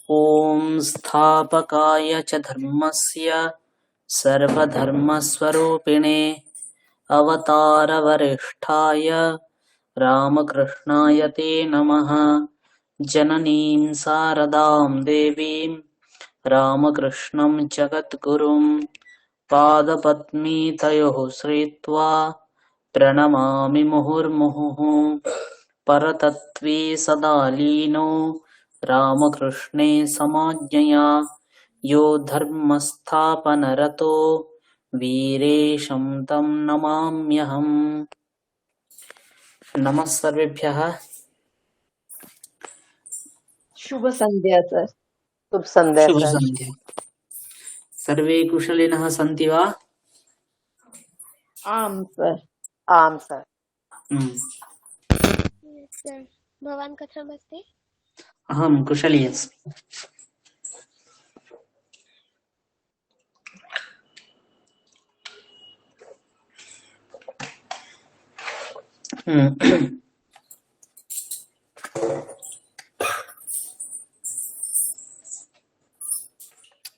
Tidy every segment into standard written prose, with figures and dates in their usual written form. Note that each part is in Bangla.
ॐ स्थापकाय च धर्मस्य सर्वधर्मस्वरूपिणे अवतारवरिष्ठाय रामकृष्णाय ते नमः। जननीं शारदां देवीं रामकृष्णं जगद्गुरुं पादपद्मीतयोः श्रीत्वा प्रणमामि मुहुर्मुहुः। परतत्त्वे सदा लीनो रामकृष्णे समाज्ञया यो धर्मस्थापनरतो वीरेशं तं नमाम्यहम्। नमः सर्वेभ्यः। शुभ संध्या सर। शुभ संध्या शुभ सर। संध्या। सर्वे कुशलिनः सन्ति वा? आम सर। आम सर। सर भवान् कथमस्ति? अहं कुशली अस्मि।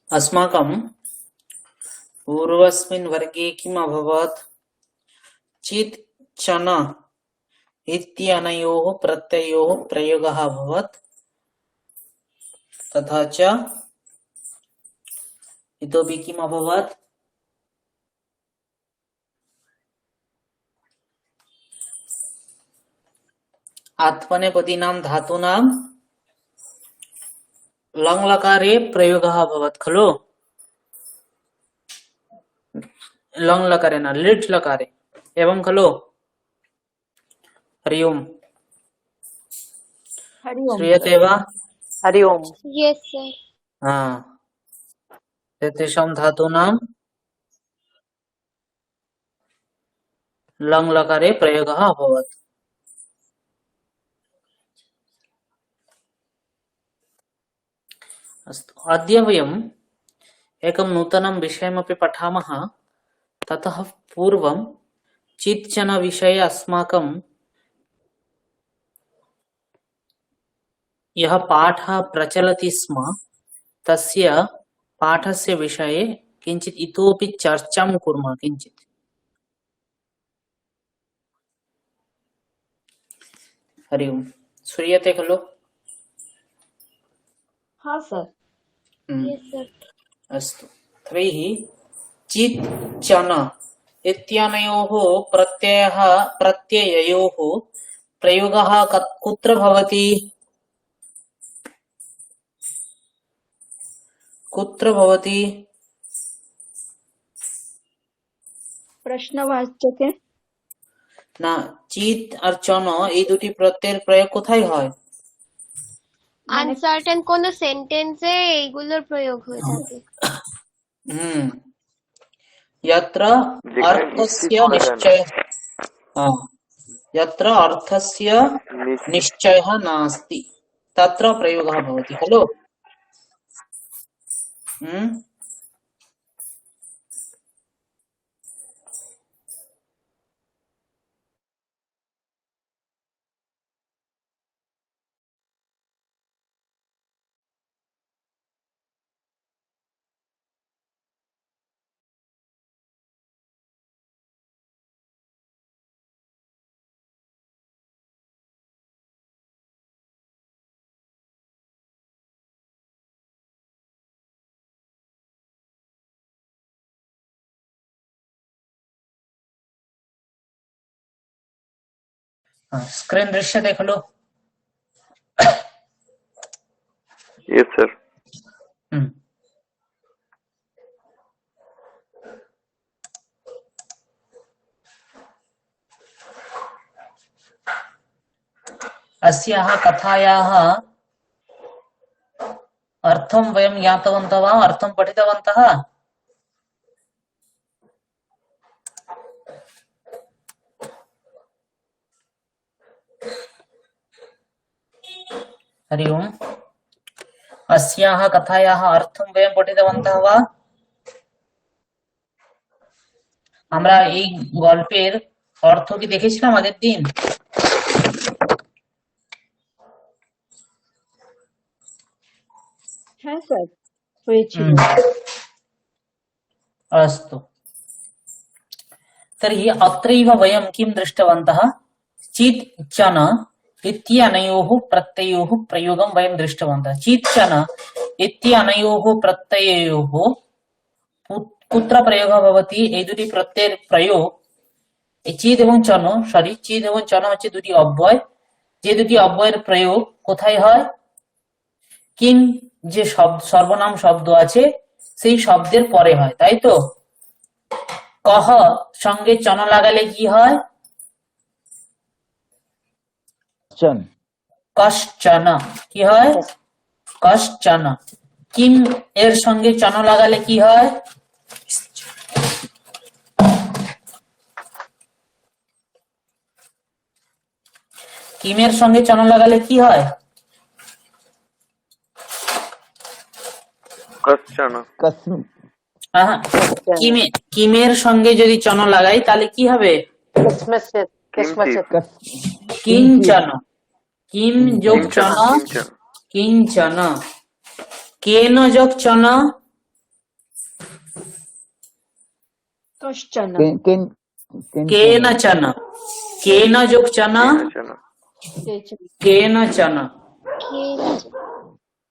अस्माकं पूर्वस्मिन् वर्गे किम् अभवत्? चित् चन इत्यनयोः प्रत्ययोः प्रयोगः अभवत्। तथा च इतोपि किम् अभवत्? आत्मनेपदीनां धातूनां लङ्लकारे प्रयोगः अभवत् खलु? लङ्लकारे न लिट् लकारे एवं खलु? हरि ओम्। श्रूयते वा? हरि ओम्। Yes sir. तेषां धातूनां लङ्लकारे प्रयोगः अभवत्। अस्तु, अद्य वयम् एकं नूतनं विषयमपि पठामः। ततः पूर्वं चित्चन विषये अस्माकं यः पाठः प्रचलति स्म तस्य पाठस्य विषये किञ्चित् इतोपि चर्चां कुर्मः। किञ्चित् हरि ओम्। श्रूयते खलु? हाँ सर। Yes sir. अस्तु, तर्हि चित् चन इत्यनयोः प्रत्यययोः प्रयोगः कुत्र भवति? कुत्र भवति? प्रश्नवाचके না, চিত আর চন এই দুটি প্রত্যয়ের প্রয়োগ কোথায় হয়? আনসার্টেন কোন সেন্টেন্সে এইগুলোর প্রয়োগ হয়ে থাকে। यत्र अर्थस्य निश्चयः यत्र अर्थस्य निश्चयः नास्ति तत्र प्रयोगः भवति खलु? स्क्रीन दृश्यते खलु? Yes sir. अस्याः कथायाः अर्थं वयं ज्ञातवन्तः वा? अर्थं पठितवन्तः? हरि ओम्। अस्याः कथायाः अर्थं वयं पठितवन्तः वा? আমরা এই গল্পের অর্থ কি দেখেছিলাম আগের দিন? হ্যাঁ স্যার হয়েছিল। अस्तु तर्हि अत्रैव वयं किं दृष्टवन्तः चित् चन इत्यनयोः प्रत्ययोः प्रयोगं वयं दृष्टवन्तः। चित् चन इत्यनयोः प्रत्ययोः कुत्र प्रयोगः भवति? এই দুটি প্রত্যয়ের প্রয়োগ এই চিৎ এবং চন চিৎ এবং চন হচ্ছে দুটি অব্যয়, যে দুটি অব্যয়ের প্রয়োগ কোথায় হয়? কিন যে সর্বনাম শব্দ আছে সেই শব্দের পরে হয়, তাই তো? কহ সঙ্গে চন লাগালে কি হয়? কশ্চন। কি হয়? কশ্চন। কিম এর সঙ্গে চন লাগালে কি হয়? কিমের সঙ্গে চন লাগালে কি হয়? कश्चन হ্যাঁ, কিমের সঙ্গে যদি চন লাগাই তাহলে কি হবে? কিসমিস কিসমিস কিঞ্চন। কিম যোগ চন किंचन কিঞ্চন। কেন যোগ চন কশ্চন কেন চন। কেন যোগ চন किंचन কেন চন।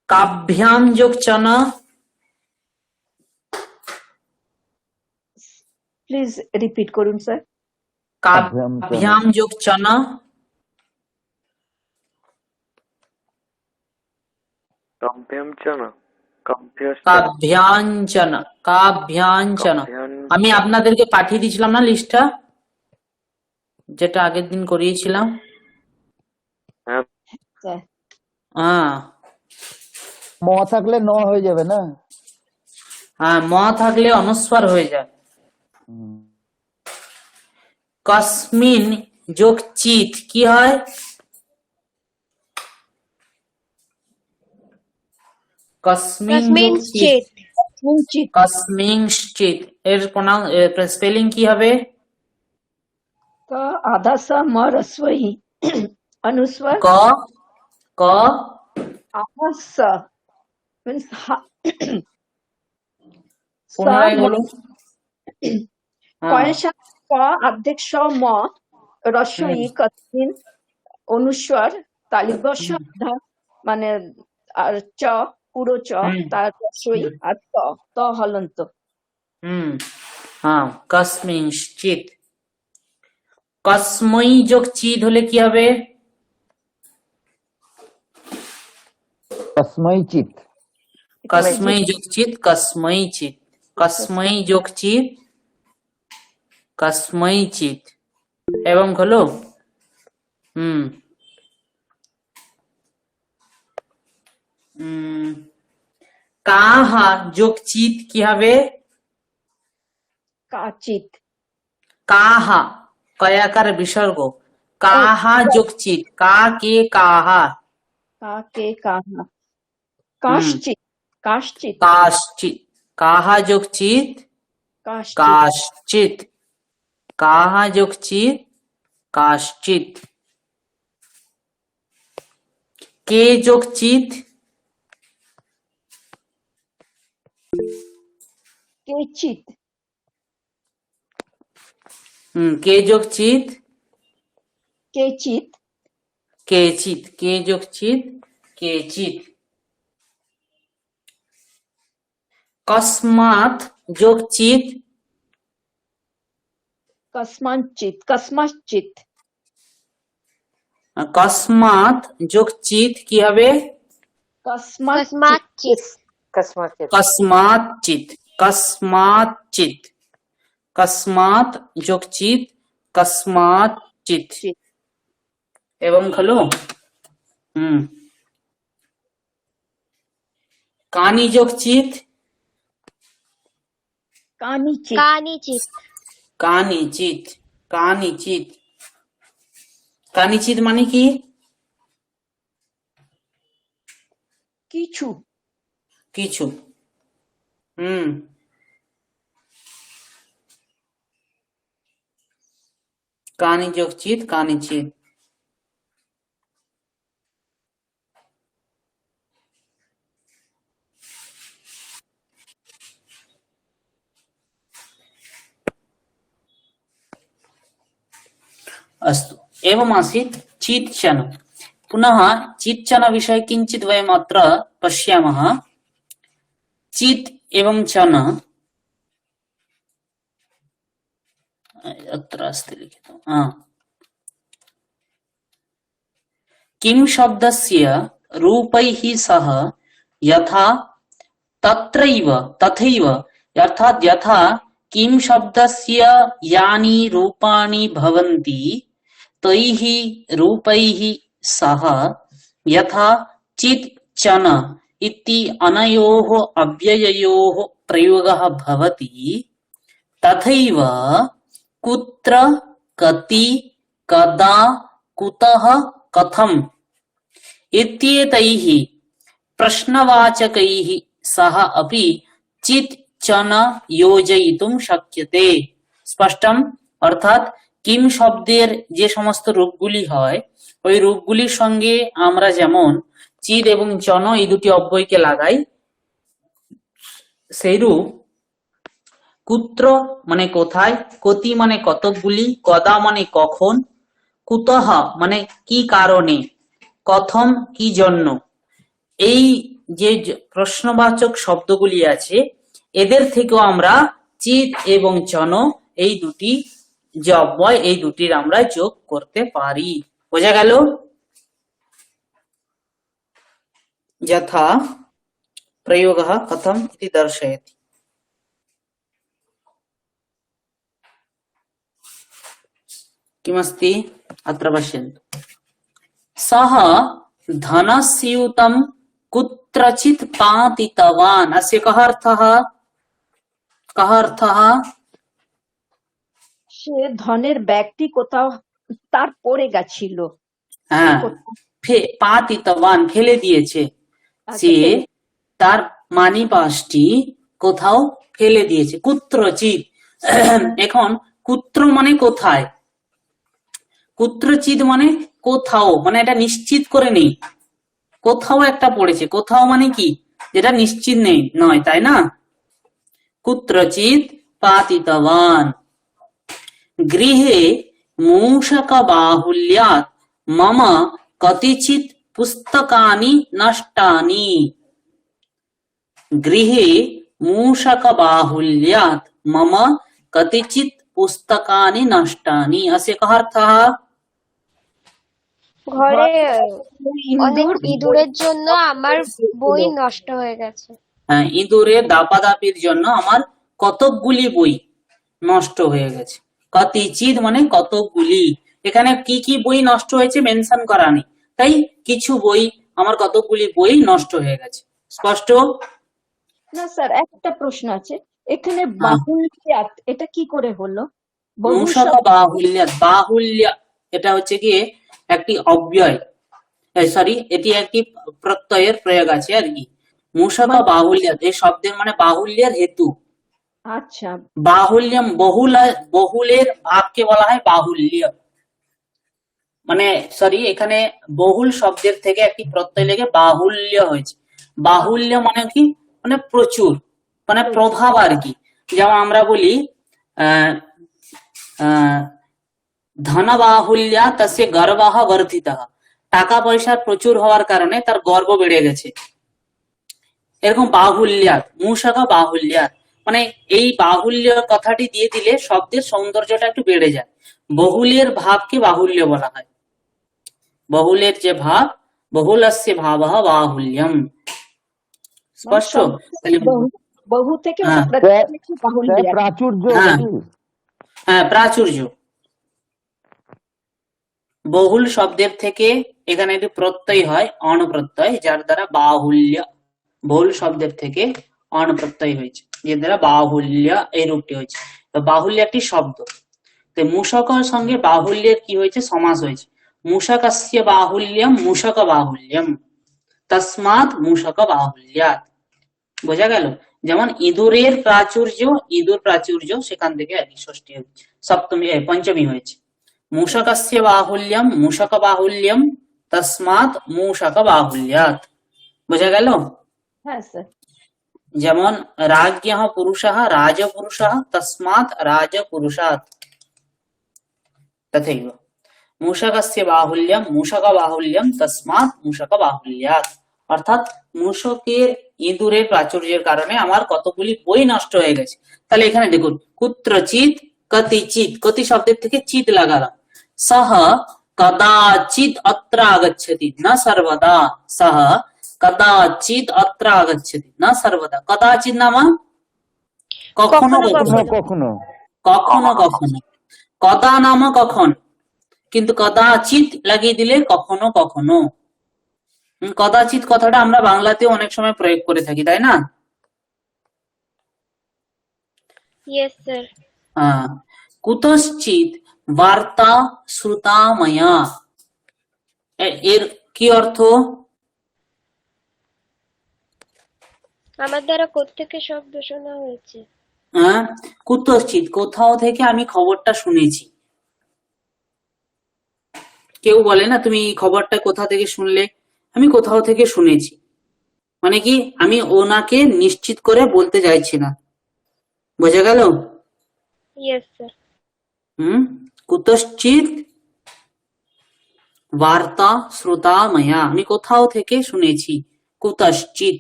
কাভ্যাম যোগ চন প্লিজ রিপিট করুন স্যার। কাভ্যাম যোগ চন कभ्यंचन কাভ্যাঞ্চন। কাভ্যাঞ্চন। আমি আপনাদেরকে পাঠিয়ে দিয়েছিলাম না লিস্টটা, যেটা আগের দিন করিয়েছিলাম। স্যার হ্যাঁ ম থাকলে ন হয়ে যাবে না? হ্যাঁ, ম থাকলে অনুস্বার হয়ে যায়। কসমিন যোগ চিত কি হয়? কসমিন কসমিন যোগ চিত। চিত। কসমিন চিত এর স্পেলিং কি হবে? ক আধা স ম রস্বই অনুস্বার ক ক আধা স means পুনরায় বলুন। হ্যাঁ, কয়ের সাথে ক অর্ধেক স ম রস্বই কসমিন অনুস্বার তালিবস্য আধা মানে আর চ পুরো চ তার রস্বই আর ত হলন্ত। হ্যাঁ, কসমিন চিত। কসমই যোগ চিত হলে কি হবে? তস্মৈ চিত। কসমই যোগ চিত কসমই চিত। কসমই যোগ চিত কসমই চিত এবং হলো কাহা যোগ চিত কি হবে? কাচিত কাহা কয়াকার বিসর্গ। কাহা যোগ চিত। কা কে কাহা। কাকে কাহা কাশচিত কাশচিত কাশ্চিত। কাহা যোগ চিত কাশচিত কাশ্চিত। কাহা যোগ চিত কাশ্চিত। কে যোগ চিত কেচিত কে যোগ চিত কেচিত কেচিত। কে যোগ চিত কেচিত। কসমাত যোগ চিত কসমাঞ্চিত কসমাশ্চিত কসমাত যোগ চিত কি হবে? কসমাত কসমাচিত। কসমাত চিত। কসমাত চিত। কসমাত যোগ চিত কসমাত চিত এবং হলো কানি যোগ চিত কানিচিত কানিচিত। কানিচিত। কানিচিত। কানিচিত মানে কি? কিছু কিছু। কানি যোগ চিত কানিচিত। अस्तु एवमासीत् चीच्चन पुनः चीच्चन विषये किञ्चित् वयम् अत्र पश्यामः चीत् एवं चन अत्र अस्ति लिखितम् किं शब्दस्य रूपैः सह यथा तत्रैव तथैव अर्थात् यथा किं शब्दस्य यानि रूपाणि भवन्ति तैः रूपैः सह यथा चित् चन इति अनयोः अव्यययोः प्रयोगः भवति तथैव कुत्र कति कदा कुतः कथम् इत्येतैः प्रश्नवाचकैः सह अपि चित् चन योजयितुं शक्यते स्पष्टम अर्थात কিম শব্দের যে সমস্ত রূপগুলি হয় ওই রূপগুলির সঙ্গে আমরা যেমন চিদ এবং চন এই দুটি অব্যয়কে লাগাই সেইরূপ কুত্র মানে কোথায় কতি মানে কতকগুলি কদা মানে কখন কুতহ মানে কি কারণে কথম কি জন্য এই যে প্রশ্নবাচক শব্দগুলি আছে এদের থেকেও আমরা চিত এবং চন এই দুটি যে অব্যয় এই দুটির আমরা যোগ করতে পারি বোঝা গেল যথা प्रयोगः कथम् इति दर्शयति किमस्ति अत्र पश्यन्तु सः धनस्यूतं कुत्रचित् पातितवान् अस्य कः अर्थः সে ধনের ব্যাগটি কোথাও তার পড়ে গেছিল হ্যাঁ পাতিতবান ফেলে দিয়েছে সে তার মানি পাসটি কোথাও ফেলে দিয়েছে কুত্রচিৎ এখন কুত্র মানে কোথায় কুত্রচিৎ মানে কোথাও মানে এটা নিশ্চিত করে নেই কোথাও একটা পড়েছে কোথাও মানে কি যেটা নিশ্চিত নেই নয় তাই না কুত্রচিৎ পাতিতবান গৃহে मूषक बाहुल्यात् मम कतिचित् पुस्तकानि नष्टानि गृहे मूषक बाहुल्यात् मम कतिचित् पुस्तकानि नष्टानि अस्य कः अर्थः ঘরে অনেক ইঁদুরের জন্য আমার বই নষ্ট হয়ে গেছে হ্যাঁ ইঁদুরের দাপাদাপির জন্য আমার কতকগুলি বই নষ্ট হয়ে গেছে কতিচিৎ মানে কতগুলি এখানে কি কি বই নষ্ট হয়েছে মেনশন করা নেই তাই কিছু বই আমার কতগুলি বই নষ্ট হয়ে গেছে স্পষ্ট না স্যার একটা প্রশ্ন আছে এখানে বাহুল্যাত এটা কি করে হলো মূষক বাহুল্যাত বাহুল্য এটা হচ্ছে কি একটি অব্যয় সরি এটি একটি প্রত্যয়ের প্রয়োগ আছে আর কি মূষক বাহুল্যাত এই শব্দের মানে বাহুল্যের হেতু আচ্ছা বাহুল্যম বহুলের ভাবকে বলা হয় বাহুল্য মানে সরি এখানে বহুল শব্দের থেকে একটি প্রত্যয় লেগে বাহুল্য হয়েছে বাহুল্য মানে কি মানে প্রচুর মানে প্রভাব আর কি যেমন আমরা বলি ধন বাহুল্যা তস্য গর্বঃ বর্ধিতঃ টাকা পয়সার প্রচুর হওয়ার কারণে তার গর্ব বেড়ে গেছে এরকম বাহুল্যাত মূষক বাহুল্যাত মানে এই বাহুল্য কথাটি দিয়ে দিলে শব্দের সৌন্দর্যটা একটু বেড়ে যায় বহুলের ভাবকে বাহুল্য বলা হয় বহুলের যে ভাব বহুলস্য ভাবঃ বাহুল্যম স্পষ্ট বহু থেকে প্রাচুর্য হ্যাঁ প্রাচুর্য বহুল শব্দের থেকে এখানে একটি প্রত্যয় হয় অণপ্রত্যয় যার দ্বারা বাহুল্য বহুল শব্দের থেকে অণপ্রত্যয় হয়েছে এর দ্বারা বাহুল্য এই রূপটি হয়েছে তো বাহুল্য একটি শব্দ তো মূষকের সঙ্গে বাহুল্যের কি হয়েছে সমাস হয়েছে মূষকস্য বাহুল্যম মূষক বাহুল্যম তস্মাৎ মূষক বাহুল্যাৎ বোঝা গেল যেমন ইঁদুরের প্রাচুর্য ইঁদুর প্রাচুর্য সেখান থেকে আর কি ষষ্ঠী হয়েছে সপ্তমী পঞ্চমী হয়েছে মূষকস্য বাহুল্যম মূষক বাহুল্যম তস্মাৎ মূষক বাহুল্যাৎ বোঝা গেল হ্যাঁ স্যার যেমন রাজ্ঞঃ পুরুষः রাজপুরুষः তস্মাৎ রাজপুরুষাৎ তথৈব मूषकस्य बाहुल्यम मूषक बाहुल्यम तस्मात् मूषक बाहुल्यात्। অর্থাৎ মূষকের ইঁদুরের প্রাচুর্যের কারণে আমার কতগুলি বই নষ্ট হয়ে গেছে। তাহলে এখানে দেখুন কুত্রচিৎ কতিচিৎ, কতি শব্দের থেকে চিৎ লাগালাম। সহ কদাচিৎ অত্র আগচ্ছতি না সর্বদা, সহ কদাচিৎ অত্র আগচ্ছতি না সর্বদা। কদাচিৎ নামা কখনো কখনো, কখনো কখনো কখনো। কদা নামা কখন, কিন্তু কদাচিৎ লাগিয়ে দিলে কখনো কখনো। কদাচিৎ কথাটা আমরা বাংলাতেও অনেক সময় প্রয়োগ করে থাকি, তাই না? Yes sir. হ্যাঁ। কুতশ্চিৎ বার্তা শ্রুতা মায়া, এর কি অর্থ? আমার দ্বারা কোত্থেকে শব্দ শোনা হয়েছে। হ্যাঁ, কুতশ্চিৎ কোথাও থেকে আমি খবরটা শুনেছি। কেউ বলে না তুমি খবরটা কোথা থেকে শুনলে, আমি কোথাও থেকে শুনেছি, মানে কি আমি ওনাকে নিশ্চিত করে বলতে চাইছি না। বোঝা গেল? Yes sir. কুতশ্চিৎ বার্তা শ্রোতা মায়া, আমি কোথাও থেকে শুনেছি। কুতশ্চিৎ।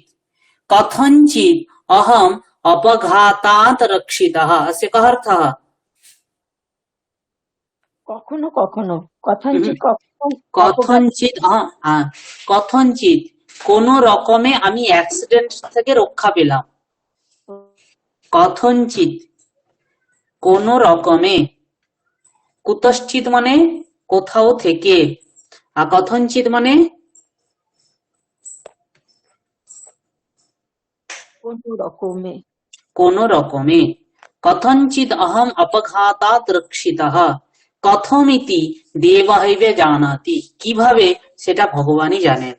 কথঞ্চিৎ অহম অপঘাতাৎ রক্ষিতঃ, अस्य कः अर्थः? কখনো কখনো, কথঞ্চিৎ কখনো, কথঞ্চিৎ কথঞ্চিৎ কোন রকমে আমি অ্যাক্সিডেন্ট থেকে রক্ষা পেলাম। কথঞ্চিৎ কোন রকমে, কুতশ্চিৎ মানে কোথাও থেকে, আর কথঞ্চিৎ মানে কোনো রকমে। কোন রকমে। কথঞ্চিৎ অহম অপঘাতাৎ রক্ষিতঃ কথমিতি দেবৈব জানাতি, কিভাবে সেটা ভগবানই জানেন।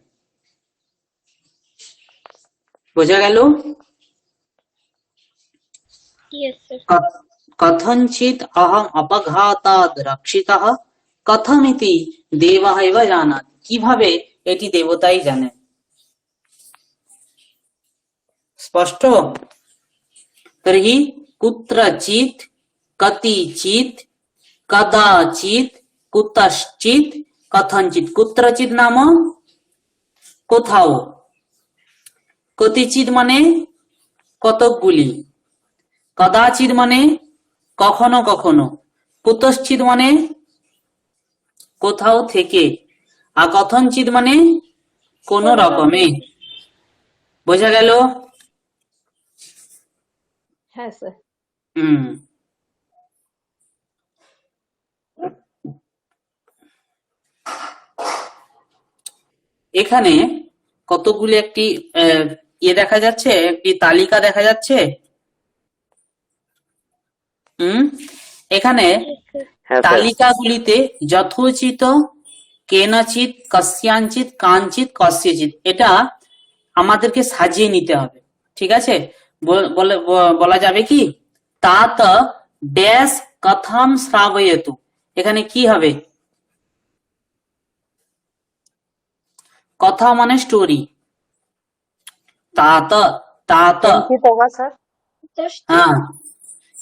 বোঝা গেল? Yes sir. কথঞ্চিৎ অহম অপঘাতাৎ রক্ষিতঃ কথমিতি দেবৈব জানাতি, কিভাবে এটি দেবতাই জানেন। স্পষ্ট? তর্হি কুত্রচিৎ কতিচিৎ কদাচিৎ কুতশ্চিৎ কথঞ্চিৎ। কুত্রচিৎ নাম কোথাও, কতিচিৎ মানে কতকগুলি, কদাচিৎ মানে কখনো কখনো, কুতশ্চিৎ মানে কোথাও থেকে, আর কথঞ্চিৎ মানে কোন রকমে। বোঝা গেল? হ্যাঁ স্যার। এখানে কতগুলি একটি ইয়ে দেখা যাচ্ছে, একটি তালিকা দেখা যাচ্ছে। এখানে হ্যাঁ স্যার। তালিকাগুলিতে যথোচিত কেনচিৎ কস্যাঞ্চিৎ কাঞ্চিৎ কস্যচিৎ, এটা আমাদেরকে সাজিয়ে নিতে হবে। ঠিক আছে? বলা যাবে কি তাত ড্যাশ কথাম শ্রাবয়তু, এখানে কি হবে? কথা মানে স্টোরি। তাত তাত होगा सर। হ্যাঁ,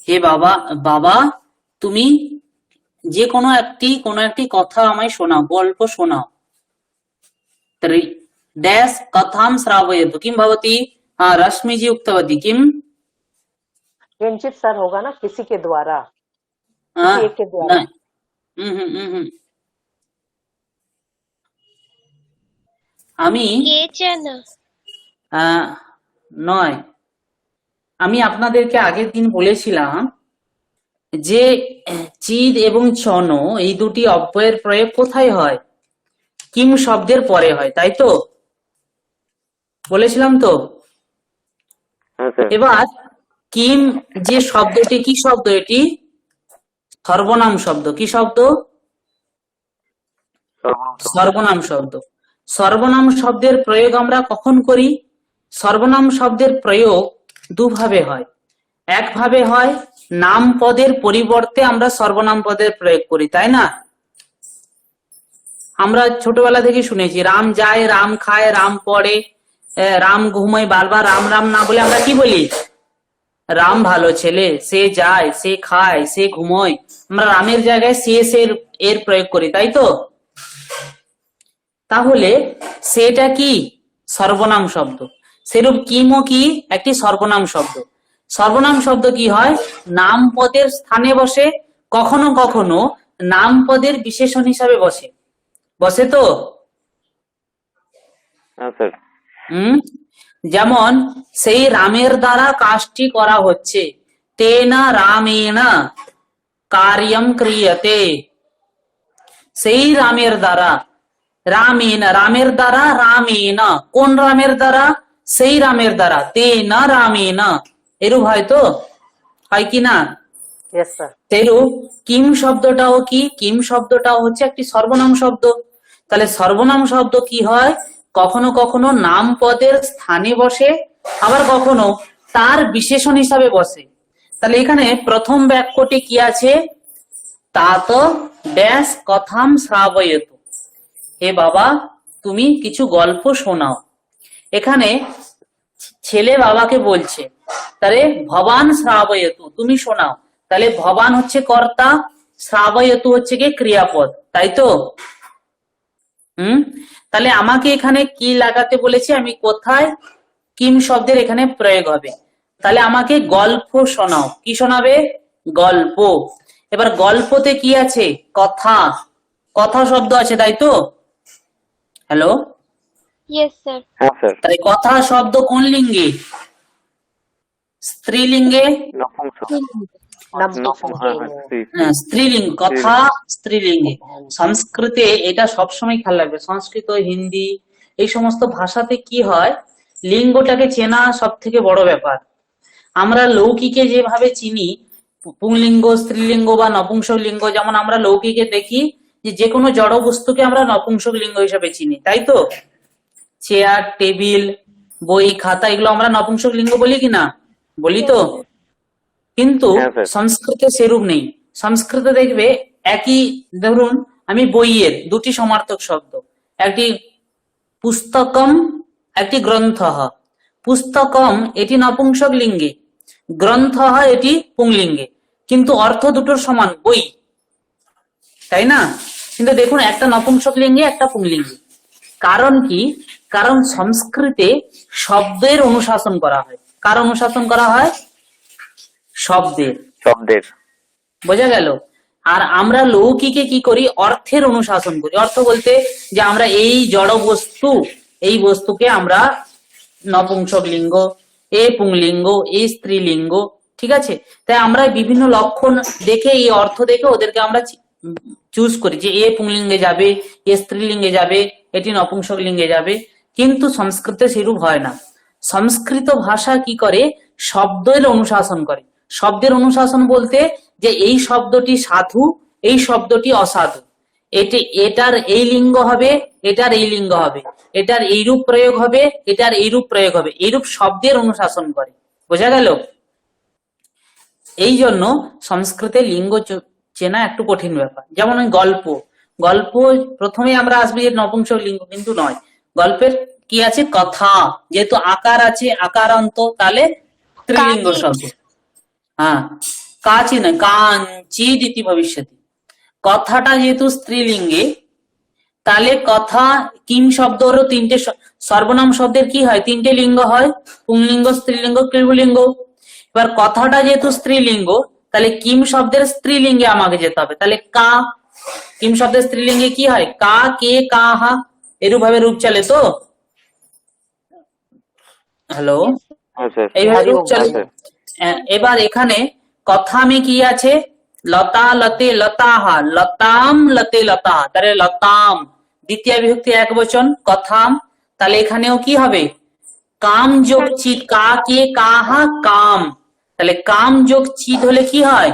হে বাবা, বাবা তুমি যে কোনো একটি কথা আমায় শোনাও, গল্প শোনাও। Dash কথাম শ্রাবয়তু Kim ভবতি? रश्मिजी उक्तवती किम? किंचित सर होगा ना, किसी के द्वारा, किसी एक के द्वारा। আমি নয়, আমি আপনাদেরকে আগের দিন বলেছিলাম যে চিদ এবং চন এই দুটি অব্যয়ের প্রয়োগ কোথায় হয়? কিম শব্দের পরে হয়, তাই তো বলেছিলাম তো। এবার কিম যে শব্দটি, কি শব্দ এটি? সর্বনাম শব্দ। কি শব্দ? সর্বনাম শব্দ। সর্বনাম শব্দের প্রয়োগ আমরা কখন করি? সর্বনাম শব্দের প্রয়োগ দুভাবে হয়। একভাবে হয় নাম পদের পরিবর্তে আমরা সর্বনাম পদের প্রয়োগ করি, তাই না? আমরা ছোটবেলা থেকে শুনেছি রাম যায়, রাম খায়, রাম পড়ে, রাম ঘুমায়, বারবার রাম রাম না বলে আমরা কি বলি? রাম ভালো ছেলে, সে যায়, সে খায়, সে ঘুমোয়, আমরা রামের জায়গায় সে এর প্রয়োগ করি, তাই তো? তাহলে সেটা কি? সর্বনাম শব্দ। সেরূপ কিমও কি? একটি সর্বনাম শব্দ। সর্বনাম শব্দ কি হয়? নাম পদের স্থানে বসে, কখনো কখনো নাম পদের বিশেষণ হিসাবে বসে। বসে তো? হ্যাঁ স্যার। যেমন সেই রামের দ্বারা কাজটি করা হচ্ছে, তেনা রামেনা কার্যম ক্রিয়তে। সেই রামের দ্বারা, রামেনা, রামের দ্বারা, রামেনা, কোন রামের দ্বারা? সেই রামের দ্বারা, তেনা রামেনা, এরূপ হয়তো হয় কি না? Yes sir. তেরূপ কিম শব্দটাও কি? কিম শব্দটাও হচ্ছে একটি সর্বনাম শব্দ। তাহলে সর্বনাম শব্দ কি হয়? কখনো কখনো নাম পদের স্থানে বসে, আবার কখনো তার বিশেষণ হিসাবে বসে। তাহলে এখানে প্রথম বাক্যটি কি আছে? তাত ড্যাশ কথাম শ্রাবয়তু। হে বাবা, তুমি কিছু গল্প শোনাও। এখানে ছেলে বাবাকে বলছে, তাহলে ভবান শ্রাবয়তু, তুমি শোনাও। তাহলে ভবান হচ্ছে কর্তা, শ্রাবয়তু হচ্ছে কি ক্রিয়াপদ, তাই তো? তাহলে আমাকে এখানে কি লাগাতে বলেছে? আমি কোথায় কিম শব্দের এখানে প্রয়োগ হবে। তাহলে আমাকে গল্প শোনাও। কি শোনাবে? গল্প। এবার গল্পতে কি আছে? কথা। কথা শব্দ আছে, তাই তো? Hello, yes sir. হ্যাঁ স্যার। তাহলে কথা শব্দ কোন লিঙ্গে? স্ত্রীলিঙ্গে। নপুংসক। স্ত্রীলিঙ্গ, কথা স্ত্রীলিঙ্গে। সংস্কৃতে এটা সবসময় খেয়াল রাখবে, সংস্কৃত, হিন্দি, এই সমস্ত ভাষাতে কি হয়, লিঙ্গটাকে চেনা সব থেকে বড় ব্যাপার। আমরা লৌকিকে যেভাবে চিনি, পুংলিঙ্গ, স্ত্রীলিঙ্গ বা নপুংসক লিঙ্গ, যেমন আমরা লৌকিকে দেখি যে কোনো জড় বস্তুকে আমরা নপুংসক লিঙ্গ হিসাবে চিনি, তাই তো? চেয়ার, টেবিল, বই, খাতা, এগুলো আমরা নপুংসক লিঙ্গ বলি কিনা? বলি তো? কিন্তু সংস্কৃতে সেরূপ নেই। সংস্কৃতে দেখবে একই, ধরুন আমি বইয়ের দুটি সমার্থক শব্দ, একটি পুস্তকম, একটি গ্রন্থ। পুস্তকম এটি নপুংসক লিঙ্গে, গ্রন্থ এটি পুংলিঙ্গে, কিন্তু অর্থ দুটোর সমান, বই, তাই না? কিন্তু দেখুন একটা নপুংসক লিঙ্গে, একটা পুংলিঙ্গে। কারণ কি? কারণ সংস্কৃতে শব্দের অনুশাসন করা হয়। কার অনুশাসন করা হয়? শব্দের। শব্দের। বোঝা গেল? আর আমরা লৌকিকে কি করি? অর্থের অনুশাসন করি। অর্থ বলতে যে আমরা এই জড় বস্তু, এই বস্তুকে আমরা নপুংসক লিঙ্গ, এ পুংলিঙ্গ, এই স্ত্রীলিঙ্গ, ঠিক আছে? তাই আমরা বিভিন্ন লক্ষণ দেখে, এই অর্থ দেখে ওদেরকে আমরা চুজ করি যে এ পুংলিঙ্গে যাবে, এ স্ত্রীলিঙ্গে যাবে, এটি নপুংসক লিঙ্গে যাবে। কিন্তু সংস্কৃতে সেরূপ হয় না। সংস্কৃত ভাষা কি করে? শব্দের অনুশাসন করে। শব্দের অনুশাসন বলতে যে এই শব্দটি সাধু, এই শব্দটি অসাধু, এটার এই লিঙ্গ হবে, এটার এই লিঙ্গ হবে, এটার এইরূপ প্রয়োগ হবে, এটার এইরূপ প্রয়োগ হবে, এইরূপ শব্দের অনুশাসন করে। বোঝা গেল? এই জন্য সংস্কৃতে লিঙ্গ চেনা একটু কঠিন ব্যাপার। যেমন গল্প, গল্প প্রথমে আমরা আসবে যে নপুংসক লিঙ্গ, কিন্তু নয়। গল্পের কি আছে? কথা, যেহেতু আকার আছে, আকারান্ত, তাহলে স্ত্রীলিঙ্গ শব্দ। হ্যাঁ, কাচি নয়, কাঞ্চিৎ ইতি ভবিষ্যতি। কথাটা যেহেতু স্ত্রীলিঙ্গে, তাহলে কথা কিম শব্দেরও তিনটে সর্বনাম শব্দের কি হয়? তিনটে লিঙ্গ হয়, পুংলিঙ্গ, স্ত্রীলিঙ্গ, ক্রিয়ালিঙ্গ। এবার কথাটা যেহেতু স্ত্রীলিঙ্গ, তাহলে কিম শব্দের স্ত্রীলিঙ্গে আমাকে যেতে হবে। তাহলে কা, কিম শব্দের স্ত্রীলিঙ্গে কি হয়? কা, কে, কাহা, এরূপ ভাবে রূপ চলে তো? হ্যালো, এইভাবে রূপ চলে। এবার এখানে কথামে কি আছে? লতা, লতে, লতাহা, লতাম, লতে, লতাহা। তাহলে লতাম দ্বিতীয় বিভক্তি এক বচন, কথাম। তাহলে এখানেও কি হবে? কাম যোগ চিত, কা, কে, কাহা, কাম। তাহলে কাম যোগ চিত হলে কি হয়?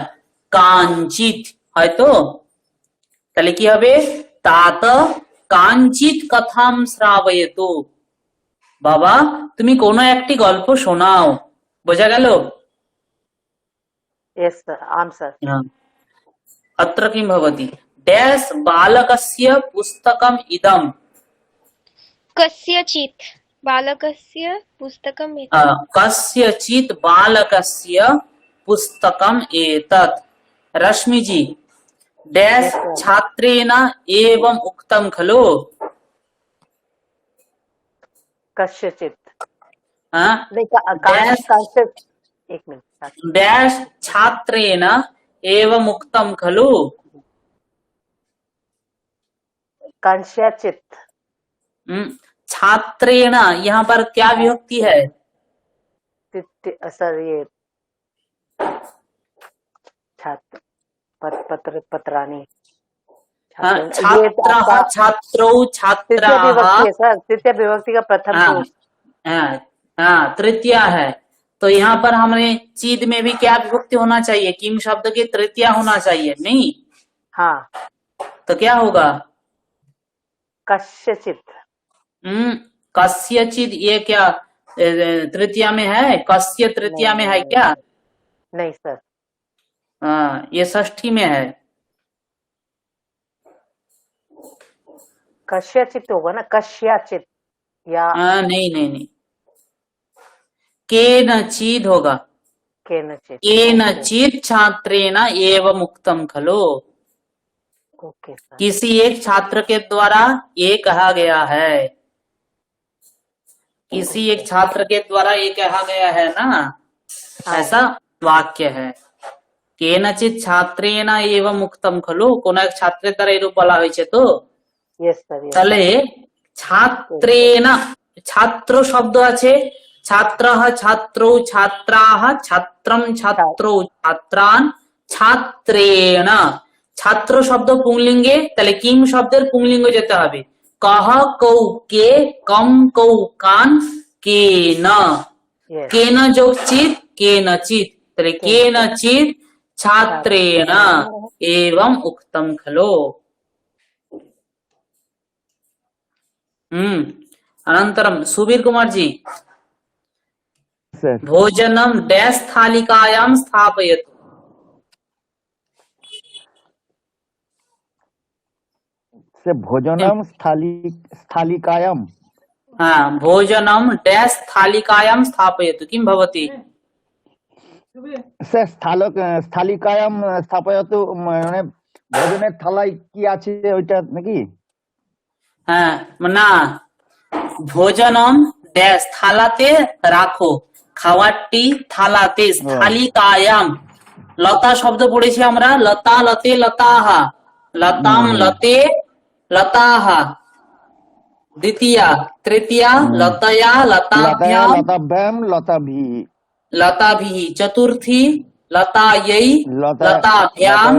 কাঞ্চিত, হয়তো? তাহলে কি হবে? তাত কাঞ্চিত কথাম শ্রাবয়তু। বাবা, তুমি কোনো একটি গল্প শোনাও। বোঝা গেল? Yes sir, answer. अत्र किं भवति? डैश बालकस्य पुस्तकम् इदम्। कस्यचित्। बालकस्य पुस्तकम् कस्यचित् बालकस्य पुस्तकम् एतत्। रश्मि जी, डैश छात्रेण एवं उक्तं खलु? कस्यचित हाँ? नहीं एक मिनट, डैश छात्रेण एवं उक्तं खलु? कस्यचित छात्रेण यहाँ पर क्या विभक्ति है? सर ये छात्र पत्राणी छात्रः छात्रौ छात्राः विभक्ति है सर, तृतीय विभक्ति का प्रथम पुरुष। तृतीय है। तो यहाँ पर हमें चीद में भी क्या विभक्ति होना चाहिए? किम शब्द की तृतीय होना चाहिए, नहीं? हाँ, तो क्या होगा? कस्यचित। कस्यचित, ये क्या तृतीय में है? कस्य तृतीय में है क्या? नहीं सर, हाँ, ये षष्ठी में है। कस्यचित होगा ना, कस्याचित या नहीं, केनचित् होगा। केनचित् छात्रेण एवं उक्तं खलु? ओके सर, किसी एक छात्र के द्वारा ये कहा गया है। किसी एक छात्र के द्वारा ये कहा गया है ना, ऐसा वाक्य है। केनचित् छात्रेण एवं उक्तं खलु? कोनो एक छात्रेर द्वारा एरूप बला হয়েছে তো? Yes sir. তাহলে ছাত্রেণ, ছাত্র শব্দ আছে, ছাত্রः ছাত্রौ ছাত্রাः ছাত্রম ছাত্রौ ছাত্রান ছাত্রেণ। ছাত্র শব্দ পুংলিঙ্গে, তাহলে কিম শব্দের পুংলিঙ্গ যেতে হবে। কহ কৌ কে, কম কৌ কান কেন। কেন যোগ চিত কেনচিত, তাহলে কেনচিত छात्रेण एवं उक्तं खलु? अनंतरम सुबीर कुमार जी, सर भोजनम डैश थालिकायां स्थापयतु। से भोजनम स्थालिकायां। हाँ, भोजनम डैश थालिकायां स्थापयतु किं भवति? से स्थालिकायां स्थापयतु মানে ভোজনের থালায় কি আছে ওইটা নাকি? হ্যাঁ, না, ভোজনম ড্যাশ থালাতে রাখো, খাবারটি থালাতে। থালিকায়াম, লতা শব্দ পড়েছি আমরা, লতা লতে লতাহা, লতাম লতে লতাহা। দ্বিতীয়া, তৃতীয়া লতয়া লতাভ্যাম লতাভি, लताभिः। चतुर्थी लतायै लताभ्याम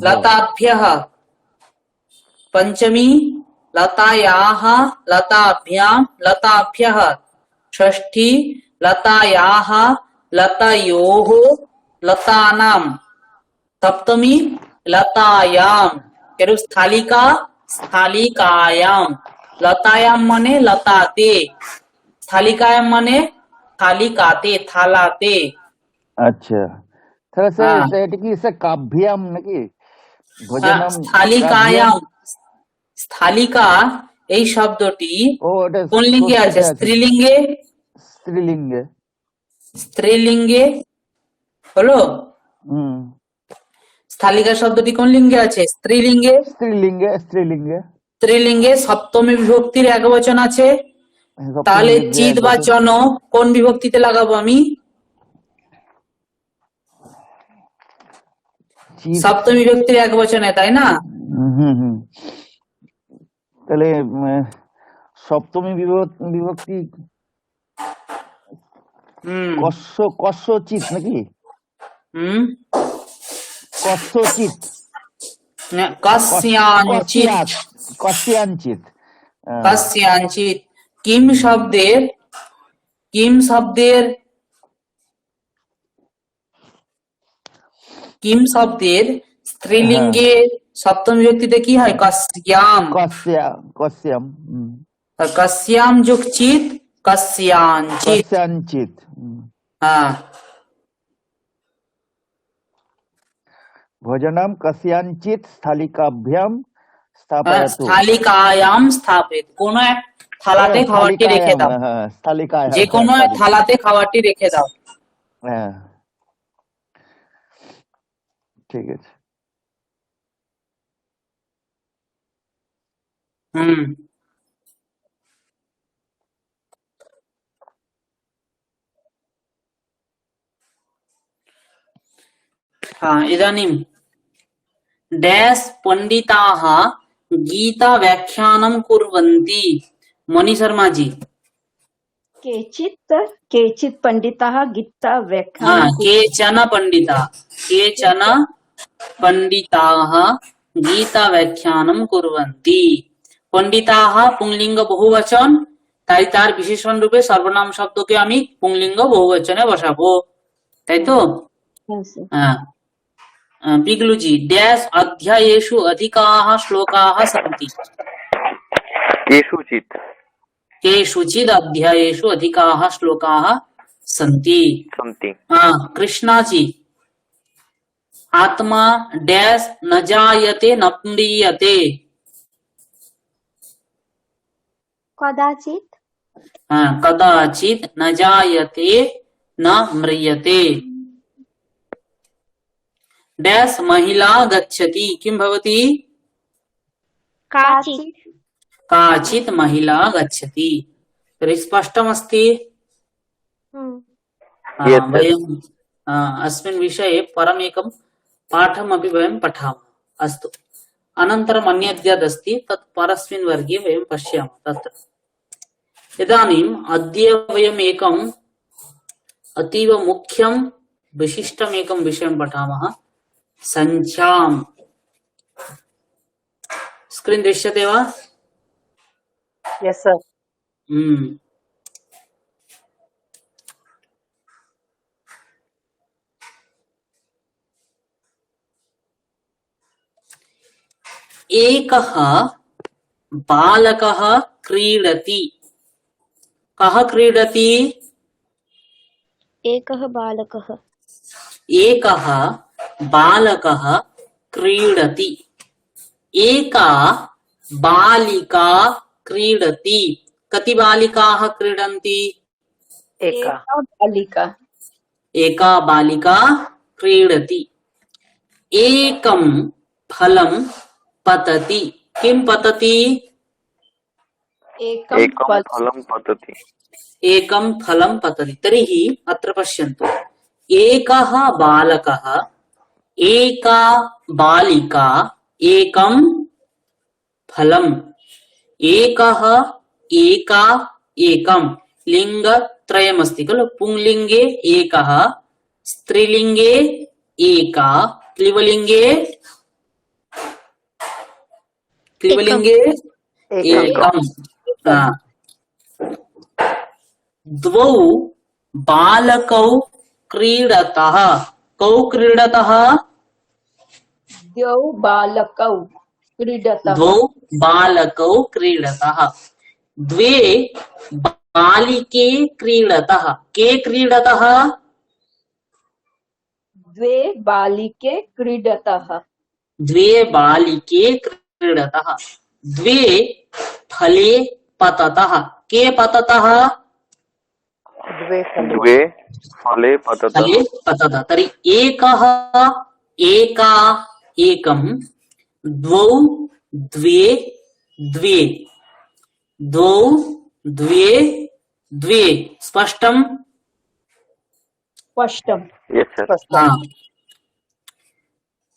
लताभ्यः। पंचमी लतायाः लताभ्याम लताभ्यः। षष्ठी लतायाः लतयोः लतानां। सप्तमी लतायाम। फिर स्थालिका स्थालिकायाम। लतायाम माने लताते, स्थालिकायाम माने থালিকাতে থালাতে। আচ্ছা, তাহলে এটা কি কাভ্যাম নাকি? ভোজনম স্থালিকায়াম। স্থালিকা এই শব্দটি কোন লিঙ্গে আছে? স্ত্রীলিঙ্গে। স্ত্রীলিঙ্গে, স্ত্রীলিঙ্গে হলো। স্থালিকা শব্দটি কোন লিঙ্গে আছে? স্ত্রীলিঙ্গে। স্ত্রীলিঙ্গে, স্ত্রীলিঙ্গে, স্ত্রীলিঙ্গে সপ্তমী বিভক্তির একবচন আছে। তাহলে চিত বা চন কোন বিভক্তিতে লাগাবো আমি? সপ্তমী বিভক্তির একবচনে, তাই না? তাহলে সপ্তমী বিভক্তি কস্যচিত নাকি? কস্যচিত, কস্যাঞ্চিত, কস্যাঞ্চিত, কস্যাঞ্চিত। কিম শব্দের, কিম শব্দের, কিম শব্দের স্ত্রীলিঙ্গে সপ্তম বিভক্তিতে কি হয়? কস্যাম। কস্যাম, কস্যাম যোগ চিত কস্যাঞ্চিত। কস্যাঞ্চিত। হ্যাঁ, ভোজনম কস্যাঞ্চিত স্থালিকাভ্যাম স্থাপয়তু। স্থালিকায়াম স্থাপিত। কোন এক থালাতে খাবারটি রেখে দাও। হ্যাঁ তালিকায়, যে কোনো থালাতে খাবারটি রেখে দাও। হ্যাঁ ঠিক আছে। হুম, इदानीं डैश पंडिताः गीता व्याख्यानं कुर्वन्ति। मणि शर्मा जी। केचित् पंडिताः गीता व्याख्यानं केचन पंडिताः गीता व्याख्यानं कुर्वन्ति। पंडिताः पुंलिंग बहुवचन, তাই তার বিশেষণ রূপে সর্বনাম শব্দকে আমি পুংলিঙ্গ বহুবচনে বসাবো, তাই তো? হ্যাঁ। पिगलू जी, डैश अध्यायेषु अधिकाः श्लोकाः सन्ति। केषुचित् अध्यायेषु अधिकाः श्लोकाः सन्ति। कृष्णा जी, आत्मा डैश न जायते न म्रियते। कदाचित। कदाचित न जायते न म्रियते। डैश महिला गच्छति, किं भवति? काचित् महिला गच्छति। तर्हि स्पष्टमस्ति। वयं अस्मिन् विषये परमेकं पाठमपि वयं पठामः। अस्तु, अनन्तरम् अन्यद्यदस्ति तत् परस्मिन् वर्गे वयं पश्यामः। तत्र इदानीम् अद्य वयम् एकम् अतीव मुख्यं विशिष्टमेकं विषयं पठामः, संख्याम्। स्क्रीन् दृश्यते वा? Yes sir. एकः बालकः क्रीडति। कः क्रीडति? एकः बालकः क्रीडति। एका बालिका क्रीडति। कति बालिकाः क्रीडन्ति? एका बालिका क्रीडति। एकं फलं पतति। किं पतति? एकं फलं पतति। तर्हि अत्र पश्यन्तु, एकः बालकः, एका बालिका, एकं फलम्। एकः, एका, एकं लिङ्गत्रयमस्ति खलु। पुंलिङ्गे एकः, स्त्रीलिङ्गे एका, क्लिवलिङ्गे एकम्। द्वौ बालकौ क्रीडतः। कौ क्रीडतः? द्वौ बालकौ क्रीडतः। द्वे बालिके क्रीडतः। के क्रीडतः? द्वे बालिके क्रीडतः। द्वे फले पततः। के पततः? द्वे फले पततः। तर्हि एकः, एका, एकं, द्वौ, द्वे, द्वे, द्वौ, द्वे, द्वे। स्पष्टम्?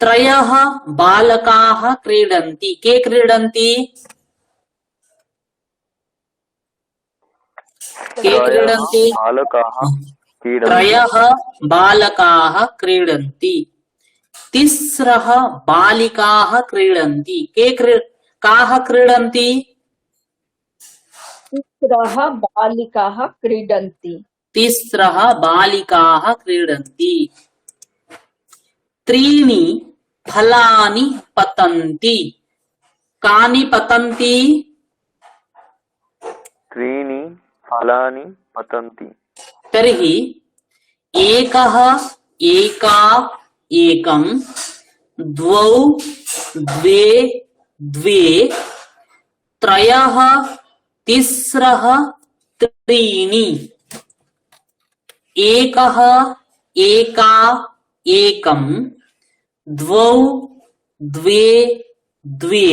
त्रयः बालकाः क्रीडन्ति। के क्रीडन्ति? त्रयः बालकाः क्रीडन्ति। तिस्रः बालिकाः क्रीडन्ति। काः क्रीडन्ति? तिस्रः बालिकाः क्रीडन्ति। त्रीणि फलानि पतन्ति। कानि पतन्ति? त्रीणि फलानि पतन्ति। तर्हि एकः, एका, एकं, द्वौ, द्वे, द्वे, त्रयः, तिस्रः त्रीणि एकः एका एकं द्वौ द्वे द्वे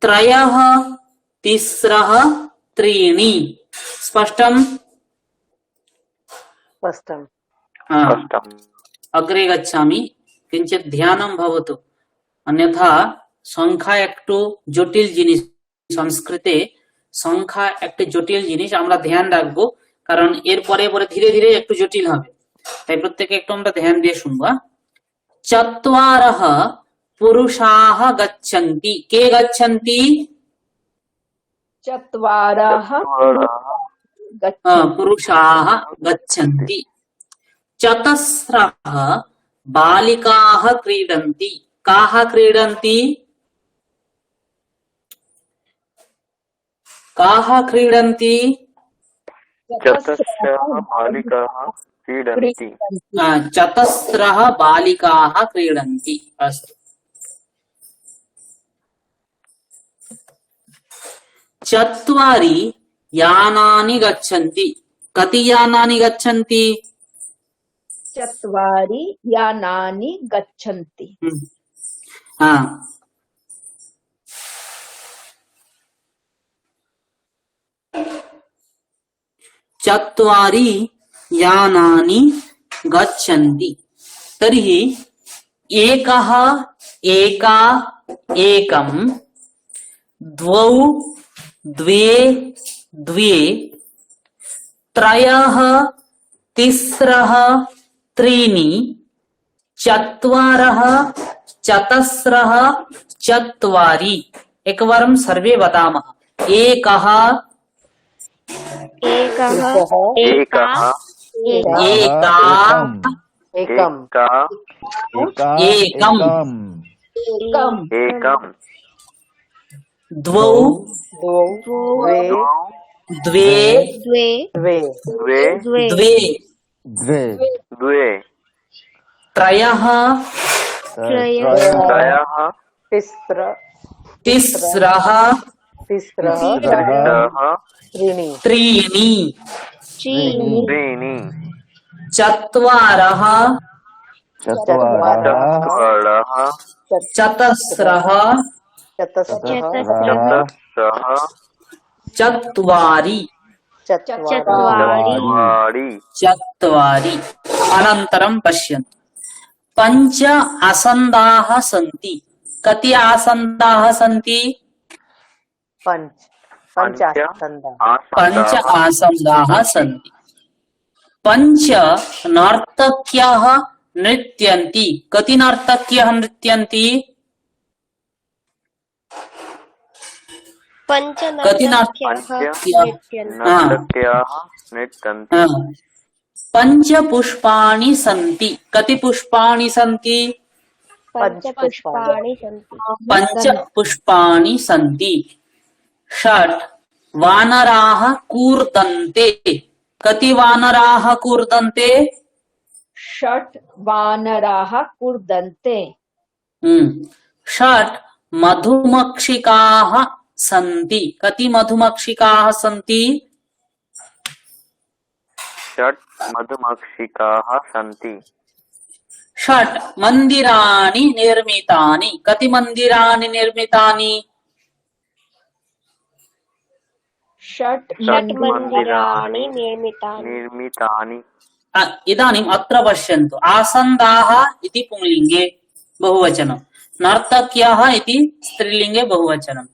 त्रयः तिस्रः त्रीणि स्पष्टम् स्पष्टम् स्पष्टम् अग्रे गच्छामि किञ्चित् ध्यानं भवतु अन्यथा সংখ্যা একটু জটিল জিনিস সংস্কৃতে সংখ্যা একটা জটিল জিনিস আমরা ধ্যান রাখবো কারণ এর পরে পরে ধীরে ধীরে একটু জটিল হবে তাই প্রত্যেকে একটু আমরা ধ্যান দিয়ে শুনবো চত্বারः পুরুষাः গচ্ছन्ति কে গচ্ছन्ति चत्वारः पुरुषाः गच्छन्ति चतस्रः बालिकाः क्रीडन्ति काः क्रीडन्ति काः क्रीडन्ति चतस्रः बालिकाः क्रीडन्ति चतस्रः बालिकाः क्रीडन्ति अस्तु चत्वारि यानानि गच्छन्ति कति यानानि गच्छन्ति चत्वारि यानानि गच्छन्ति हाँ चत्वारि यानानि गच्छन्ति तर्हि एकः एका एकं द्वौ द्वे द्वे त्रयः तिस्रः त्रीणि चत्वारः चतस्रः चत्वारि एकवारं सर्वे वदामः एकः एकः एकः एका एकम् एकम् एकम् एकं द्वौ द्वे द्वे द्वे द्वे द्वे द्वे द्वे द्वे द्वे त्रयः त्रयः त्रयः तिस्रः तिस्रः तिस्रः तिस्रः त्रीणि त्रीणि त्रीणि त्रीणि चत्वारः चत्वारः चतस्रः चतस्रः चतस्रः चत्वारि चत्वारि चत्वारि अनन्तरं पश्यन्तु पञ्च आसन्दाः सन्ति कति आसन्दाः सन्ति पञ्च पञ्चासन्दाः पञ्च आसन्दाः सन्ति पञ्च नर्तक्यः नृत्यन्ति कति नर्तक्यः नृत्यन्ति कति नर्तक्याः नृत्यन्ति पञ्च पुष्पाणि सन्ति कति पुष्पाणि सन्ति पञ्चपुष्पाणि सन्ति पञ्च पुष्पाणि सन्ति षट् वानराः कूर्दन्ते कति वानराः कूर्दन्ते षट् वानराः कूर्दन्ते षट् मधुमक्षिकाः सन्ति कति मधुमक्षिकाः सन्ति षट् मधुमक्षिकाः सन्ति षट् मन्दिराणि निर्मितानि कति मन्दिराणि निर्मितानि षट् मन्दिराणि निर्मितानि निर्मितानि इदानीम् अत्र पश्यन्तु आसन्दाः इति पुंलिङ्गे बहुवचनं नर्तक्याः इति स्त्रीलिङ्गे बहुवचनं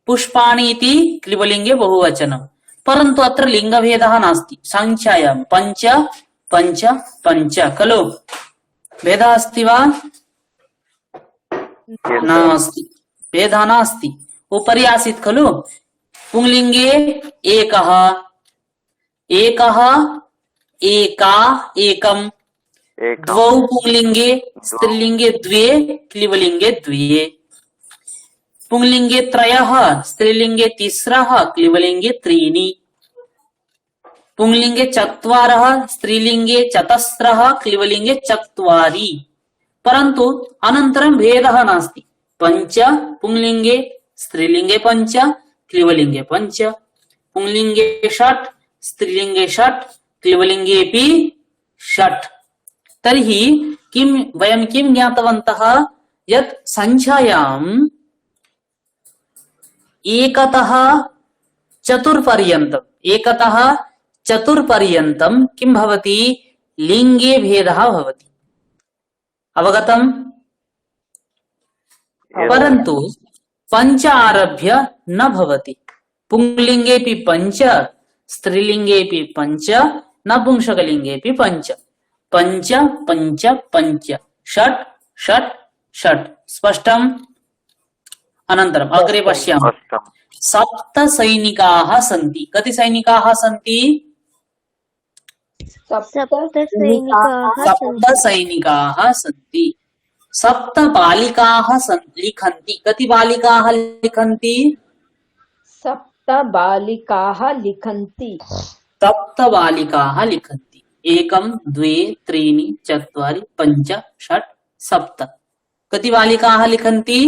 पुष्पाणि इति क्लिबलिङ्गे बहुवचनं परन्तु अत्र लिङ्गभेदः नास्ति संख्यायां पञ्च पञ्च पञ्च खलु भेदः अस्ति वा नास्ति भेदः नास्ति उपरि आसीत् खलु पुंलिङ्गे एकः एकः एका एकं द्वौ पुंलिङ्गे स्त्रीलिङ्गे द्वे क्लिबलिङ्गे द्वे पुंलिङ्गे त्रयः स्त्रीलिङ्गे तिस्रः क्लिबलिङ्गे त्रीणि पुंलिङ्गे चत्वारः स्त्रीलिङ्गे चतस्रः क्लिबलिङ्गे चत्वारि परन्तु अनन्तरं भेदः नास्ति पञ्च पुंलिङ्गे स्त्रीलिङ्गे पञ्च क्लिबलिङ्गे पञ्च पुंलिंगे षट्, स्त्रीलिंगे षट्, क्लिबलिंगेऽपि षट्। तर्हि किं वयं किं ज्ञातवन्तः यत् संख्यायाम् एकतः चतुर्पर्यन्तं किं भवति, लिंगे भेदः भवति। अवगतम्? परन्तु पंच आरभ्य न भवति। पुंलिंगेऽपि पंच, स्त्रीलिंगेऽपि पंच, नपुंसकलिंगेऽपि पंच। पंच पंच पंच, षट् षट् षट्। स्पष्टम्? अनन्तरम् अग्रे पश्यामः। स्पष्टम्। सप्त सैनिकाः सन्ति। कति सैनिकाः सन्ति? सप्त सैनिकाः सप्त सैनिकाः सन्ति। सप्त बालिकाः लिखन्ति। कति बालिकाः लिखन्ति? सप्त बालिकाः लिखन्ति। सप्त बालिकाः लिखन्ति। एकं द्वे त्रीणि चत्वारि पञ्च षट् सप्त। कति बालिकाः लिखन्ति?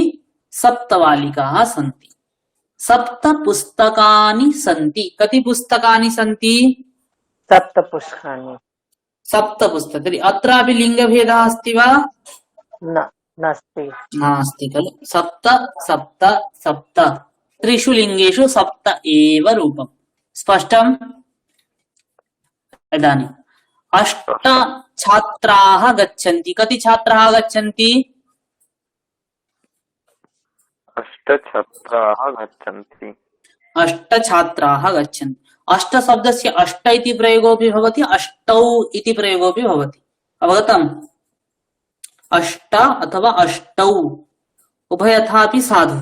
सप्त बालिकाः सन्ति। सप्त पुस्तकानि सन्ति। कति पुस्तकानि सन्ति? सप्तपुष्पाणि। सप्त पुस्तकानि। तर्हि अत्रापि लिङ्गभेदः अस्ति वा? नास्ति। नास्ति खलु। सप्त सप्त सप्त, त्रिषु लिङ्गेषु सप्त एव रूपम्। स्पष्टम्? इदानीम् अष्ट छात्राः गच्छन्ति। कति छात्राः गच्छन्ति? अष्ट छात्राः गच्छन्ति। अष्ट छात्राः गच्छन्ति। अष्ट शब्दस्य अष्ट इति प्रयोगोऽपि भवति, अष्टौ इति प्रयोगोऽपि भवति। अवगतम्? अष्ट अथवा अष्टौ उभयथापि साधु।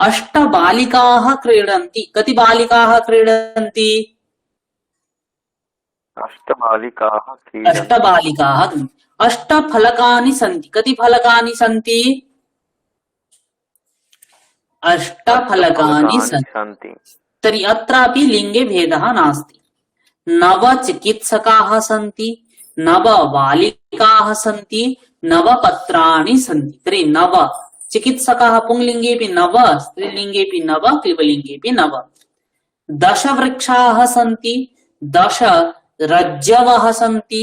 अष्ट बालिकाः क्रीडन्ति। कति बालिकाः क्रीडन्ति? अष्ट बालिकाः अष्ट क्रीडन्ति। बालिकाः। अष्ट फलकानि सन्ति। कति फलकानि सन्ति? अष्ट फलकानि सन्ति। तर्हि अत्रापि लिङ्गे भेदः नास्ति। नव चिकित्सकाः सन्ति, नव बालिकाः सन्ति, नव पत्राणि सन्ति। तर्हि नव चिकित्सकाः पुंलिङ्गेऽपि नव, स्त्रीलिङ्गेऽपि नव, क्लिबलिङ्गेऽपि नव। दश वृक्षाः सन्ति, दश रज्जवः सन्ति,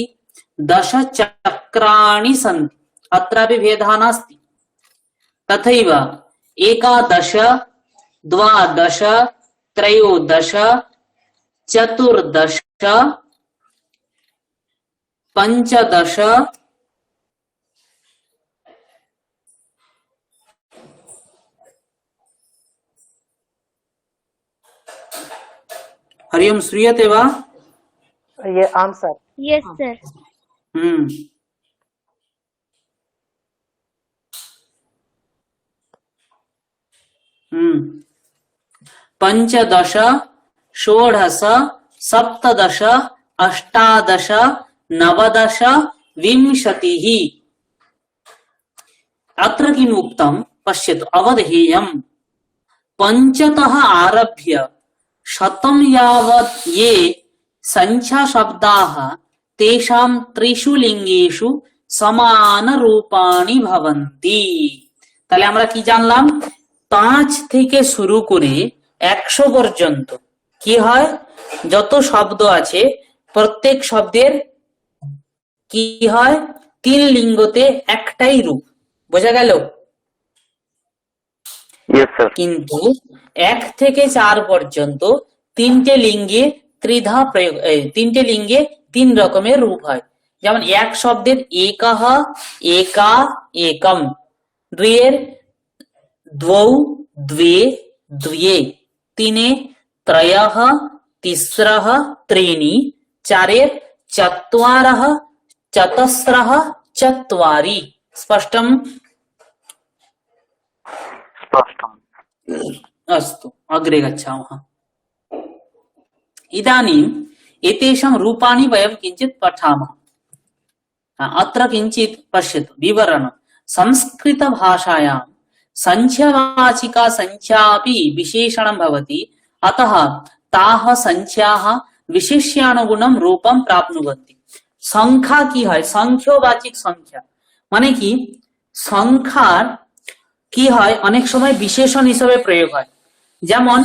दश चक्राणि सन्ति। अत्रापि भेदः नास्ति। तथैव एकादश, द्वादश, त्रयोदश, चतुर्दश, पंचदश, हरि ओम, श्रूयते वा? ये आंसर। Yes sir. पंचदश, षोडश, सप्तदश, अष्टादश, नवदश, विंशतिः। अत्र किम् उक्तं पश्यतु, अवधेयम्। पञ्चतः आरभ्य शतं यावत् ये संख्या शब्दाः तेषां त्रिषु लिंगेषु समान रूपाणि भवन्ति। তাহলে আমরা কি জানলাম? 5 থেকে শুরু করে 100 পর্যন্ত কি হয়, যত শব্দ আছে প্রত্যেক শব্দের কি হয়, 3 লিঙ্গতে একটাই রূপ। বোঝা গেল? Yes, sir. কিন্তু 1 থেকে 4 পর্যন্ত তিনটে লিঙ্গে ত্রিধা প্রয়োগ, তিনটে লিঙ্গে 3 রকমের রূপ হয়। যেমন এক শব্দের একহ, একা, একম, দুইয়ের দ্বৌ, দ্বে, দ্বয়ে, তিনে ত্রয়ঃ, তিস্রঃ, त्रीणि, चारेर चत्वारः, चतस्रः, चत्वारि। स्पष्टम्? स्पष्टम्। अस्तु, अग्रे गच्छामः। इदानीम् एतेषां रूपाणि वयं किञ्चित् पठामः। अत्र किञ्चित् पश्यतु विवरणं। संस्कृतभाषायां संख्यावाचिका संख्या अपि विशेषणं भवति, अतः ताः संख्याः विशेष्यानुगुणं रूपं प्राप्नुवन्ति। संख्या की হয়? সংখ্যবাচক সংখ্যা মানে কি, সংখ্যার কি হয় অনেক সময় বিশেষণ হিসেবে প্রয়োগ হয়। যেমন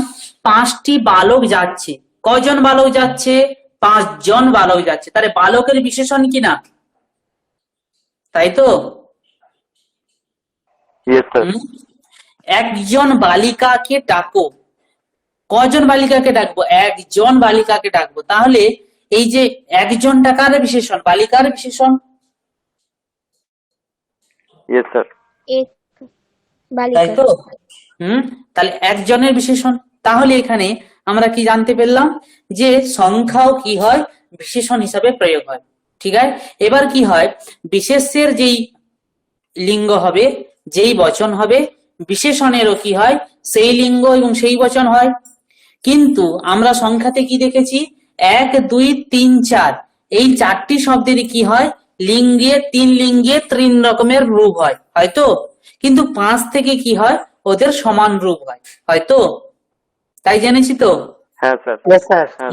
5টি বালক যাচ্ছে। কয়জন বালক যাচ্ছে? 5 জন বালক যাচ্ছে। তাহলে বালকের বিশেষণ কি না? তাই তো? Yes, sir. হুম? একজন বালিকাকে ডাকো। কয়জন বালিকাকে ডাকবো? একজন বালিকাকে ডাকবো। তাহলে এই যে একজন টাকার বিশেষণ, বালিকার বিশেষণ। Yes, sir. এক তাই বালিকা তো? তাহলে একজনের বিশেষণ। তাহলে এখানে আমরা কি জানতে পারলাম? যে সংখ্যাও কি হয়? বিশেষণ হিসাবে প্রয়োগ হয়। ঠিক আছে, এবার কি হয়? বিশেষ্যের যেই লিঙ্গ হবে, যেই বচন হবে, বিশেষণেরও কি হয়? সেই লিঙ্গ এবং সেই বচন হয়। কিন্তু আমরা সংখ্যাতে কি দেখেছি? 1, 2, 3, 4 এই 4টি শব্দেরই কি হয়? লিঙ্গে 3 লিঙ্গে 3 রকমের রূপ হয়, হয়তো। কিন্তু 5 থেকে কি হয়? ওদের সমান রূপ হয়, হয়তো। তাই জেনেছি তো? হ্যাঁ স্যার। Yes, sir. হ্যাঁ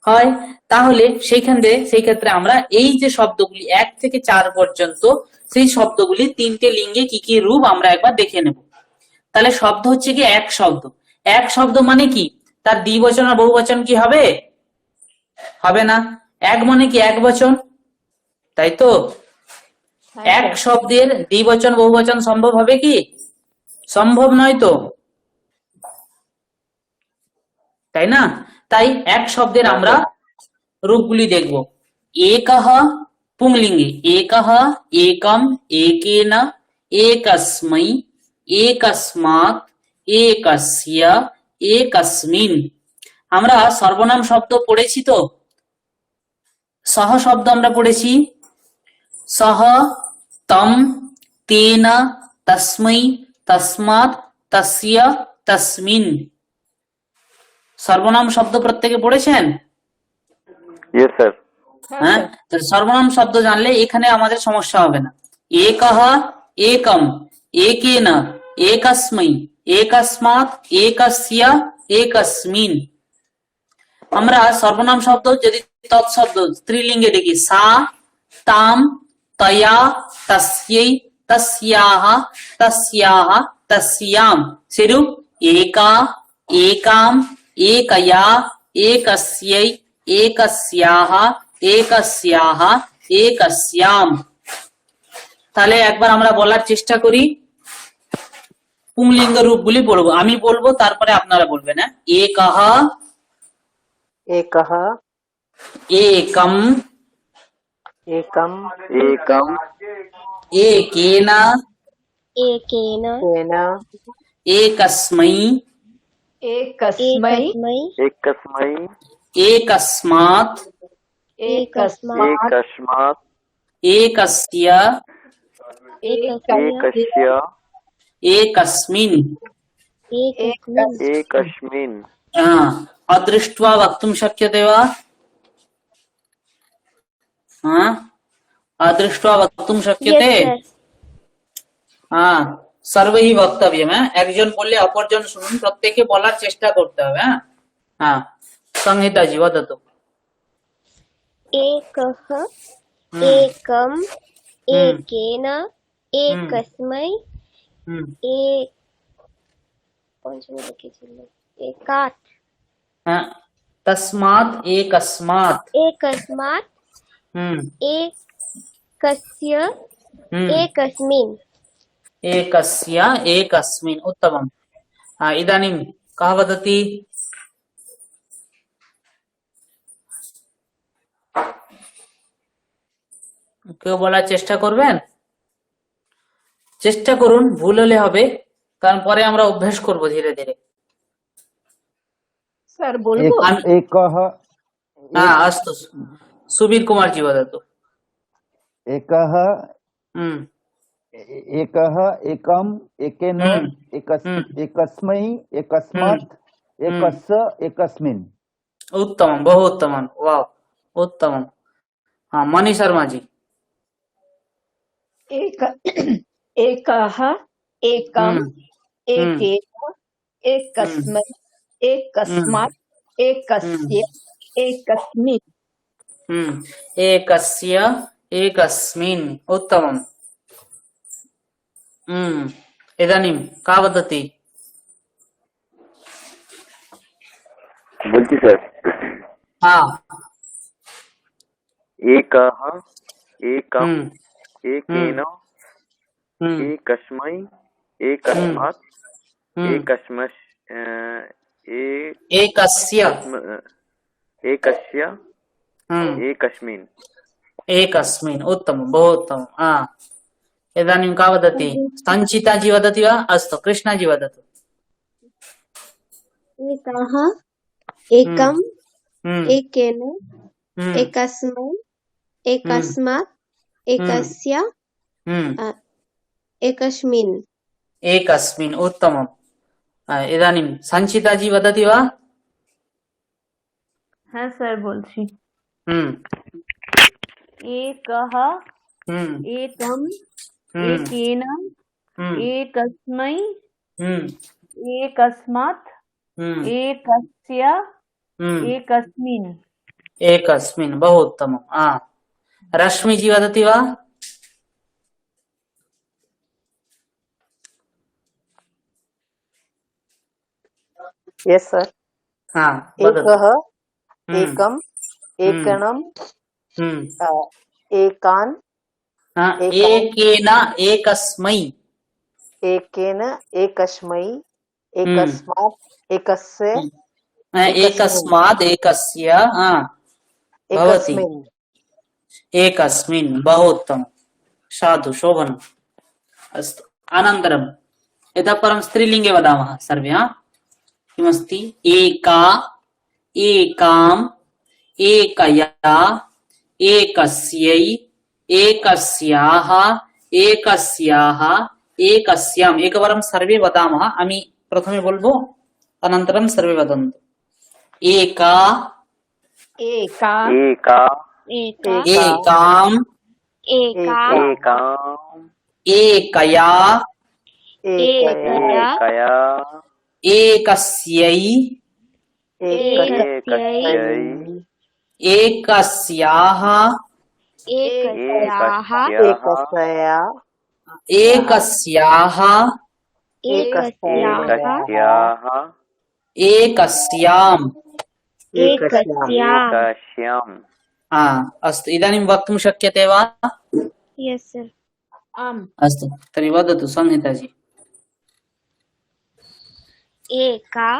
হয়। তাহলে সেই ক্ষেত্রে আমরা এই যে শব্দগুলি 1 থেকে 4 পর্যন্ত, সেই শব্দগুলি 3টে লিঙ্গে কি কি রূপ আমরা একবার দেখে নেব। তাহলে শব্দ হচ্ছে কি এক শব্দ। এক শব্দ মানে কি? তার দ্বিবচন আর বহুবচন কি হবে? হবে না। এক মানে কি? এক বচন, তাই তো? এক শব্দের দ্বিবচন বহুবচন সম্ভব হবে কি? সম্ভব নয় তো, তাই না? তাই এক শব্দের আমরা রূপগুলি দেখব। একঃ পুংলিঙ্গে, একঃ, একম, একেন, একস্मै, একস্মাৎ, একস্য, একস্মিন। আমরা সর্বনাম শব্দ পড়েছি তো? সহ শব্দ আমরা পড়েছি। সহ, তম, তেন, তস্मै, তস্মাৎ, তস্য, তস্মিন। সর্বনাম শব্দ প্রত্যেকে পড়েছেন? Yes sir. হ্যাঁ, তো সর্বনাম শব্দ জানলে এখানে আমাদের সমস্যা হবে না। একঃ, একম, একেন, একস্मै, একস্মাৎ, একস্য, একস্মিন। আমরা সর্বনাম শব্দ যদি তৎশব্দ স্ত্রীলিঙ্গে দেখি, সা, তাম, তয়া, তস্যৈ, তস্যাহ, তস্যাহ, তস্যাম। সেরূপ একা, একাম, একয়া, একস্যৈ, একস্যাহ, একস্যাহ, একস্যাম। তাহলে একবার আমরা বলার চেষ্টা করি, পুংলিঙ্গ রূপগুলি বলবো। আমি বলবো, তারপরে আপনারা বলবেন। হ্যাঁ, একঃ, एकः, एकम, एकम्, एकम, एकेन, एकेन केन, एकस्मै, एकस्मै एकस्मै एकस्मै, एकस्मात्, एकस्मात् एकस्मात्, एकस्य, एकस्य, एकस्मिन्। एकस्मिन् एकस्मिन्। अदृष्ट्वा वक्तुं शक्यते वा? अदृष्ट्वा वक्तुं शक्यते? Yes, sir. सर्वैः वक्तव्यम्। একজন বললে অপরজন শুনুন, প্রত্যেকে বলার চেষ্টা করতে হবে। संहिताजी वदतु। एकः, एकम्, एकेन, एकस्मै, एकात्, तस्मात्, एकस्मात्, एकस्मात्, एकस्य, एकस्मिन्, एकस्य, एकस्मिन्। उत्तमम्। इदानीं कः वदति? কেউ বলার চেষ্টা করবেন? চেষ্টা করুন, ভুল হলে হবে, কারণ পরে আমরা অভ্যাস করব ধীরে ধীরে। স্যার বলবো? एकः, अस्तु, सुबीर कुमार जी वदतु। एकः, हम्म, एकः, एकम्, एकेन, एकस्मै, एकस्मात्, एकस्य, एकस्मिन्। उत्तमं, बहु उत्तमं। वाव, उत्तमं। मणि शर्मा जी। एकः, एकम्, एकेन, एकस्मै, एकस्मात्, एकस्य, एकस्मिन्। एकस्य, एकस्मिन्। उत्तमम्। इदानीं का वदति? বলছি স্যার हाँ एकः एकम् हम्म एकेन हम्म एकस्मै एकस्मात् हम्म एकस्मस् एकस्य एकस्य हम्म एकस्मिन् एकस्मिन् उत्तमं बहु उत्तमं इदानीं का वदति सञ्चिताजी वदति वा अस्तु कृष्णाजी वदतु एकः एकम् हम्म एकेन हम्म एकस्मै एकस्मात् एकस्य हम्म अ, एकस्मिन् एकस्मिन् उत्तमम् इदानीं सञ्चिताजी वदति वा হ্যাঁ স্যার বলছি हम्म एकः हम्म एकम् हम्म एकेन हम्म एकस्मै हम्म एकस्मात् हम्म एकस्य हम्म एकस्मिन् एकस्मिन् बहु उत्तमं रश्मिजी वदति वा यस सर हाँ वदतु एकः हम्म एकम् एकेनम् हम्म एकान् हाँ एकान् एकेन एकस्मै एकेन एकस्मै हम्म एकस्मात् एकस्य एकस्मिन् एकस्मात् एकस्य भवति एकस्मिन् एकस्मिन् बहु उत्तमं साधु शोभनम् अस्तु अनन्तरं इतः परं स्त्रीलिङ्गे वदामः सर्वे किमस्ति एका एकाम् एकया एकस्यै एकस्याः एकस्याः एकस्याम् एकवारं सर्वे वदामः आमी प्रथमे बोलबो अनन्तरं सर्वे वदन्तु एका एका एका एका एकाम् एका एकाम् एकया एकया एकया एकस्यै एकस्यै एकस्याः एकस्याः एकस्या एकस्याः एकस्याः एकस्याम् एकस्याम् एकस्याम् अस्तु इदानीं वक्तुं शक्यते वा यस सर आम् अस्तु तर्हि वदतु संहिताजी एका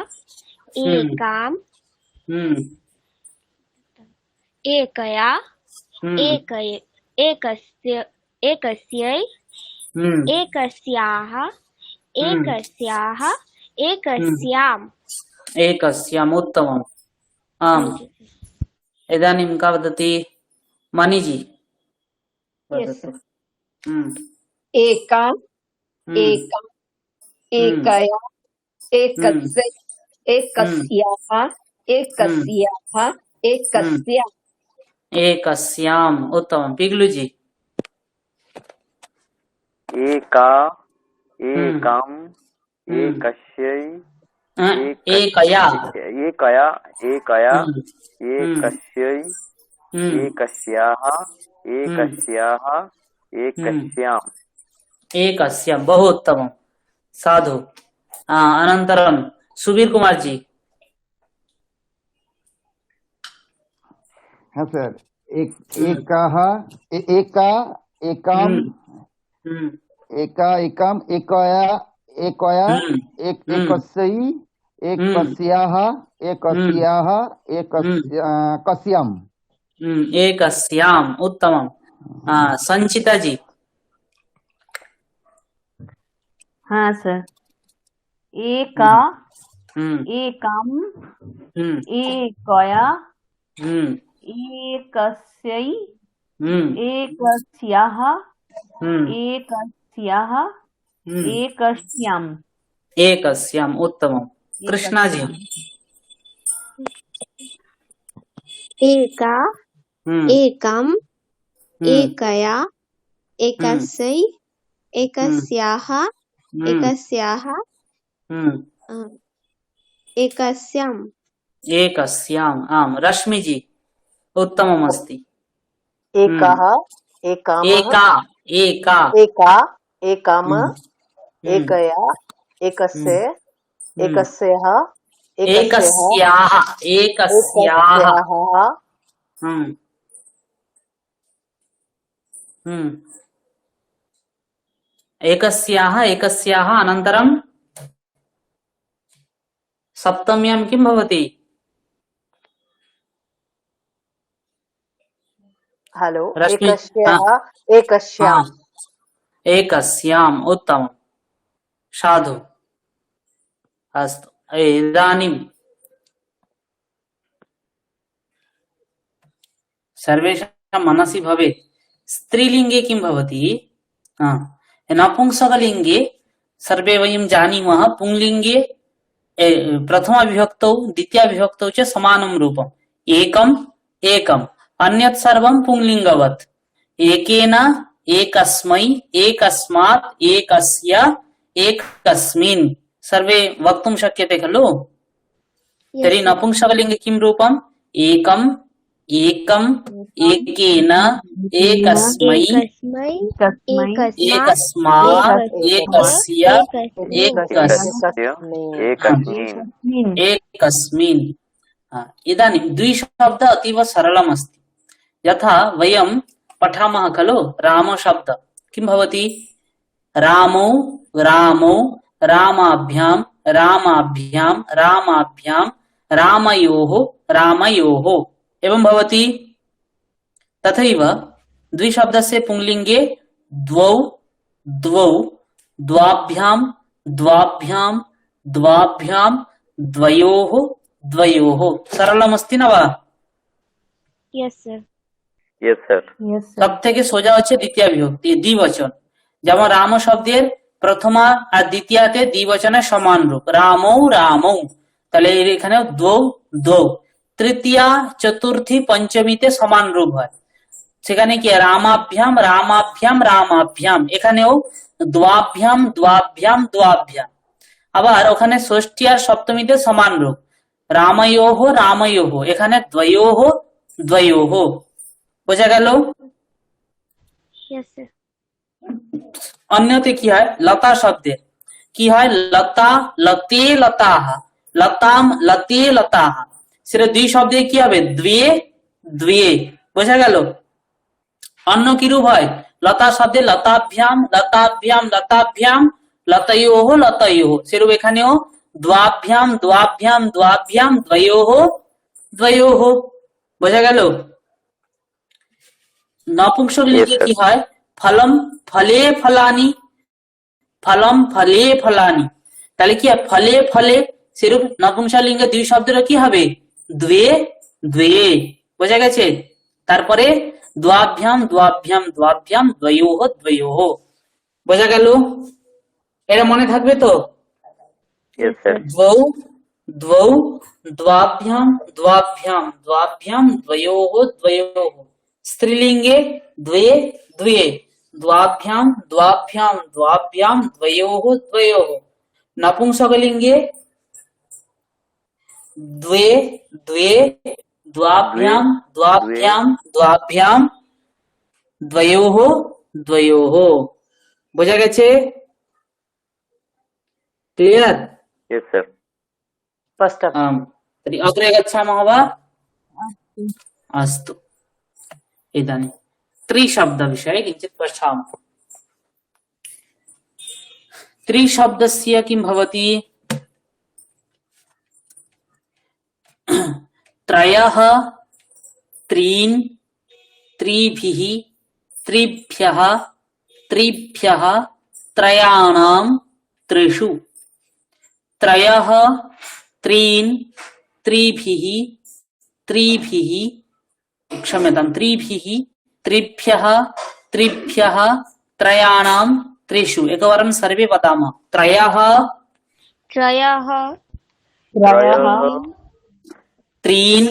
एकाम् हम्म एकया हम्म एकस्य एकस्यै हम्म एकस्याः एकस्याः एकस्याम् एकस्याम् उत्तमम् आम् इदानीं का वदति मणिजी वदतु एका एका एकया एकस्य एकस्याः एकस्याः एकस्य एकस्याम् उत्तमं पिग्लुजी एका एकम् एकस्यै एकया एकया एकया एकस्यै एकस्याः एकस्याः एकस्याम् एकस्याम् बहु उत्तमं साधु अनन्तरं सुबीर कुमार जी हाँ सर एकः एका एकाम् एका एकम् एकया एकया एकस्यै एकस्याः एकस्याः एकस्याम् एकस्याम् उत्तमं संचिता जी हाँ सर एका हम्म एकम् हम्म एकया हम्म एकस्यै हम्म एकस्याः हम्म एकस्याः एकस्याम् एकस्याम् उत्तमं कृष्णा जी एका एकम् एकया एकस्यै एकस्याः एकस्याः एकस्याम् एकस्याम् आम् रश्मि जी उत्तममस्ति एकः एकम् एका एका एका एकम् एकया एकस्य एकस्याः एकस्याः एकस्याः हम्म हम्म एकस्याः अनन्तरं सप्तम्यां किं भवति? हेलो रश्मि एकस्याम् एकस्याम् उत्तमं साधु अस्तु इदानीं सर्वेषां मनसि भवेत् स्त्रीलिङ्गे किं भवति? नपुंसकलिङ्गे सर्वे वयं जानीमः पुंलिङ्गे प्रथमा विभक्तौ द्वितीया विभक्तौ च समानं रूपम् एकम् एकम् अन्यत् सर्वं पुंलिङ्गवत् एकेन एकस्मै एकस्मात् एकस्य एकस्मिन् सर्वे वक्तुं शक्यते खलु? तर्हि नपुंसकलिङ्गे किं रूपम्? एकम् एकम् एकेन एकस्मै एकस्मात् एकस्य एकस्मिन्। इदानीं द्विशब्द अतीव सरलम् अस्ति। यथा वयं पठामः खलु रामशब्द किं भवति? रामौ रामौ रामाभ्यां रामाभ्यां रामाभ्यां रामयोः रामयोः एवं भवति। तथैव द्विशब्दस्य पुंलिङ्गे द्वौ द्वौ द्वाभ्यां द्वाभ्यां द्वाभ्यां द्वयोः द्वयोः सरलमस्ति न वा? Yes sir. Yes sir. সব থেকে সোজা হচ্ছে দ্বিতীয় বিভক্তি দ্বিবচন। যেমন রাম শব্দের প্রথমা আর দ্বিতীয়াতে দ্বিবচনের সমান রূপ রামৌ রামৌ, তাহলে এখানে দ্বৌ দ্বৌ। তৃতীয়া চতুর্থী পঞ্চমীতে সমান রূপ হয়, সেখানে কি রামাভ্যাম রামাভ্যাম রামাভ্যাম, এখানেও দ্বাভ্যাম দ্বাভ্যাম দ্বাভ্যাম। আবার ওখানে ষষ্ঠী আর সপ্তমীতে সমান রূপ রাময়োহ রাময়োহ, এখানে দ্বয়োহ দ্বয়োহ। বোঝা গেল? Yes sir. अन्यते কি হয়? লতা শব্দের কি হয়? লতা লতে লতাহ লতাম লতে লতাহ, সেটা দুই শব্দে কি হবে? দ্বে দ্বে। বোঝা গেল? অন্য কি রূপ হয়? লতা শব্দে লতাভ্যাম লতাভ্যাম লতাভ্যাম লতয়োহ লতয়োহ, সেরূপ এখানেও দ্বাভ্যাম দ্বাভ্যাম দ্বাভ্যাম দ্বয়োহ দ্বয়োহ। বোঝা গেল? নপুংসকলিঙ্গে কি হয়? ফলম ফলে ফলানি ফলম ফলে ফলানি, তাহলে কি ফলে ফলে, সেরূপ নপুংসকলিঙ্গে দুই শব্দের কি হবে? দ্বে দ্বে। বোঝা গেছে? তারপরে দ্বাভ্যাম দ্বাভ্যাম দ্বাভ্যাম দ্বয়োহ দ্বয়োহ। বোঝা গেল? এটা মনে থাকবে তো? Yes sir. द्वौ द्वौ द्वाभ्यां द्वाभ्यां द्वाभ्यां द्वयोः द्वयोः। स्त्रीलिंगे द्वे द्वे द्वाभ्यां द्वाभ्यां द्वाभ्यां द्वयोः द्वयोः। नपुंसकलिंगे द्वे द्वे द्वाभ्यां द्वाभ्यां द्वाभ्यां द्वयोः द्वयोः। বোঝা গেছে? क्लियर? Yes sir. फर्स्ट आम्। तर्हि अग्रे गच्छामः वा? अस्तु, इदानीं त्रिशब्दविषये किञ्चित् पठामः। त्रिशब्दस्य किं भवति? त्रयः त्रीन् त्रिभिः त्रिभ्यः त्रिभ्यः त्रयाणां त्रिषु। त्रयः त्रीन् त्रिभिः त्रिभिः क्षम्यतां त्रिभिः त्रिभ्यः त्रिभ्यः त्रयाणां त्रिषु। एकवारं सर्वे वदामः। त्रयः त्रयः त्रीन्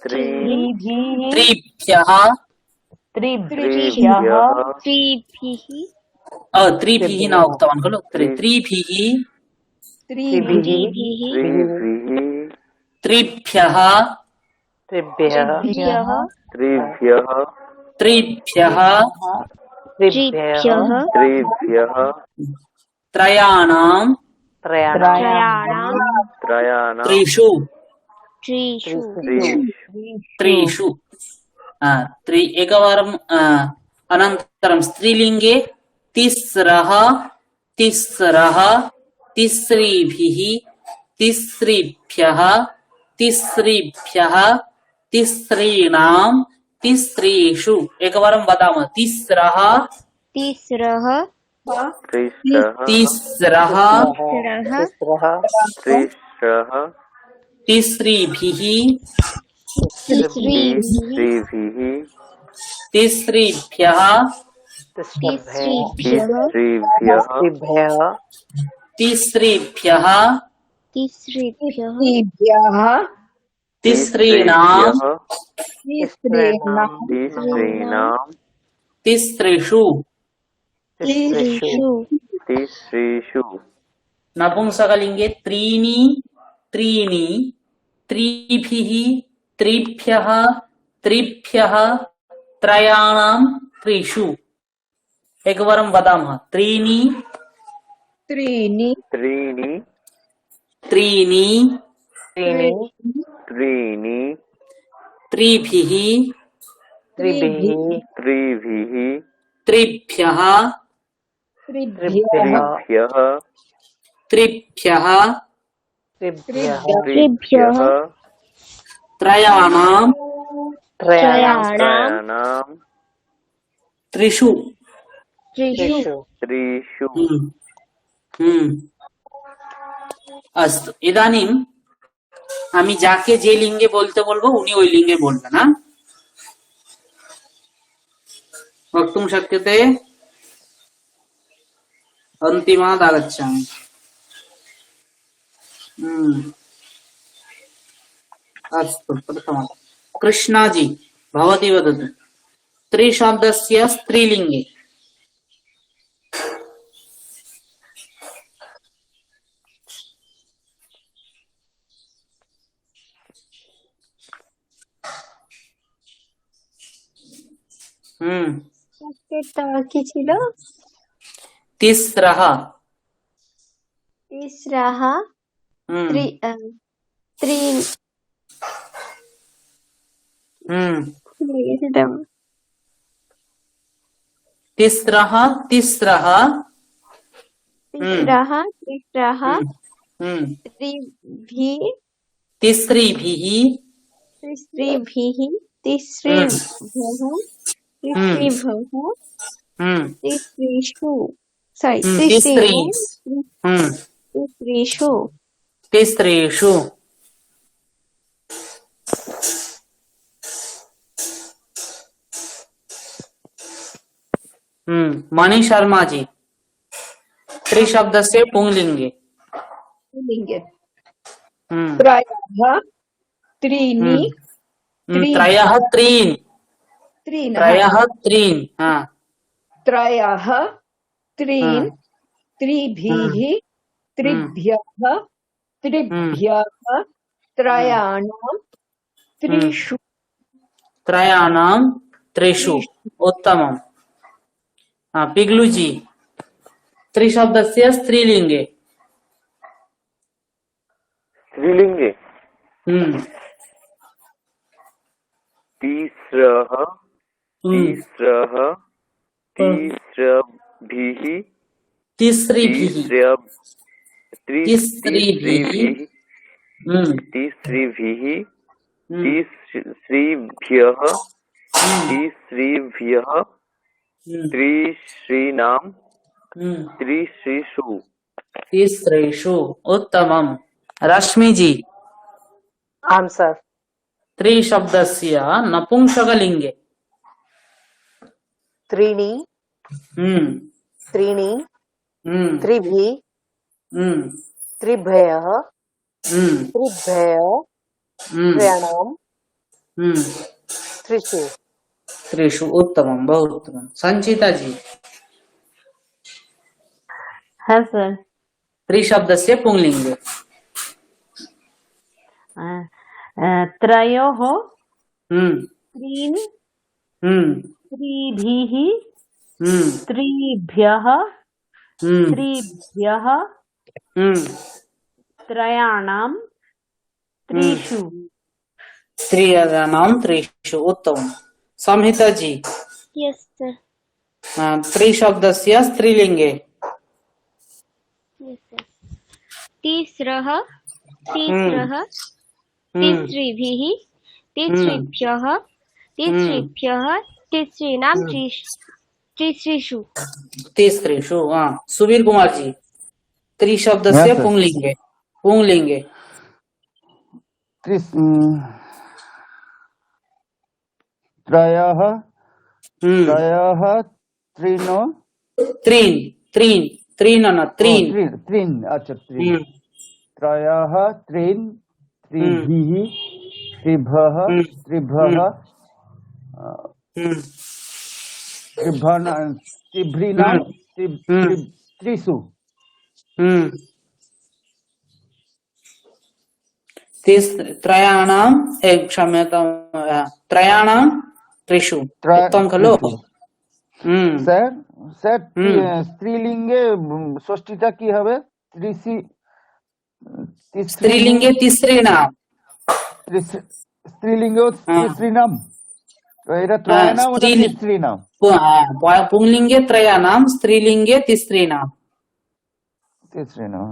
त्रिभ्यः त्रिभिः त्रिभिः न उक्तवान् खलु? त्रिभिः त्रिभ्यः त्रिभ्यः त्रिभ्यः त्रिभ्यः त्रिभ्यः त्रिभ्यः त्रयाणां त्रयाणां त्रयाणां त्रिषु त्रिषु त्रिषु एकवारं अनन्तरं स्त्रीलिङ्गे तिस्रः तिस्रः तिस्रीभिः तिस्रीभ्यः तिस्रीभ्यः तिस्रीणां तिस्रीषु एकवारं वदामः तिस्रः तिस्रः त्रिस्रः तिस्रः त्रिस्रः तिस्रीभिः तिस्रीभिः तिस्रीभ्यः तिस्रीभ्यः तिस्रीभ्यः तिस्रीभ्यः तिस्रीभ्यः तिस्रीणां तिस्रीणां तिस्रिषु त्रिषु तिस्रिषु नपुंसकलिङ्गे त्रीणि त्रीणि त्रिभिः त्रिभ्यः त्रिभ्यः त्रयाणां त्रिषु एकवारं वदामः त्रीणि त्रीणि त्रीणि त्रीणि त्रीणि त्रिभिः त्रिभिः त्रिभ्यः त्रिभ्यः त्रिभ्यः त्रिभ्यः त्रयाणां त्रयाणां त्रिषु त्रिषु अस्तु इदानीं আমি যাকে যে লিঙ্গে বলতে বলবো উনি ওই লিঙ্গে বলবেন না वक्तुं शक्यते अन्तिमात् आगच्छामि अस्तु प्रथमं कृष्णाजी भवती वदतु त्रिशब्दस्य स्त्रीलिङ्गे কি ছিল तिस्रः তিস্রাः हम्म, त्रीन् हम्म, तिस्रः तिस्रः तिस्रः तिस्रः हम्म, त्रिभिः तिस्रीभिः तिस्रीभिः तिस्रीभ्यः तिस्रीभ्यः हम्म, तिस्रीषु sorry तिस्री हम्म, तिस्रीषु तिस्रेषु मणि शर्मा जी त्रिशब्दस्य पुंलिङ्गे लिङ्गे हम्म, त्रयः त्रीणि त्रयः त्रीन् त्रीणः त्रयः त्रीन् त्रयः त्रीन् त्रिभिः त्रिभ्यः त्रिभ्यः त्रयाणां त्रिषु त्रयाणां त्रिषु उत्तमम् पिग्लू जी त्रिशब्दस्य स्त्रीलिङ्गे स्त्रीलिङ्गे तिस्रः तिस्रः तिस्रभिः तिस्रीभिः तिस्रीभिः तिस्रीभिः तिस्रीभ्यः तिस्रीभ्यः त्रिश्रीणां त्रिश्रीषु तिस्रेषु उत्तमम् रश्मि जी आम सर त्रिशब्दस्य नपुंसकलिङ्गे त्रीणि त्रीणि त्रिभिः त्रिभ्यः त्रिभ्यः त्रयाणां त्रिषु त्रिषु उत्तमं बहु उत्तमं संचिता जी हाँ सर त्रिशब्दस्य पुंलिङ्गे त्रयोः हम्म त्रीन् हम्म त्रिभिः हम्म त्रिभ्यः हम्म त्रिभ्यः त्रयाणां त्रिषु स्त्रियाणां त्रिषु उत्तमम् संहिता जी यस सर त्रिशब्दस्य स्त्रीलिङ्गे यस सर तिस्रः तिस्रः तिस्रिभिः तिस्रिभ्यः तिस्रिभ्यः तिस्रीणां तिस्रिषु तिस्त्रिषु सुबीर कुमार जी त्रिशब्दस्य Yes, sir. पुंलिङ्गे पुंलिङ्गे त्रयः हम्म त्रयः त्रीन् त्रीन् त्रीन् त्रीन् न त्रीन् त्रीन् अच्छा त्रीन् हम्म त्रयः त्रीन् त्रिभिः त्रिभः हम्म। त्रिभः हम्म त्रिभ्रीणां हम्म। त्रिषु हम्म त्रयाणां क्षम्यतां त्रयाणां त्रिषु उत्तम खलु স্যার স্যার হুম। স্ত্রীলিঙ্গে ষষ্ঠীটা কি হবে स्त्रीलिङ्गे तिस्रीणां স্ত্রীলিঙ্গেও হ্যাঁ। স্ত্রীনাম তো এটা ত্রয়ানাম ওটা স্ত্রীলিঙ্গ। স্ত্রীনাম पुंलिङ्गे त्रयाणां स्त्रीलिङ्गे तिस्रीणां স্ত্রীনাম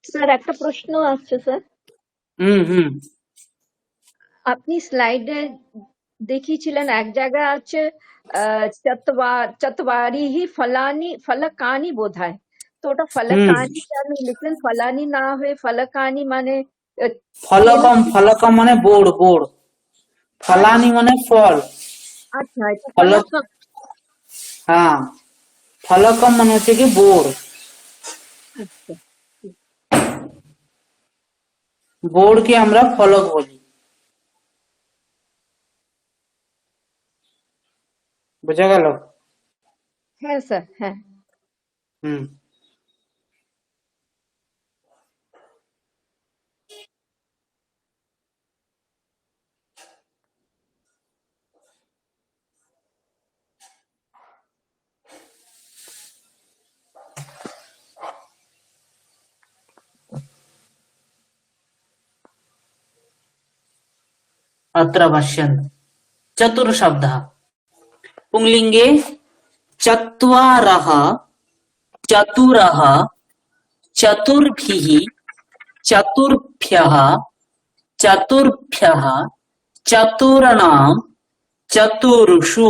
স্যার একটা প্রশ্ন আসছে স্যার আপনি স্লাইডে দেখিয়েছিলেন এক জায়গায় আছে চতবারিহি ফলকানি বোধহয় তো ওটা ফলকানি আপনি লিখলেন ফলানি না হয়ে ফলকানি মানে ফলকম ফলকম মানে বোর্ড বোর্ড ফলানি মানে ফল আচ্ছা এটা ফলক ফলক হ্যাঁ ফলকম মানে হচ্ছে কি বোর্ড বোর্ডকে আমরা ফলক বলি বোঝা গেল হ্যাঁ স্যার হ্যাঁ হুম अत्र पश्यन्तु चतुर्शब्दः पुंलिङ्गे चत्वारः चतुरः चतुर्भिः चतुर्भ्यः चतुर्भ्यः चतुर्णां चतुर्षु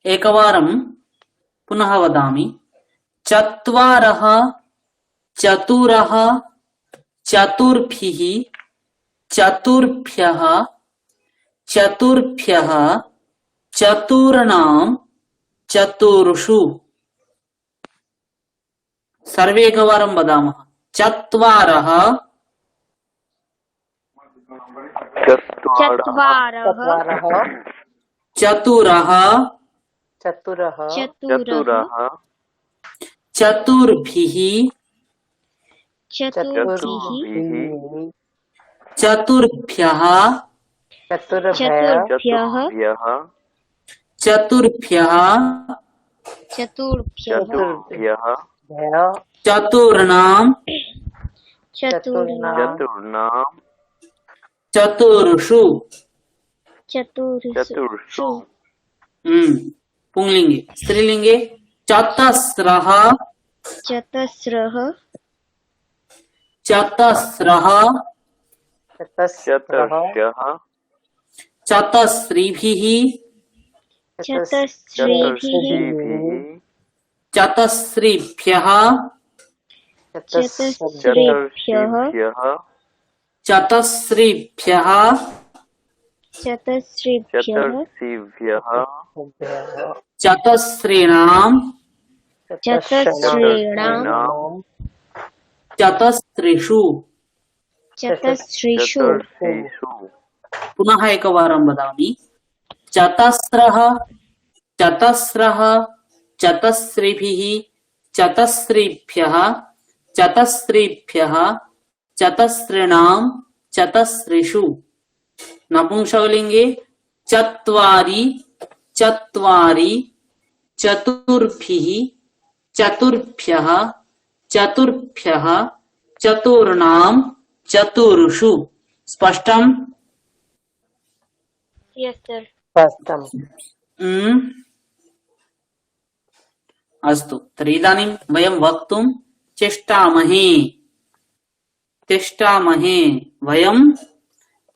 एकवारं पुनः वदामि चत्वारः चतुरः चतुर्भिः चतुर्भ्यः चतुर्भ्यः चतुर्णां चतुर्षु सर्वे एकवारं वदामः चत्वारः चत्वारः चतुरः चतुरः चतुरः चतुर्भिः चतुर्भिः चतुर्भ्यः चतुर्भ्यः चतुर्भ्यः चतुर्भ्यः चतुर्णां चतुर्णां चतुर्षु चतुर्षु पुंलिङ्गे स्त्रीलिङ्गे चतस्रः चतस्रः चतस्रः चतुर्षः चतस्रिभिः चतस्रिभिः चतस्रिभ्यः चतस्रिभ्यः चतस्रिभ्यः चतस्रिभ्यः चतस्रीणां चतस्रीणां चतस्त्रिषु चतस्रिषु पुनः एकवारं वदामि चतस्रः चतस्रः चतस्रिभिः चतस्रिभ्यः चतस्रिभ्यः चतस्रिणां चतस्रिषु नपुंसकलिंगे चत्वारि चत्वारि चतुर्भिः चतुर्भ्यः चतुर्भ्यः चतुर्णां चतुर्षु स्पष्टम् यस सर। स्पष्टम्। अस्तु तर्हि इदानीं वयं वक्तुं चेष्टामहे वयं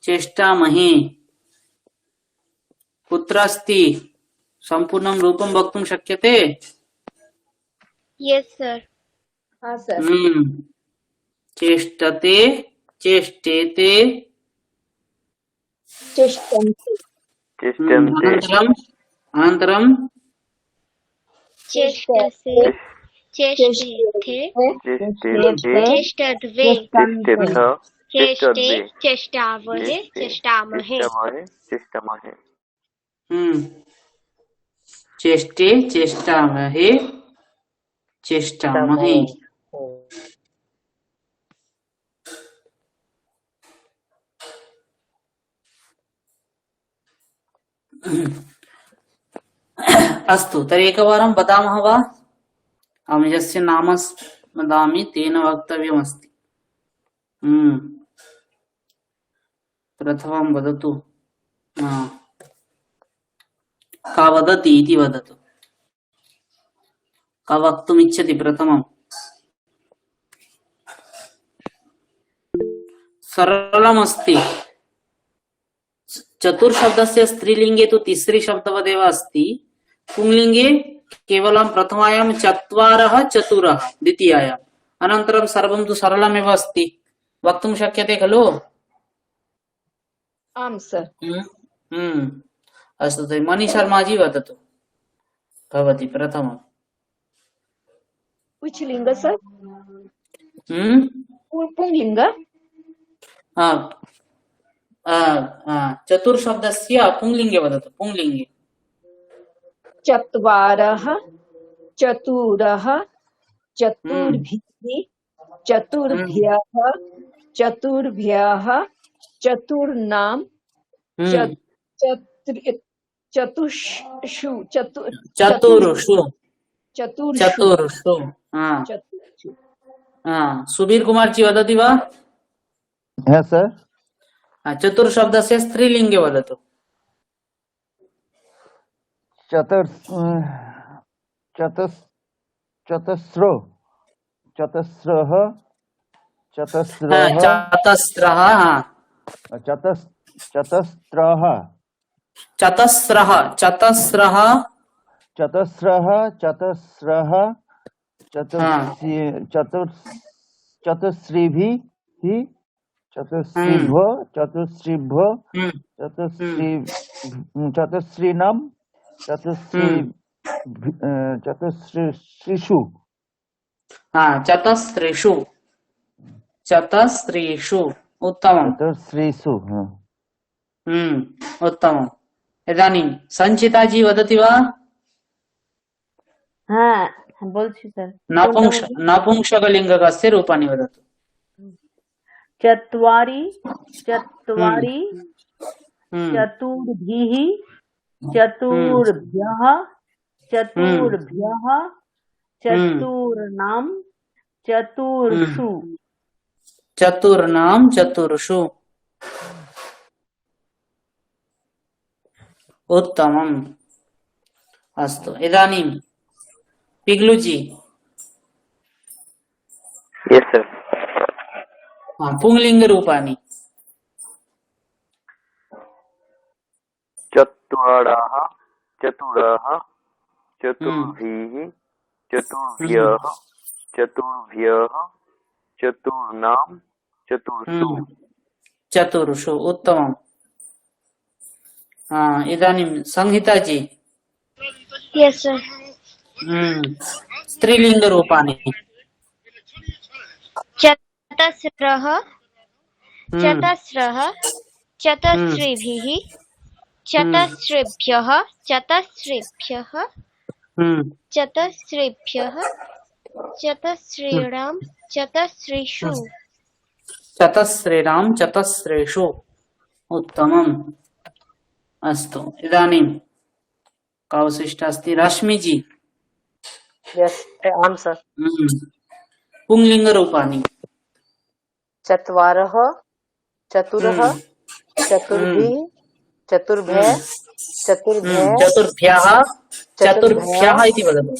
चेष्टामहे। कुत्र अस्ति? सम्पूर्णं रूपं वक्तुं शक्यते? Yes sir. हाँ सर। चेष्टते चेष्टेते चेष्टन्ते तिष्ठन्ते अनन्तरं चेष्टसे चेष्टेथे तिष्ठन्ते चेष्टध्वे तिष्ठितः चेष्टे तिष्ठन्ते चेष्टावहे चेष्टामहे। तिष्ठामहे चेष्टे चेष्टामहे चेष्टामहे। अस्तु तर्हि एकवारं वदामः वा? अहं यस्य नाम वदामि तेन वक्तव्यमस्ति। प्रथमं वदतु। का वदति इति वदतु। का वक्तुमिच्छति प्रथमम्? सरलमस्ति। चतुर्शब्दस्य स्त्रीलिङ्गे तु तिसृ शब्दवदेव अस्ति। पुंलिङ्गे केवलं प्रथमायां चत्वारः चतुरः द्वितीयायाम् अनन्तरं सर्वं तु सरलमेव अस्ति। वक्तुं शक्यते खलु? आम् सर। अस्तु तर्हि मणिशर्माजी वदतु भवती प्रथमम्। विच लिंग सर? पुंलिंग। चतुर्शब्दस्य पुंलिङ्गे वदतु। पुंलिङ्गे चत्वारः चतुरः चतुर्भिः चतुर्भ्यः चतुर्भ्यः चतुर्णां चतुर्षु चतुर्षु चतुर्षु। सुबीर कुमार जी वदति वा? हाँ सर। चतुर्शब्दस्य स्त्रीलिङ्गे वदतु। चतस्रः चतस्रः चतस्रः चतस्रः चतस्रः चतस्रः चतस्रः चतस्रः चतुस्रिभिः चतुस्रिभ्यो चतुस्रिभ्यो चतुस्रीणां चतुस्रिषु चतस्त्रिषु चतस्त्रिषु। उत्तमम्। चतुस्रिषु। उत्तमम्। इदानीं सञ्चिता जी वदति वा? হ্যাঁ বলছি স্যার। नपुंसकलिङ्गकस्य रूपाणि वदतु। चत्वारि चत्वारि चतुर्भिः चतुर्भ्यः चतुर्भ्यः चतुर्णां चतुर्षु चतुर्णां चतुर्षु। उत्तमम्। अस्तु इदानीं पिग्लुजी। Yes sir. पुंलिङ्गरूपाणि। चत्वारः चतुरः चतुर्भिः चतुर्भ्यः चतुर्भ्यः चतुर्णां चतुर्षु। चतुर्षु। उत्तमम्। इदानीं संहिता जी। Yes sir. स्त्रीलिङ्गरूपाणि। चतस्रः चतस्रः चतस्रिभिः चतस्रिभ्यः चतस्रिभ्यः चतस्रिभ्यः चतस्रीणां चतस्रिषु चतस्रीणां चतस्रेषु। उत्तमम् अस्तु इदानीं कावशिष्ट अस्ति रश्मिजी यस आम सर पुंलिङ्गरूपाणि चत्वारः चतुरः चतुर्भिः चतुर्भ्यः चतुर्भ्यः चतुर्भ्यः इति वदतु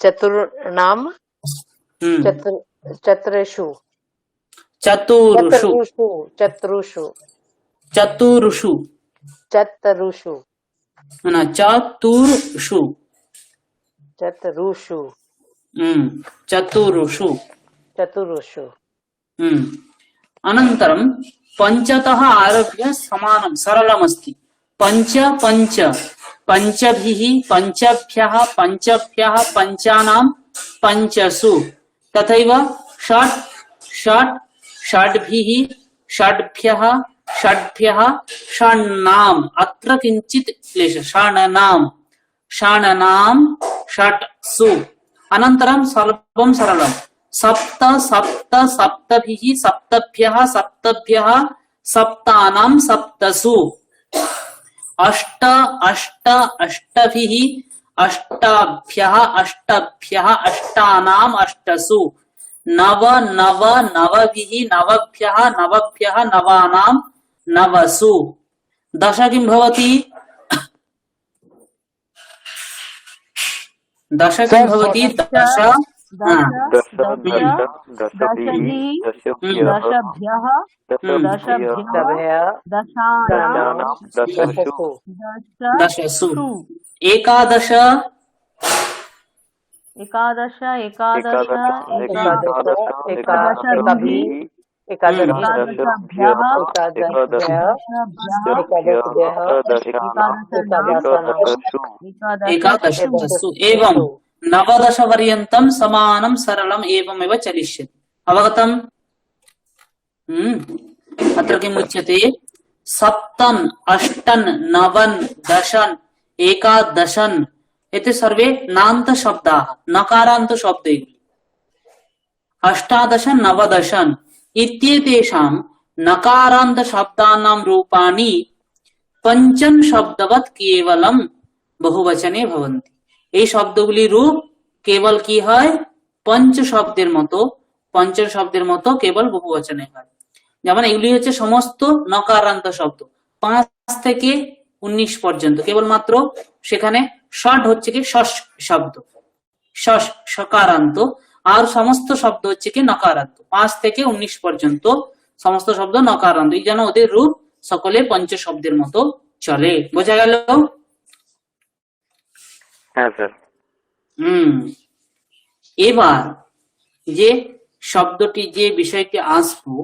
चतुर्णाम चतुर्षु चतुर्षु चतुर्षु चतुर्षु चतुर्षु न चतुर्षु चतुर्षु चतुर्षु चतुर्षु अनन्तरं पञ्चतः आरभ्य समानं सरलमस्ति पञ्च पञ्च पञ्चभिः पञ्चभ्यः पञ्चभ्यः पञ्चानां पञ्चसु तथैव षट् षट् षड्भिः षड्भ्यः षड्भ्यः षण्णाम् अत्र किञ्चित् क्लेशः षण्णां षट्सु अनन्तरं सर्वं सरलम् सप्त सप्त सप्तभिः सप्तभ्यः सप्तभ्यः सप्तानां सप्तसु अष्ट अष्ट अष्टभिः अष्टाभ्यः अष्टभ्यः अष्टानाम् अष्टसु नव नव नवभिः नवभ्यः नवभ्यः नवानां नवसु दश किं भवति दश किं भवति दश दशभिः दशभ्यः दशानां दशसु दशसु एकादश एकादश एकादश एकादशभिः एकादशभ्यः एकादशसु एवं नवदश पर्यन्तं समानं सरलम् एवमेव चलिष्यति अवगतम् अत्र किम् उच्यते सप्तन् अष्टन् नवन् दशन् एकादशन् एते सर्वे नान्त शब्दाः नकारान्त शब्दै अष्टादश नवदशन् इत्येतेषां नकारान्त शब्दानां रूपाणि पञ्चन् शब्दवत् केवलं बहुवचने भवन्ति এই শব্দগুলি রূপ কেবল কি হয় পঞ্চ শব্দের মতো কেবল বহুবচনে হয় যেমন এগুলি হচ্ছে সমস্ত নকারান্ত শব্দ 5 থেকে 19 পর্যন্ত কেবলমাত্র সেখানে ষট হচ্ছে কি ষষ্ঠ শব্দ সকারান্ত আর সমস্ত শব্দ হচ্ছে কি নকারান্ত 5 থেকে 19 পর্যন্ত সমস্ত শব্দ নকারান্ত এই জন্য ওদের রূপ সকলে পঞ্চ শব্দের মতো চলে বোঝা গেল হ্যাঁ স্যার এবার যে শব্দটি যে বিষয়টি আসবো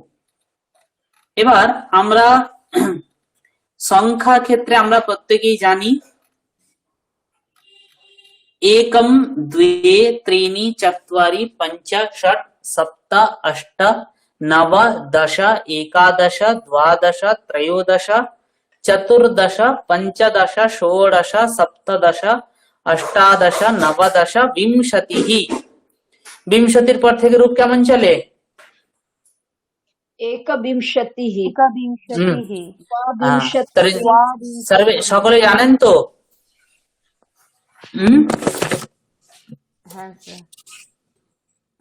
এবার আমরা সংখ্যা ক্ষেত্রে আমরা প্রত্যেকেই জানি एकम द्वे त्रीणि चत्वारि पञ्च षट् सप्त अष्ट नव दश एकादश द्वादश त्रयोदश चतुर्दश पञ्चदश षोडश सप्तदश अष्टादश नवदश विंशतिः विंशतिर पर থেকে রূপ কেমন চলে एकविंशतिः सर्वे সকলে জানেন তো হ্যাঁ স্যার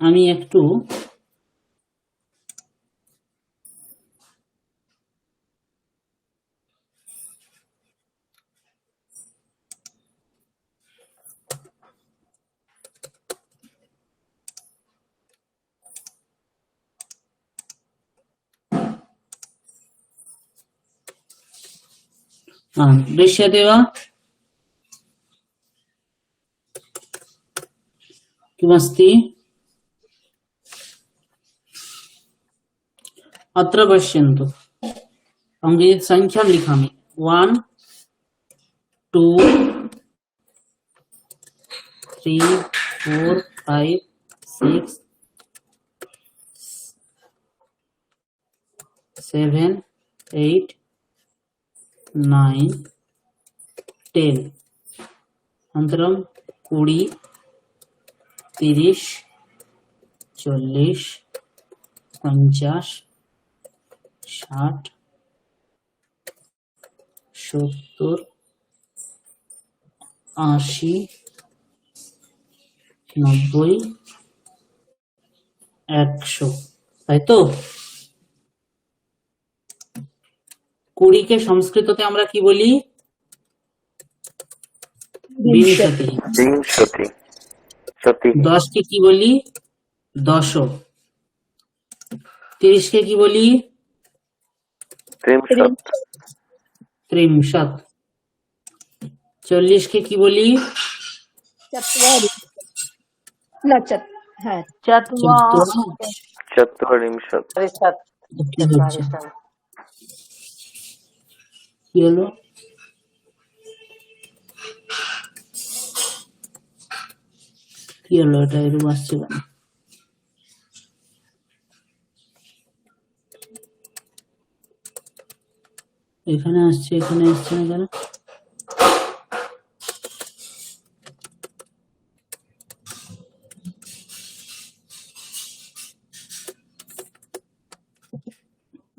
আমি একটু दृश्यते वा किमस्ति अत्र पश्यन्तु अहं किञ्चित् संख्यां लिखामि 1 2 3 4 5 6 7 8 9 10 अनन्तरं 20 30 40 50 60 70, 80, 90, 100, তাই তো? 20 সংস্কৃততে আমরা কি বলি? বিংশতি। বিংশতি সতি 10 কি বলি? 10। 30 কি বলি? ত্রিংশত 30। 40 কি বলি? चत्वारि न चत হ্যাঁ চত্বরিংশত त्रिशत কি হচ্ছে? কি হলো? কি হলো? এটা এরকম আসছে কেন? এখানে আসছে, এখানে আসছে না কেন?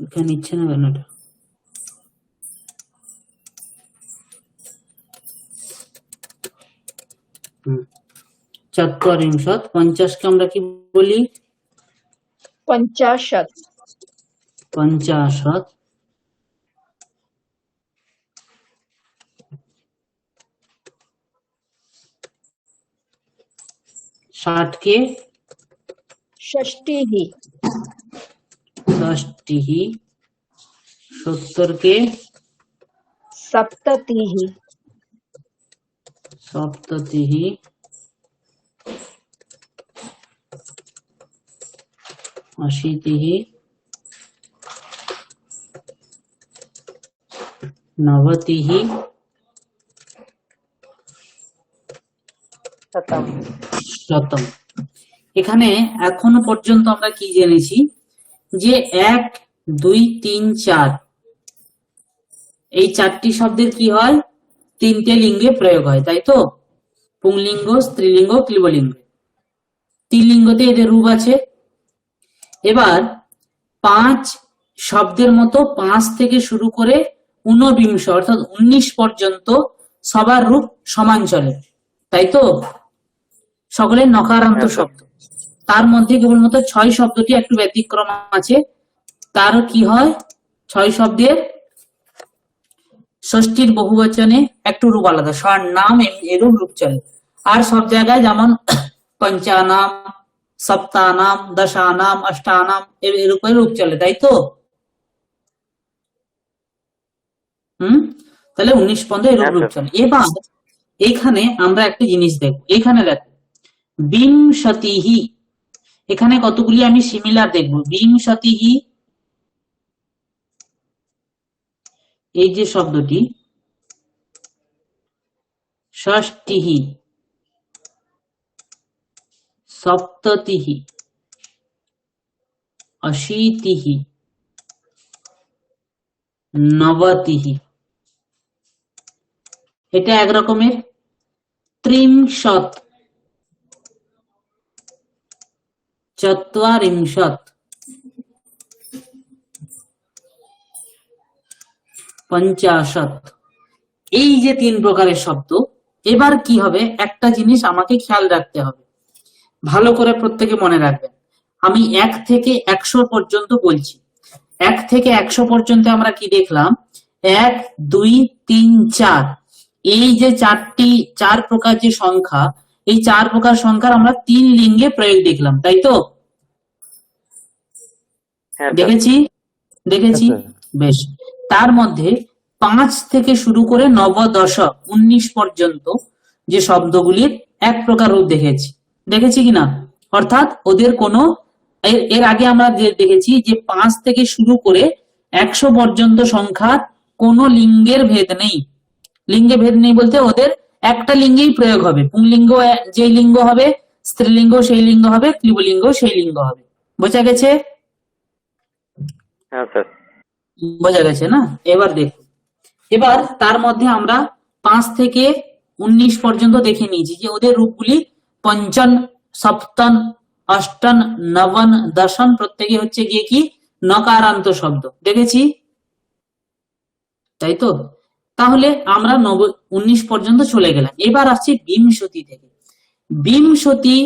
এখানে নিচ্ছে না কেন এটা? চত্বরিংশত। 50 কে আমরা কি বলি? 50 50। 60 কে? षष्टिः 10টি। 70 কে? सप्ततिः 70। 80, 90, शतम 100। এখানে এখনো পর্যন্ত আমরা কি জেনেছি? যে 1, 2, 3, 4 এই 4টি শব্দের কি হয়? 3টে লিঙ্গে প্রয়োগ হয়, তাই তো? পুংলিঙ্গ, স্ত্রীলিঙ্গ, ক্লীবলিঙ্গ। 3 লিঙ্গতে এদের রূপ আছে। এবার 5 শব্দের মতো 5 থেকে শুরু করে 49 অর্থাৎ 19 পর্যন্ত সবার রূপ সমান চলে, তাই তো? সকলের নকারান্ত শব্দ। তার মধ্যে কেবলমাত্র 6 শব্দটি একটু ব্যতিক্রম আছে। তার কি হয়? 6 শব্দের ষষ্ঠীর বহুবচনে একটু রূপ আলাদা, স্বরনাম এরূপ রূপ চলে। আর সব জায়গায় যেমন পঞ্চানাম, সপ্তানাম, দশানাম, অষ্টানাম এরূপে রূপ চলে, তাই তো? তাহলে 19 পর্যন্ত এরূপ রূপ চলে। এবার এখানে আমরা একটা জিনিস দেখব। এখানে দেখো বিংশতিহি, এখানে কতগুলি আমি সিমিলার দেখব। বিংশতিহি এই যে শব্দটি, ষষ্টিহি, সপ্ততিহি, অশীতিহি, নবতিহি, এটা এক রকমের। ত্রিংশত, চত্বরিংশত, 50। এই যে 3 প্রকারের শব্দ। এবার কি হবে? একটা জিনিস আমাকে খেয়াল রাখতে হবে, ভালো করে প্রত্যেকে মনে রাখবেন। আমি 1 থেকে 100 পর্যন্ত বলছি। 1 থেকে 100 পর্যন্ত আমরা কি দেখলাম? 1, 2, 3, 4 এই যে 4 প্রকার যে সংখ্যা, এই 4 প্রকার সংখ্যার আমরা 3 লিঙ্গে প্রয়োগ দেখলাম, তাই তো? দেখেছি? বেশ। তার মধ্যে 5 থেকে শুরু করে নব, দশ, 19 পর্যন্ত যে শব্দগুলির এক প্রকার রূপ দেখেছি কিনা? অর্থাৎ ওদের কোনো, এর আগে আমরা দেখেছি যে 5 থেকে শুরু করে 100 পর্যন্ত সংখ্যার কোনো লিঙ্গের ভেদ নেই। লিঙ্গে ভেদ নেই বলতে ওদের একটা লিঙ্গেই প্রয়োগ হবে। পুংলিঙ্গ যেই লিঙ্গ হবে, স্ত্রীলিঙ্গ সেই লিঙ্গ হবে, ক্লীবলিঙ্গ সেই লিঙ্গ হবে। বোঝা গেছে? হ্যাঁ স্যার। বোঝা গেছে না? এবার দেখুন, এবার তার মধ্যে আমরা 5 থেকে 19 পর্যন্ত দেখে নিয়েছি যে ওদের রূপগুলি পঞ্চন, সপ্তন, অষ্টন, নবন, দশন প্রত্যেকে হচ্ছে গিয়ে কি নকারান্ত শব্দ। দেখেছি, তাই তো? তাহলে আমরা 19 পর্যন্ত চলে গেলাম। এবার আসছে বিংশতি থেকে। বিংশতি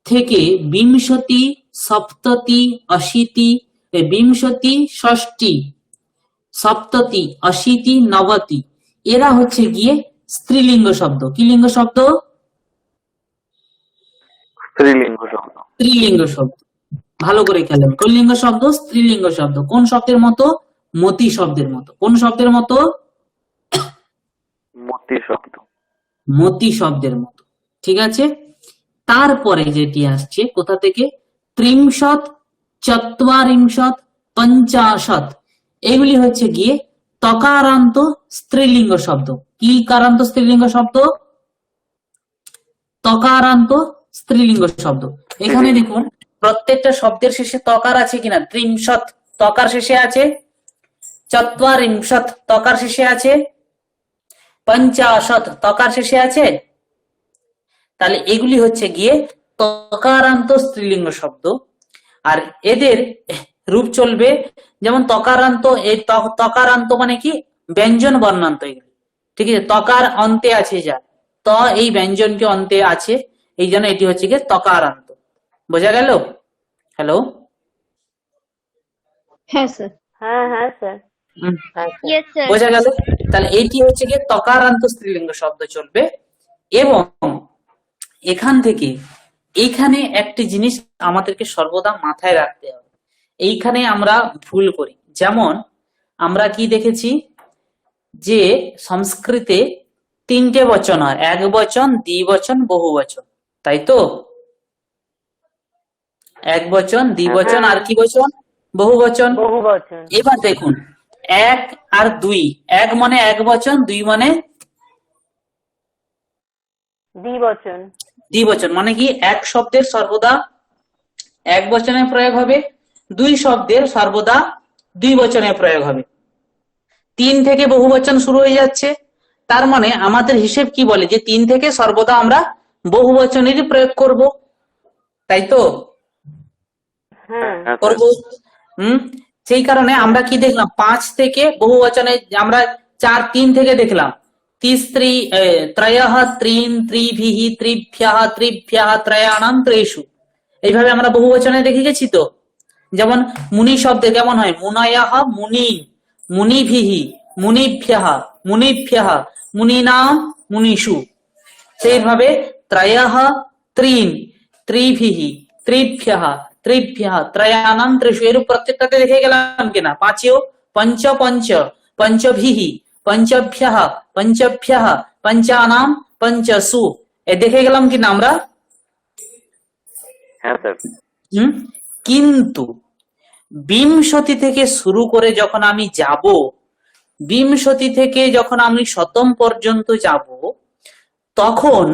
থেকে বিংশতি, সপ্ততি, অশীতি, বিংশতি, ষষ্ঠী, সপ্ততি, অশীতি, নবতি, এরা হচ্ছে গিয়ে স্ত্রীলিঙ্গ শব্দ। কি লিঙ্গ শব্দ? স্ত্রীলিঙ্গ শব্দ। স্ত্রীলিঙ্গ শব্দ। ভালো করে খেলেন। কোন লিঙ্গ শব্দ? স্ত্রীলিঙ্গ শব্দ। কোন শব্দের মতো? মতি শব্দের মতো। কোন শব্দের মতো? মতি শব্দ। মতি শব্দের মতো। ঠিক আছে। তারপরে যেটি আসছে কোথা থেকে? ত্রিংশত, চত্বারিংশত, পঞ্চাশত, এগুলি হচ্ছে গিয়ে তকারান্ত স্ত্রীলিঙ্গ শব্দ। কি কারান্ত স্ত্রীলিঙ্গ শব্দ? তকারান্ত স্ত্রীলিঙ্গ শব্দ। এখানে দেখুন প্রত্যেকটা শব্দের শেষে তকার আছে কিনা। ত্রিংশত তকার শেষে আছে, চত্বারিংশত তকার শেষে আছে, পঞ্চাশত তকার শেষে আছে। তাহলে এগুলি হচ্ছে গিয়ে তকারান্ত স্ত্রীলিঙ্গ শব্দ। আর এদের রূপ চলবে যেমন তকারান্ত, এই তকারান্ত মানে কি? ব্যঞ্জন বর্ণান্ত এগুলি। ঠিক আছে, তকার অন্তে আছে যা, ত এই ব্যঞ্জনটি অন্তে আছে, এই জন্য এটি হচ্ছে গিয়ে তকারান্ত। বোঝা গেল? হ্যালো, হ্যাঁ স্যার। হ্যাঁ হ্যাঁ স্যার। হ্যাঁ স্যার। Yes sir. বোঝা গেল? তাহলে এইটি হচ্ছে গিয়ে তকারান্ত স্ত্রীলিঙ্গ শব্দ চলবে। এবং এখান থেকে এইখানে একটি জিনিস আমাদেরকে সর্বদা মাথায় রাখতে হবে। এইখানে আমরা ভুল করি। যেমন আমরা কি দেখেছি যে সংস্কৃতে 3টে বচন হয়, এক বচন, দ্বিবচন, বহু বচন, তাই তো? এক বচন, দ্বিবচন আর কি বচন? বহু বচন। বহু বচন। এবার দেখুন 1 আর 2, 1 মানে এক বচন, 2 মানে দ্বিবচন। দ্বিবচন। মানে কি? এক শব্দের সর্বদা এক বচনে প্রয়োগ হবে, 2 শব্দের সর্বদা 2 বচনে প্রয়োগ হবে। 3 থেকে বহু বচন শুরু হয়ে যাচ্ছে, তার মানে আমাদের হিসেব কি বলে যে 3 থেকে সর্বদা আমরা বহু বচনেরই প্রয়োগ করব, তাই তো? হ্যাঁ। করব। সেই কারণে আমরা কি দেখলাম 5 থেকে বহু বচনে আমরা 4, 3 থেকে দেখলাম তিস্ত্রী, ত্রয়ঃ, ত্রিন, ত্রিভিঃ, ত্রিভ্যঃ, ত্রিভ্যঃ, ত্রয়াণাম, ত্রেষু, এইভাবে আমরা বহু বচনে দেখে গেছি তো। যেমন মুনি শব্দে কেমন হয়? মুনয়ঃ, মুনি, মুনিভিঃ, মুনিভ্যঃ, মুনিভ্যঃ, মুনিনাম, মুনিষু। সেইভাবে ত্রয়ঃ, ত্রিন, ত্রিভিঃ, ত্রিভ্যঃ, ত্রিভ্যঃ, ত্রয়াণাম, ত্রেষু, এর প্রত্যেকটাতে দেখে গেলাম কিনা? পাঁচেও পঞ্চ, পঞ্চ, পঞ্চভিঃ, পঞ্চভ্যঃ, পঞ্চভ্যঃ, পঞ্চানাম, পঞ্চসু, এ দেখে গেলাম কিনা আমরা? হ্যাঁ স্যার। কিন্তু বিংশতি থেকে শুরু করে যখন আমি যাব, বিংশতি থেকে যখন আমি শতম পর্যন্ত যাব, তখন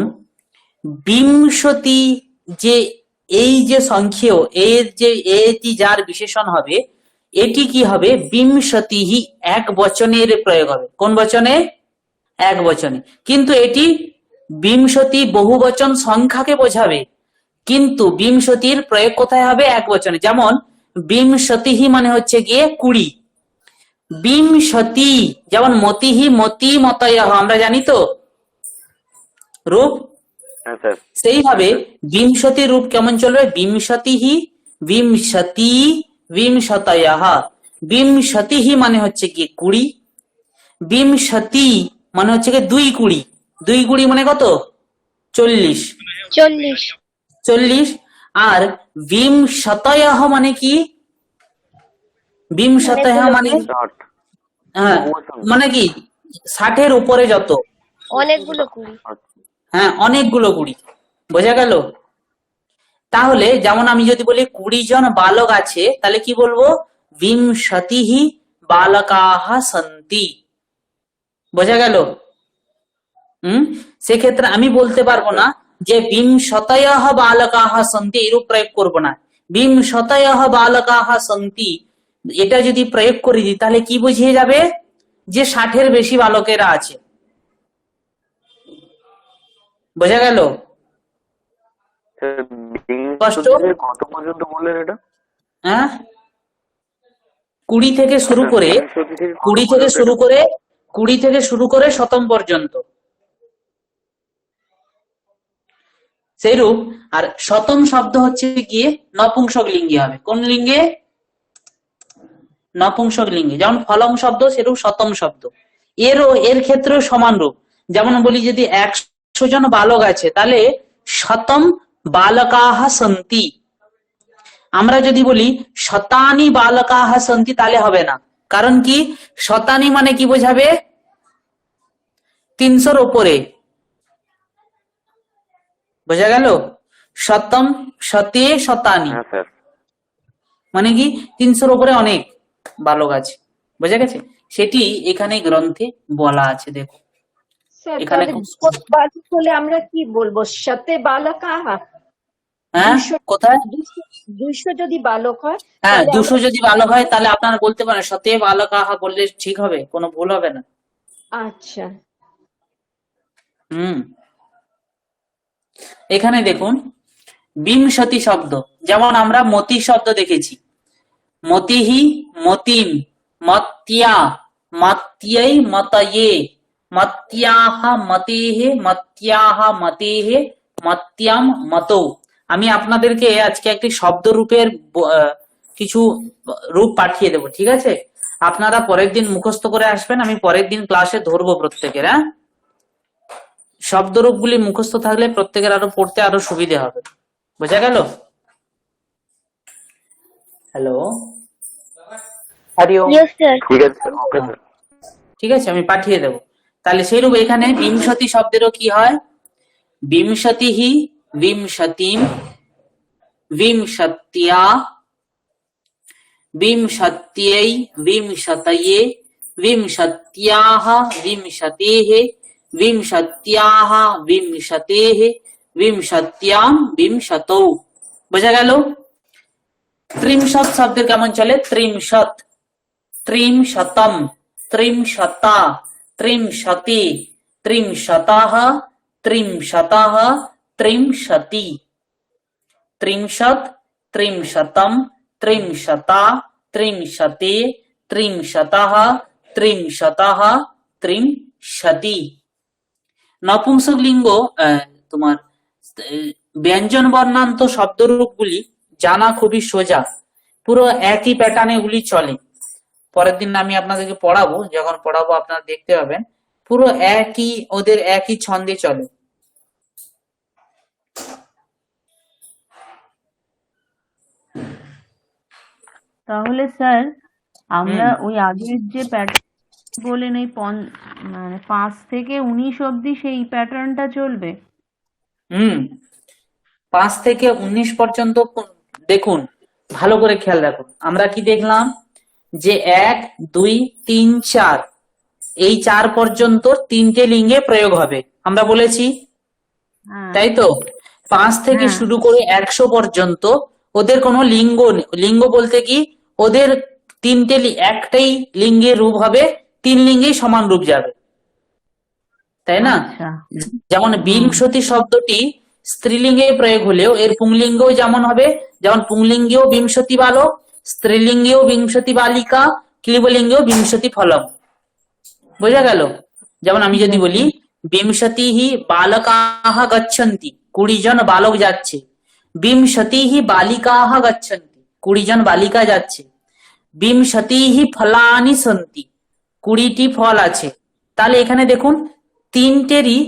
বিংশতি যে এই যে সংখ্যেয় এর যে এটি যার বিশেষণ হবে, এটি কি হবে? বিংশতিহি, এক বচনের প্রয়োগ হবে। কোন বচনে? এক বচনে। কিন্তু এটি বিংশতি বহু বচন সংখ্যাকে বোঝাবে, কিন্তু বিংশতির প্রয়োগ কোথায় হবে? এক বচনে। যেমন বিংশতিহি মানে হচ্ছে গিয়ে 20, বিংশতি যেমন মতিহি, মতি, মতয়ঃ, আমরা জানি তো রূপ। হ্যাঁ স্যার। সেইভাবে বিংশতি রূপ কেমন চলবে? বিংশতিহি, বিংশতি, বিংশতয়ঃ। বিংশতিহি মানে হচ্ছে কি 20, বিংশতি মানে হচ্ছে কি 2 20, 2 20 মানে কত? 40, 40। আর বিংশতয়ঃ মানে কি? বিংশতয়ঃ মানে ষাট। হ্যাঁ, মানে কি 60-এর উপরে যত। অনেকগুলো 20। হ্যাঁ, অনেকগুলো 20। বোঝা গেল? তাহলে যেমন আমি যদি বলি 20 জন বালক আছে, তাহলে কি বলবো? বিংশতিহি বালকাহ সন্তি। বোঝা গেল? সেক্ষেত্রে আমি বলতে পারবো না যে বিংশতয়ঃ বালকাহ সন্তি, এরূপ প্রয়োগ করব না। বিংশতয়ঃ বালকাহ সন্তি এটা যদি প্রয়োগ করে দিই, তাহলে কি বুঝিয়ে যাবে? যে 60-এর বেশি বালকেরা আছে। বোঝা গেল? কত পর্যন্ত বললেন এটা? হ্যাঁ, 20 থেকে শুরু করে 20 থেকে শুরু করে 20 থেকে শুরু করে শতম পর্যন্ত। সেইরূপ আর শতম শব্দ হচ্ছে গিয়ে নপুংসক লিঙ্গে হবে। কোন লিঙ্গে? নপুংসক লিঙ্গে। যেমন ফলম শব্দ সেরূপ শতম শব্দ। এর ক্ষেত্রেও সমান রূপ। যেমন বলি যদি 100 জন বালক আছে তাহলে শতম বালকাহ সন্তি। আমরা যদি বলি শতানি বালকাহ সন্তি তাহলে হবে না। কারণ কি? শতানি মানে কি বোঝাবে? 300-র উপরে। বোঝা গেল? শতম, শতে, শতানি হ্যাঁ স্যার। মানে কি 300-র উপরে অনেক বালক আছে। বোঝা গেছে? সেটি এখানে গ্রন্থে বলা আছে। দেখো স্যার এখানে তাহলে খুব বালক হলে আমরা কি বলবো? সাথে বালকাহ। হ্যাঁ 200 কোথায়? 200 যদি বালক হয় হ্যাঁ তাহলে 200 যদি বালক হয় তাহলে আপনারা বলতে পারেন শতে বালকাহা বললে ঠিক হবে, কোনো ভুল হবে না। আচ্ছা এখানে দেখুন বিংশতি শব্দ, যেমন আমরা মতি শব্দ দেখেছি। মতিহি, মতিম, মতিয়া, মত্যৈ, মতয়ে, মত্যাহা, মতেহে, মত্যাহা, মতেহে, মত্যাম, মতৌ। আমি আপনাদেরকে আজকে একটি শব্দ রূপের কিছু রূপ পাঠিয়ে দেব, ঠিক আছে? আপনারা পরের দিন মুখস্থ করে আসবেন, আমি পরের দিন ক্লাসে ধরবো প্রত্যেকের। হ্যাঁ, শব্দরূপগুলি মুখস্থ থাকলে প্রত্যেকের আরো পড়তে আরো সুবিধে হবে। বোঝা গেল? হ্যালো, हरिओम। Yes sir. ঠিক আছে স্যার, ওকে স্যার। ঠিক আছে, আমি পাঠিয়ে দেব। তাহলে সেইরূপ এখানে বিংশতি শব্দেরও কি হয়? বিংশতিহি, বিংশতিম, বিংশত্যা, বিংশত্যৈ, বিংশতয়ে, বিংশত্যাহ, বিংশতেহে, বিংশত্যাহ, বিংশতেহে, বিংশত্যাম, বিংশতৌ। বোঝা গেল? ত্রিংশত শব্দের কেমন চলে? ত্রিংশত, ত্রিংশতম, ত্রিংশতা, ত্রিংশতি, ত্রিংশতাহ, ত্রিংশতः, ত্রিংশতি। ত্রিংশত, ত্রিংশতম, ত্রিংশতা, ত্রিংশতে, ত্রিংশতः, ত্রিংশতः, ত্রিংশতি। নপুংসক লিঙ্গ তোমার ব্যঞ্জন বর্ণান্ত শব্দরূপগুলি জানা খুবই সোজা, পুরো একই প্যাটার্নে এগুলি চলে। পরের দিন আমি আপনাদেরকে পড়াবো, যখন পড়াবো আপনারা দেখতে পাবেন পুরো একই, ওদের একই ছন্দে চলে। তাহলে স্যার আমরা ওই আগের যে প্যাটার্ন বলেন এই মানে 5 থেকে 19 অবধি সেই প্যাটার্নটা চলবে? 5 থেকে 19 পর্যন্ত দেখুন, ভালো করে খেয়াল রাখুন। আমরা কি দেখলাম যে 1, 2, 3, 4 এই 4 পর্যন্ত 3টে লিঙ্গে প্রয়োগ হবে, আমরা বলেছি, তাই তো? 5 থেকে শুরু করে 100 পর্যন্ত ওদের কোনো লিঙ্গ বলতে কি ওদের একটাই লিঙ্গের রূপ হবে, 3 লিঙ্গেই সমান রূপ যাবে, তাই না? যেমন বিংশতি শব্দটি স্ত্রীলিঙ্গে প্রয়োগ হলেও এর পুংলিঙ্গও যেমন হবে, যেমন পুংলিঙ্গেও বিংশতি বালক, স্ত্রীলিঙ্গেও বিংশতি বালিকা, ক্লীবলিঙ্গেও বিংশতি ফলম। বোঝা গেল? যেমন আমি যদি বলি বিংশতিহি বালকাহ গচ্ছন্তি, 20 জন বালক যাচ্ছে। বিংশতিহি বালিকাহ গচ্ছন্তি, 20 জন বালিকা যাচ্ছে। বিংশতিহি ফলানি সন্তি, 20টি ফল আছে। তাহলে এখানে দেখুন তিনটেরই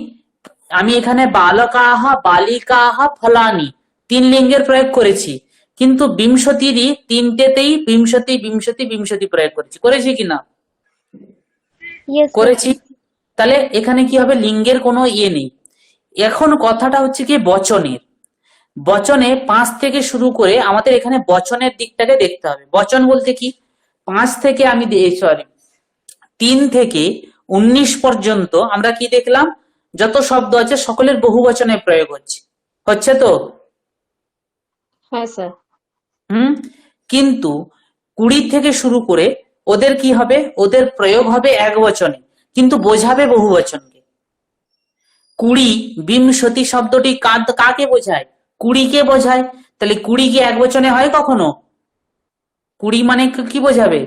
আমি এখানে বালকাহ, বালিকাহ, ফলানি 3 লিঙ্গের প্রয়োগ করেছি, কিন্তু বিংশতিরই 3টেতেই বিংশতি বিংশতি বিংশতি প্রয়োগ করেছি কিনা? করেছি। তাহলে এখানে কি হবে? লিঙ্গের কোনো নেই। এখন কথাটা হচ্ছে কি বচনের। বচনে 5 থেকে শুরু করে আমাদের এখানে বচনের দিকটাকে দেখতে হবে। বচন বলতে কি 5 থেকে 3 থেকে 19 পর্যন্ত আমরা কি দেখলাম? যত শব্দ আছে সকলের বহু বচনে প্রয়োগ হচ্ছে তো? হ্যাঁ স্যার। কিন্তু 20 থেকে শুরু করে ওদের কি হবে? ওদের প্রয়োগ হবে এক বচনে, কিন্তু বোঝাবে বহু বচনকে। 20 বিংশতি শব্দটি কাকে বোঝায়? 20 কে বোঝায়। তাহলে 20 কি এক বচনে হয় কখনো? 20 মানে কি বোঝাবে?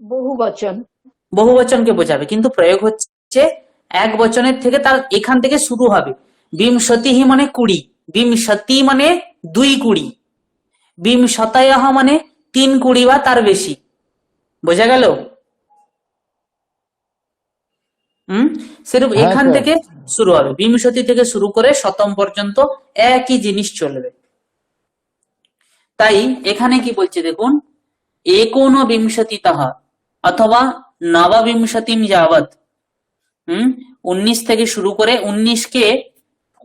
বহু বচন। বহু বচনকে বোঝাবে, কিন্তু প্রয়োগ হচ্ছে এক বচনের থেকে, তার এখান থেকে শুরু হবে। বিংশতিহি মানে 20, বিংশতি মানে 2 20, বিংশতয়ঃ মানে 3 20 বা তার বেশি। বোঝা গেল? সেরূপ হ্যাঁ এখান স্যার। থেকে শুরু হবে, বিংশতি থেকে শুরু করে শতম পর্যন্ত একই জিনিস চলবে। তাই এখানে কি বলছে দেখুন, একোনবিংশতিতঃ অথবা নববিংশতিম যাবৎ, 19 থেকে শুরু করে, 19কে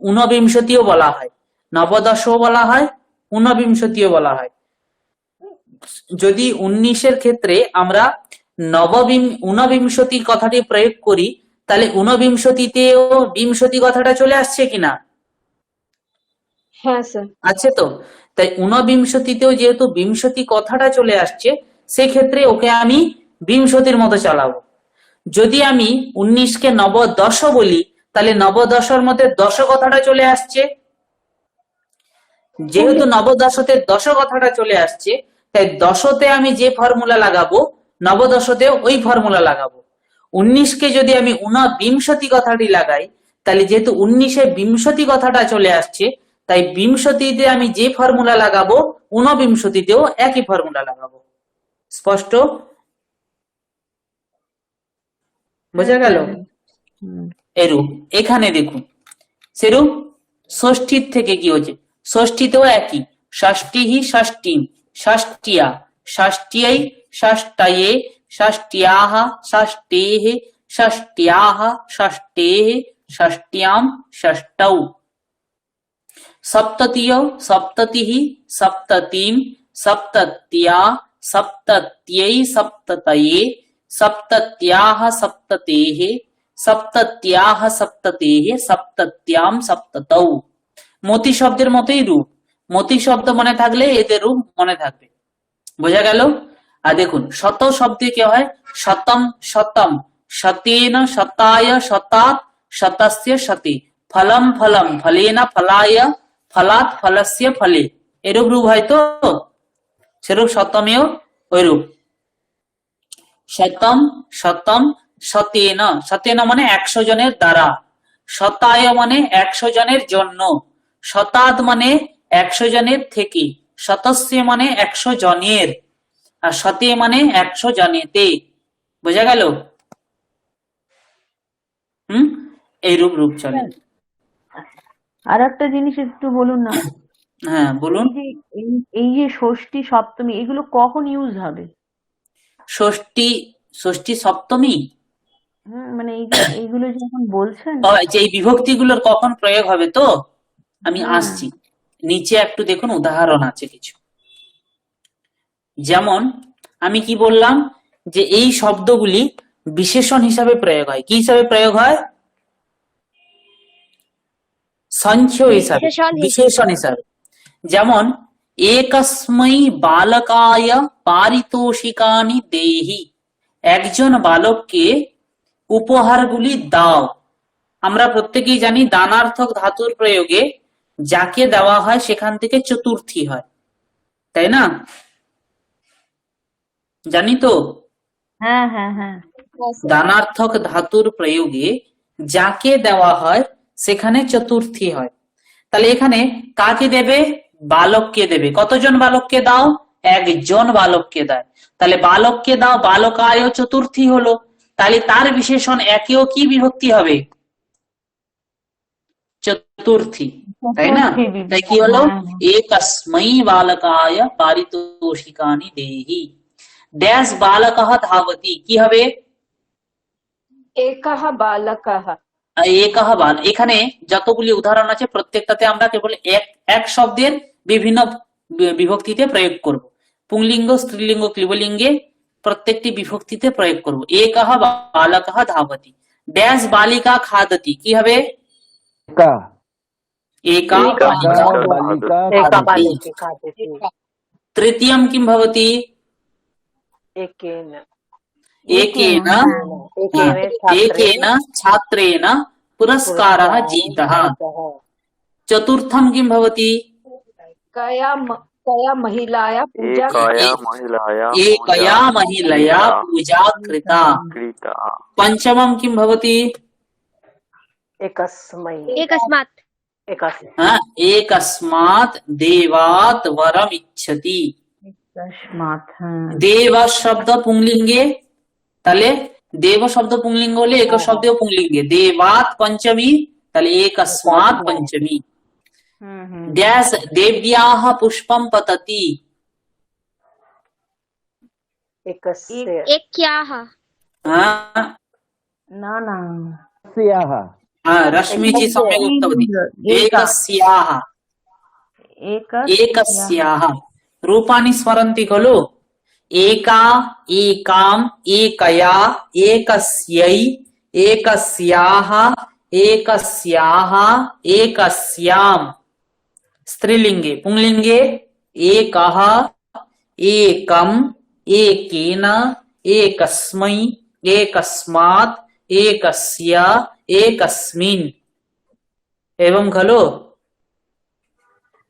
ঊনবিংশতিও বলা হয়, নবদশও বলা হয়, ঊনবিংশতিও বলা হয়। যদি 19-এর ক্ষেত্রে আমরা ঊনবিংশতি কথাটি প্রয়োগ করি, তাহলে ঊনবিংশতিতেও বিংশতি কথাটা চলে আসছে কিনা? হ্যাঁ স্যার। আছে তো। তাই ঊনবিংশতিতেও যেহেতু বিংশতি কথাটা চলে আসছে, সেক্ষেত্রে ওকে আমি বিংশতির মতো চালাবো। যদি আমি 19কে নবদশ বলি, তাহলে নবদশের মধ্যে দশ কথাটা চলে আসছে, যেহেতু নবদশতে দশ কথাটা চলে আসছে, তাই দশতে আমি যে ফর্মুলা লাগাবো, নবদশতেও ওই ফর্মুলা লাগাবো। 19কে যদি আমি ঊনবিংশতি কথাটি লাগাই, তাহলে যেহেতু 19-এ বিংশতি কথাটা চলে আসছে, তাই বিংশতিতে আমি যে ফর্মুলা লাগাবো, ঊনবিংশতিতেও একই ফর্মুলা লাগাবো। স্পষ্ট? বোঝা গেল? এরূপ এখানে দেখুন, সেরূপ ষষ্ঠীর থেকে কি হচ্ছে, ষষ্ঠীতেও একই, ষষ্ঠীহি ষষ্ঠীম, ষষ্ঠিয়া, ষষ্ঠ্যৈ, ষষ্ঠয়ে, ষষ্ঠ্যাহ, ষষ্ঠেः, ষষ্ঠ্যাः, ষষ্ঠেः, ষষ্ঠ্যাম, ষষ্ঠৌ। সপ্ততিয়ৌ, সপ্ততিহি, সপ্ততিম, সপ্তত্যা, সপ্তত্যৈ, সপ্ততয়ে, সপ্তত্যাহ, সপ্ততেः, সপ্তত্যাহ, সপ্ততেः, সপ্তত্যাম, সপ্ততৌ। মতি শব্দের মতোই রূপ, মতি শব্দ মনে থাকলে এদের রূপ মনে থাকবে। বোঝা গেল? আর দেখুন, শত শব্দে কি হয়, শতম, শতম, শতেন, শতায়, শতাৎ, শতস্য, শতে, ফলম, ফলম, ফলেন, ফলায়, ফলাৎ, ফলস্য, ফলে। এরূপ রূপ হয় তো, সেরূপ শতমেও ওই রূপ। শতম, শতম, শতেন, শতেন মানে 100 জনের দ্বারা, শতায় মানে 100 জনের জন্য, শতাৎ মানে 100 জনের থেকে, শতস্য মানে 100 জনের, আর শতে মানে 100 জনেতে। বোঝা গেল? এইরূপ রূপ চলে। আর একটা জিনিস একটু বলুন না, হ্যাঁ বলুন। এই যে ষষ্ঠী সপ্তমী এগুলো কখন ইউজ হবে? ষষ্ঠী, ষষ্ঠী সপ্তমী, মানে এই যে এইগুলো যখন বলছেন, যে এই বিভক্তিগুলোর কখন প্রয়োগ হবে, তো আমি আসছি। নিচে একটু দেখুন, উদাহরণ আছে কিছু। যেমন আমি কি বললাম, যে এই শব্দগুলি বিশেষণ হিসাবে প্রয়োগ হয়। কি হিসাবে প্রয়োগ হয়? সংখ্য হিসাবে, বিশেষণ হিসাবে। যেমন একস্मै বালকায় পারিতোষিকানি দেহি, একজন বালককে উপহারগুলি দাও। আমরা প্রত্যেকেই জানি দানার্থক ধাতুর প্রয়োগে যাকে দেওয়া হয় সেখান থেকে চতুর্থী হয়, তাই না? জানি তো? হ্যাঁ হ্যাঁ হ্যাঁ, দানার্থক ধাতুর প্রয়োগে যাকে দেওয়া হয় সেখানে চতুর্থী হয়। তাহলে এখানে কাকে দেবে? বালককে দেবে। কতজন বালককে দাও? একজন বালককে দেয়। তাহলে বালককে দাও, বালকায় চতুর্থী হলো। তাহলে তার বিশেষণ একেও কি বিভক্তি হবে? চতুর্থী, তাই না? তাই কি হলো? একস্मै বালকায় পারিতোষিকানি দেহি, ড্যাশ বালকঃ ধাবতি, কি হবে? একঃ বালকঃ। একঃ বাল, এখানে যতগুলি উদাহরণ আছে প্রত্যেকটাতে আমরা কেবল এক শব্দের বিভিন্ন বিভক্তিতে প্রয়োগ করব। পুংলিঙ্গ, স্ত্রীলিঙ্গ, ক্লিবলিঙ্গে প্রত্যেকটি বিভক্তিতে প্রয়োগ করব। একঃ বালকঃ ধাবতি, ড্যাশ বালিকা খাদতি, কি হবে? एका एका बालिका खादति, तृतीयं किं भवति? एकेन एकेन एकेन छात्रेण पुरस्कारः जीतः। चतुर्थं किं भवति? कया एकया महिलाया पूजा एकाया महिलाया एकया महिलया पूजा कृता। कृता। पंचमं किं भवति? एकस्मै एकस्मात् एकस्मात् देवात् वरम इच्छति। तस्मात्, হ্যাঁ। देव शब्द पुंलिंगे, তাহলে देव शब्द पुंलिंग হলে एक शब्द पुंलिंगे, देवात् पंचमी, তাহলে एकस्मात् पंचमी। डैश देव्याः पुष्पं पतति। एकस्य एक्याः हाँ, না না स्याः रश्मिजी सम्यक् उक्तवती। एकस्याः एकस्याः रूपाणि स्मरन्ति खलु? एका, एकाम्, एकया, एकस्यै, एकस्याः, एकस्याः, एकस्याम्। स्त्रीलिंगे, पुंलिंगे एकः, एकम्, एकेन, एकस्मै, एकस्मात्, एकस्य, एकस्मिन्। एवं खलु?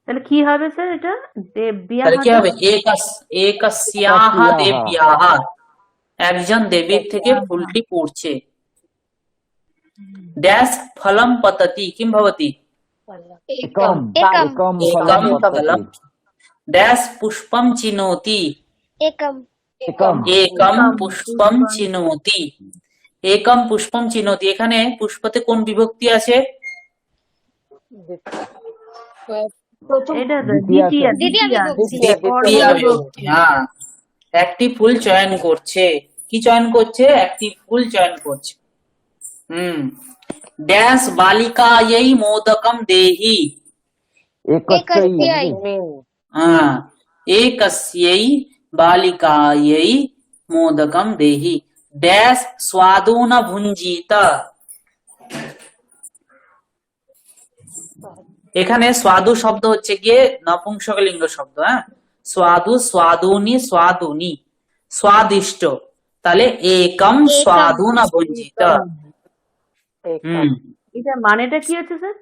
তাহলে কি হবে স্যার এটা? দেব্যাহ তাহলে কি হবে? একস্যাহ দেব্যাহ, একজন দেবীর থেকে ফুলটি পড়ছে। ড্যাশ ফলম পততি কিম ভবতি? एकम् एकम् एकं एकं फलं फलं। डैश पुष्पम चिनोति। एकम् एकम् एकम पुष्पम चिनोति। एकम पुष्पम चिनोति, এখানে পুষ্পতে কোন বিভক্তি আছে? প্রথম এটা দ্বিতীয় দ্বিতীয় বিভক্তি দ্বিতীয় বিভক্তি। হ্যাঁ, একটি ফুল চয়ন করছে। কি চয়ন করছে? একটি ফুল চয়ন করছে। ড্যাশ বালিকাयै মোদকম দেহি। एकस्यै एकस्यै बालिकायै मोदकम देहि। डैश स्वादु न भुंजीत। এখানে স্বাদু শব্দ হচ্ছে গিয়ে নপুংসকলিঙ্গ শব্দ। হ্যাঁ, স্বাদু, স্বাদুনি, স্বাদুনি, স্বাদিষ্ট। তাহলে একম স্বাদু না ভুঞ্জিত। এটা মানেটা কি হচ্ছে স্যার?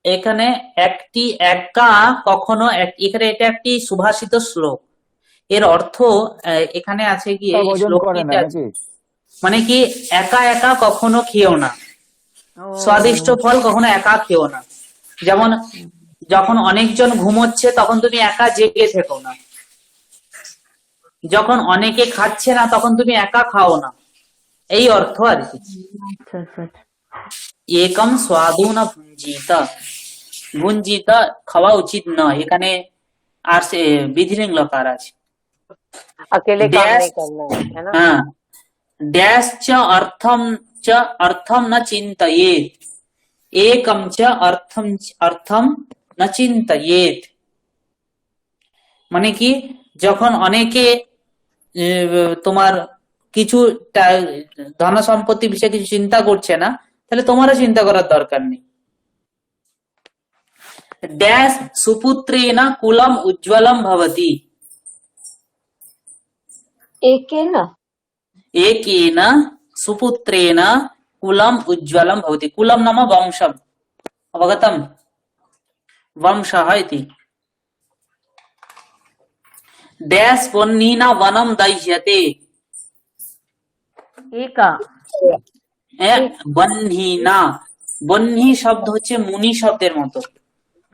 এখানে একটি একা কখনো এখানে এটা একটি সুভাষিত শ্লোক। এর অর্থ এখানে আছে গিয়ে এই ভোজন করে না শ্লোকটিতে আছে, নাকি? মানে কি একা একা কখনো খেও না, স্বাদিষ্ট ফল কখনো একা খেও না। যেমন যখন অনেকজন ঘুমোচ্ছে তখন তুমি একা জেগে থেকো না, যখন অনেকে খাচ্ছে না তখন তুমি একা খাও না, এই অর্থ আর কি। আচ্ছা আচ্ছা একম স্বাদু না ভুঞ্জিতা। ভুঞ্জিতা খাওয়া উচিত নয়, এখানে আর সে বিধিলিঙ্গ লকার আছে। अकेले काम डैश, नहीं करना है ना। हाँ, डैश च अर्थम न चिंतयेत। एकम च अर्थम न चिंतयेत, মানে কি যখন অনেকে তোমার কিছু ধন সম্পত্তি বিষয়ে কিছু চিন্তা করছে না, তাহলে তোমারও চিন্তা করার দরকার নেই। ড্যাশ সুপুত্রেণ কুলম উজ্জ্বলম ভবতি। एकेन एकेन सुपुत्रेण कुलम उज्ज्वलम भवति। कुलम नाम वंशम, अवगतम? वंशः इति। डैश वह्निना वनम दह्यते। एका বহ্নিনা, বহ্নি শব্দ হচ্ছে মুনি শব্দের মতো।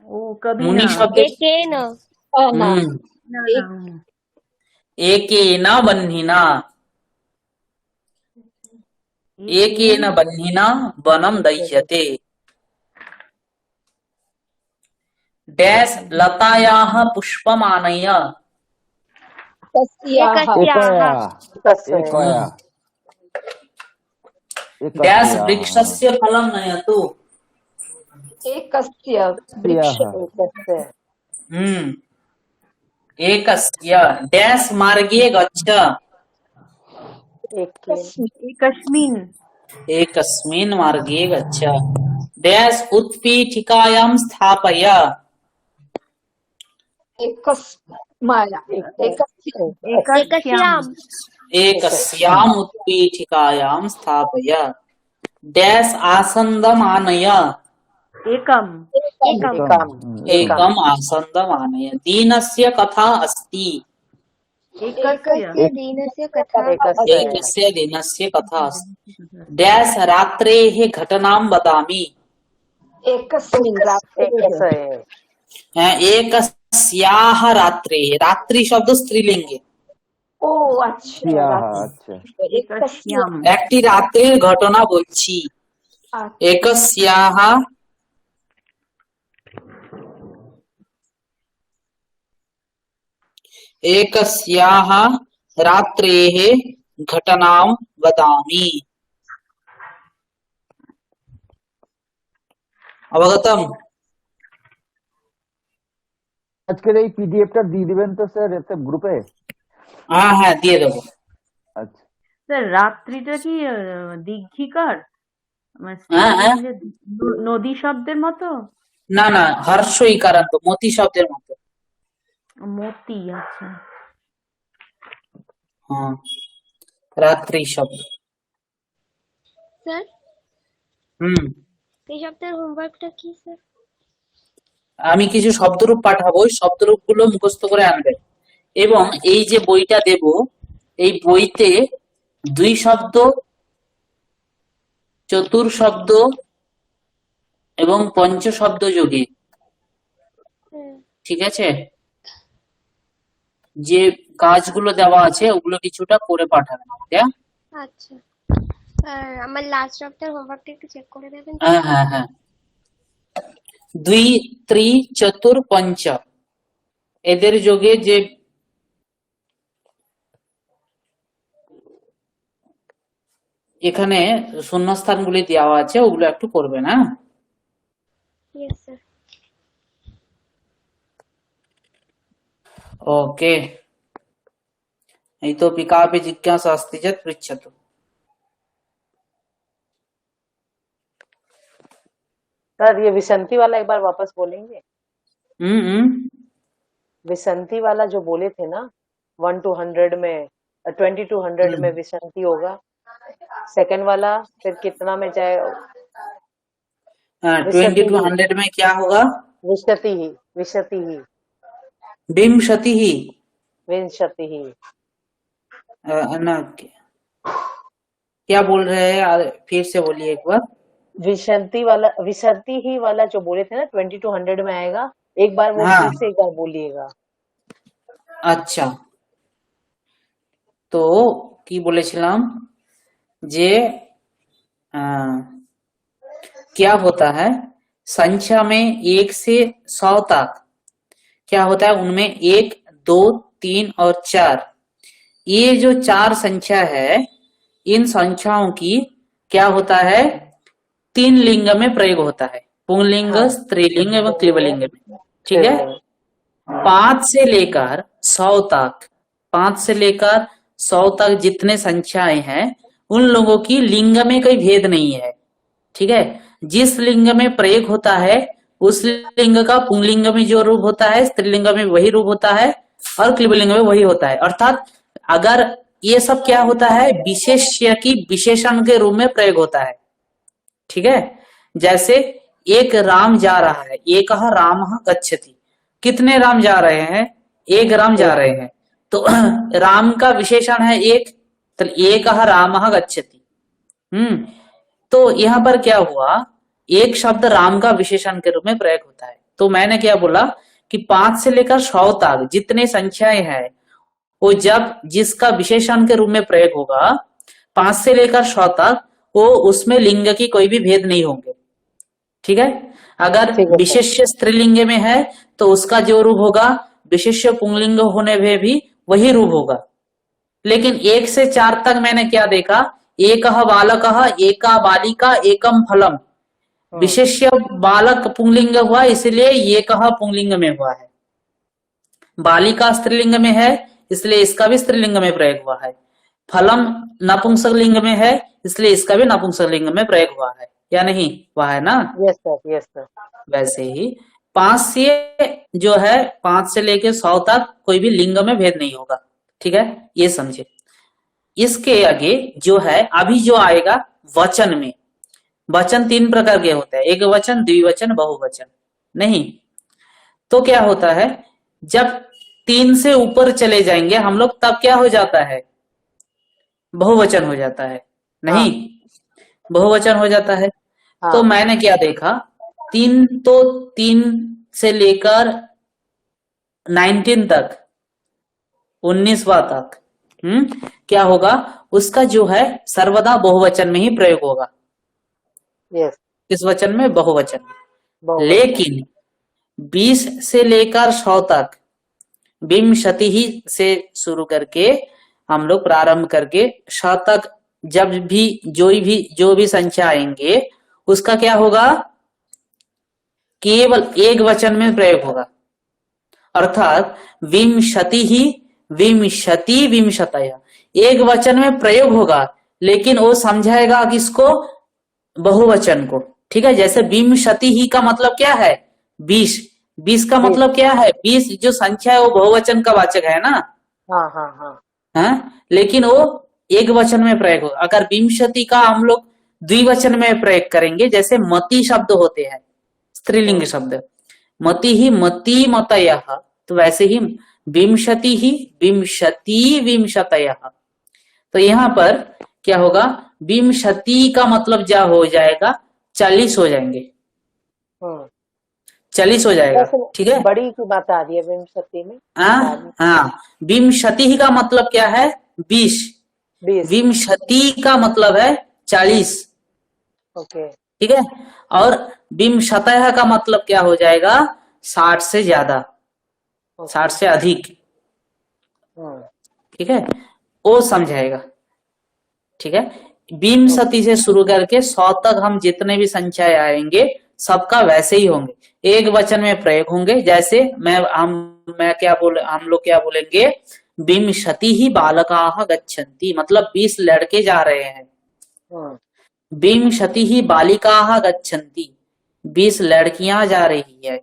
ও কবি মুনি না শব্দের एकेन না না एकेन बह्निना, एकेन बह्निना वनम दह्यते। डैश लतायाः पुष्पमानय। तस्याः एकया तस्य एकया डैश वृक्षस्य फलं नयतु। एकस्य तस्य एकस्य डैश मार्गे गच्छ। एकस्मिन् एकस्मिन् मार्गे गच्छ। डैश उत्पीठिकायां स्थापय। एकस्याम् एकस्याम् उत्पीठिकायां स्थापय। डैश आसन्दम् आनय। एकम् एकम एकम आसन्दम् आनय। दीनस्य कथा अस्ति। एकस्य दीनस्य कथा एकस्य दिनस्य कथा अस्ति। डैश रात्रेः घटनां वदामि। एकस्मिन् रात्रे एकस्याः रात्रेः। रात्रि शब्द स्त्रीलिंगे। ও আচ্ছা আচ্ছা एकस्याम একটি রাত্রির ঘটনা বলছি। আচ্ছা एकस्याः एकस्याः रात्रेः घटनां वदामि। অবগতম? আজকের এই পিডিএফটা দিয়ে দিবেন তো স্যার এতে গ্রুপে? হ্যাঁ হ্যাঁ দিয়ে দেবো। আচ্ছা স্যার রাত্রিটা কি দীর্ঘিকার মানে হ্যাঁ হ্যাঁ নদী শব্দের মতো? না না হর্ষ ইকারান্ত মতি শব্দের মতো। মতি, আচ্ছা। হ্যাঁ রাত্রি শব্দ। স্যার হুম এই সপ্তাহের হোমওয়ার্কটা কি স্যার? আমি কিছু শব্দরূপ পাঠাবো, ওই শব্দরূপ গুলো মুখস্থ করে আনবে। এবং এই যে বইটা দেব, এই বইতে 2 শব্দ, চতুর শব্দ এবং পঞ্চ শব্দ যোগে, ঠিক আছে, যে কাজগুলো দেওয়া আছে ওগুলো কিছুটা করে পাঠাবেন। আচ্ছা, আর আমার লাস্ট সপ্তাহের হোমওয়ার্কটা একটু চেক করে দেবেন? হ্যাঁ হ্যাঁ হ্যাঁ 2, 3, চতুর, পঞ্চ এদের যোগে যে এখানে শূন্যস্থানগুলি দেওয়া আছে ওগুলো একটু করবে না। Yes sir. ओके इतोपि कापि जिज्ञासा अस्ति चेत् पृच्छतु। सर ये विसंति वाला एक बार वापस बोलेंगे? विसंति वाला जो बोले थे ना 1 to 100 में 20 to 100 में विसंति होगा, सेकंड वाला फिर कितना में जाए? 20 to 100 में क्या होगा? विशति ही विंशति ही विंशति ही ना क्या बोल रहे हैं? फिर से बोलिए एक बार। विसंति ही वाला जो बोले थे ना 20 to 100 में आएगा, एक बार वो हाँ। फिर से एक बार बोलिएगा। अच्छा तो কি বলেছিলাম যে क्या होता है संख्या में 1 से 100 तक क्या होता है, उनमें 1, 2, 3 और 4, ये जो 4 संख्या है, इन संख्याओं की क्या होता है 3 लिंग में प्रयोग होता है, पुंलिंग, स्त्रीलिंग एवं क्लीबलिंग में, ठीक है। 5 से लेकर 100 तक, 5 से लेकर 100 तक जितने संख्याएं हैं उन लोगों की लिंग में कोई भेद नहीं है, ठीक है। जिस लिंग में प्रयोग होता है उस लिंग का पुंलिंग में जो रूप होता है स्त्रीलिंग में वही रूप होता है और क्लीबलिंग में वही होता है। अर्थात अगर ये सब क्या होता है विशेष्य की विशेषण के रूप में प्रयोग होता है, ठीक है। जैसे एक राम जा रहा है, एक राम गच्छति, कितने राम जा रहे हैं? 1 राम जा रहे हैं, तो राम का विशेषण है 1, तो एक राम गच्छति। तो यहाँ पर क्या हुआ, एक शब्द राम का विशेषण के रूप में प्रयोग होता है। तो मैंने क्या बोला कि 5 से लेकर 100 तक जितने संख्याएं हैं वो जब जिसका विशेषण के रूप में प्रयोग होगा 5 से लेकर 100 तक, वो उसमें लिंग की कोई भी भेद नहीं होंगे, ठीक है। अगर विशेष्य स्त्रीलिंग में है तो उसका जो रूप होगा विशेष्य पुंलिंग होने में भी वही रूप होगा। लेकिन 1 से 4 तक मैंने क्या देखा, एक बालक, एका बालिका, एकम फलम, विशेष्य बालक पुंलिंग हुआ इसलिए ये कहा पुंलिंग में हुआ है, बालिका स्त्रीलिंग में है इसलिए इसका भी स्त्रीलिंग में प्रयोग हुआ है, फलम नपुंसक लिंग में है इसलिए इसका भी नपुंसक लिंग में प्रयोग हुआ है, या नहीं हुआ है ना? Yes sir. वैसे ही 5 से जो है 5 से लेके 100 तक कोई भी लिंग में भेद नहीं होगा, ठीक है, ये समझे। इसके आगे जो है अभी जो आएगा वचन में, वचन 3 प्रकार के होते हैं, एक वचन, द्विवचन, बहुवचन, नहीं। तो क्या होता है, जब 3 से ऊपर चले जाएंगे हम लोग, तब क्या हो जाता है, बहुवचन हो जाता है। नहीं, बहुवचन हो जाता है। हाँ। तो मैंने क्या देखा, 3 से लेकर 19 तक, 19वां तक, क्या होगा, उसका जो है सर्वदा बहुवचन में ही प्रयोग होगा। यस, किस वचन में, बहुवचन में। बहुवचन। लेकिन 20 से लेकर 100 तक, विंशति ही से शुरू करके हम लोग प्रारंभ करके 100 तक, जब भी जो भी संख्या आएंगे उसका क्या होगा, केवल एक वचन में प्रयोग होगा। अर्थात विंशति ही, विंशति, विंशतय, एक वचन में प्रयोग होगा, लेकिन वो समझाएगा किसको, बहुवचन को। ठीक है, जैसे विंशति ही का मतलब क्या है, 20, 20 का मतलब क्या है, 20 जो संख्या है वो बहुवचन का वाचक है ना। हाँ हाँ हाँ। हाँ, लेकिन वो एक वचन में प्रयोग होगा। अगर विंशति का हम लोग द्विवचन में प्रयोग करेंगे, जैसे मति शब्द होते हैं, स्त्रीलिंग शब्द, मति ही, मति, मतयः, तो वैसे ही विंशति ही, विंशति, विंशतयः। तो यहाँ पर क्या होगा, विंशति का मतलब क्या हो जाएगा, 40 हो जाएंगे, 40 हो जाएगा। ठीक है, बड़ी की बात आ रही है विंशति में। हाँ, विंशति ही का मतलब क्या है, 20, 20। विंशति का मतलब है 40। ओके। ठीक है, और विंशतयः का मतलब क्या हो जाएगा, 60 से ज्यादा, 60 से अधिक। ठीक है, वो समझाएगा। ठीक है, विंशति से शुरू करके 100 तक हम जितने भी संख्याएं आएंगे सबका वैसे ही होंगे, एक वचन में प्रयोग होंगे। जैसे हम लोग क्या बोलेंगे, विंशति ही बालकाः गच्छन्ति, मतलब 20 लड़के जा रहे हैं। विंशति ही बालिकाः गच्छन्ति, 20 लड़कियां जा रही है।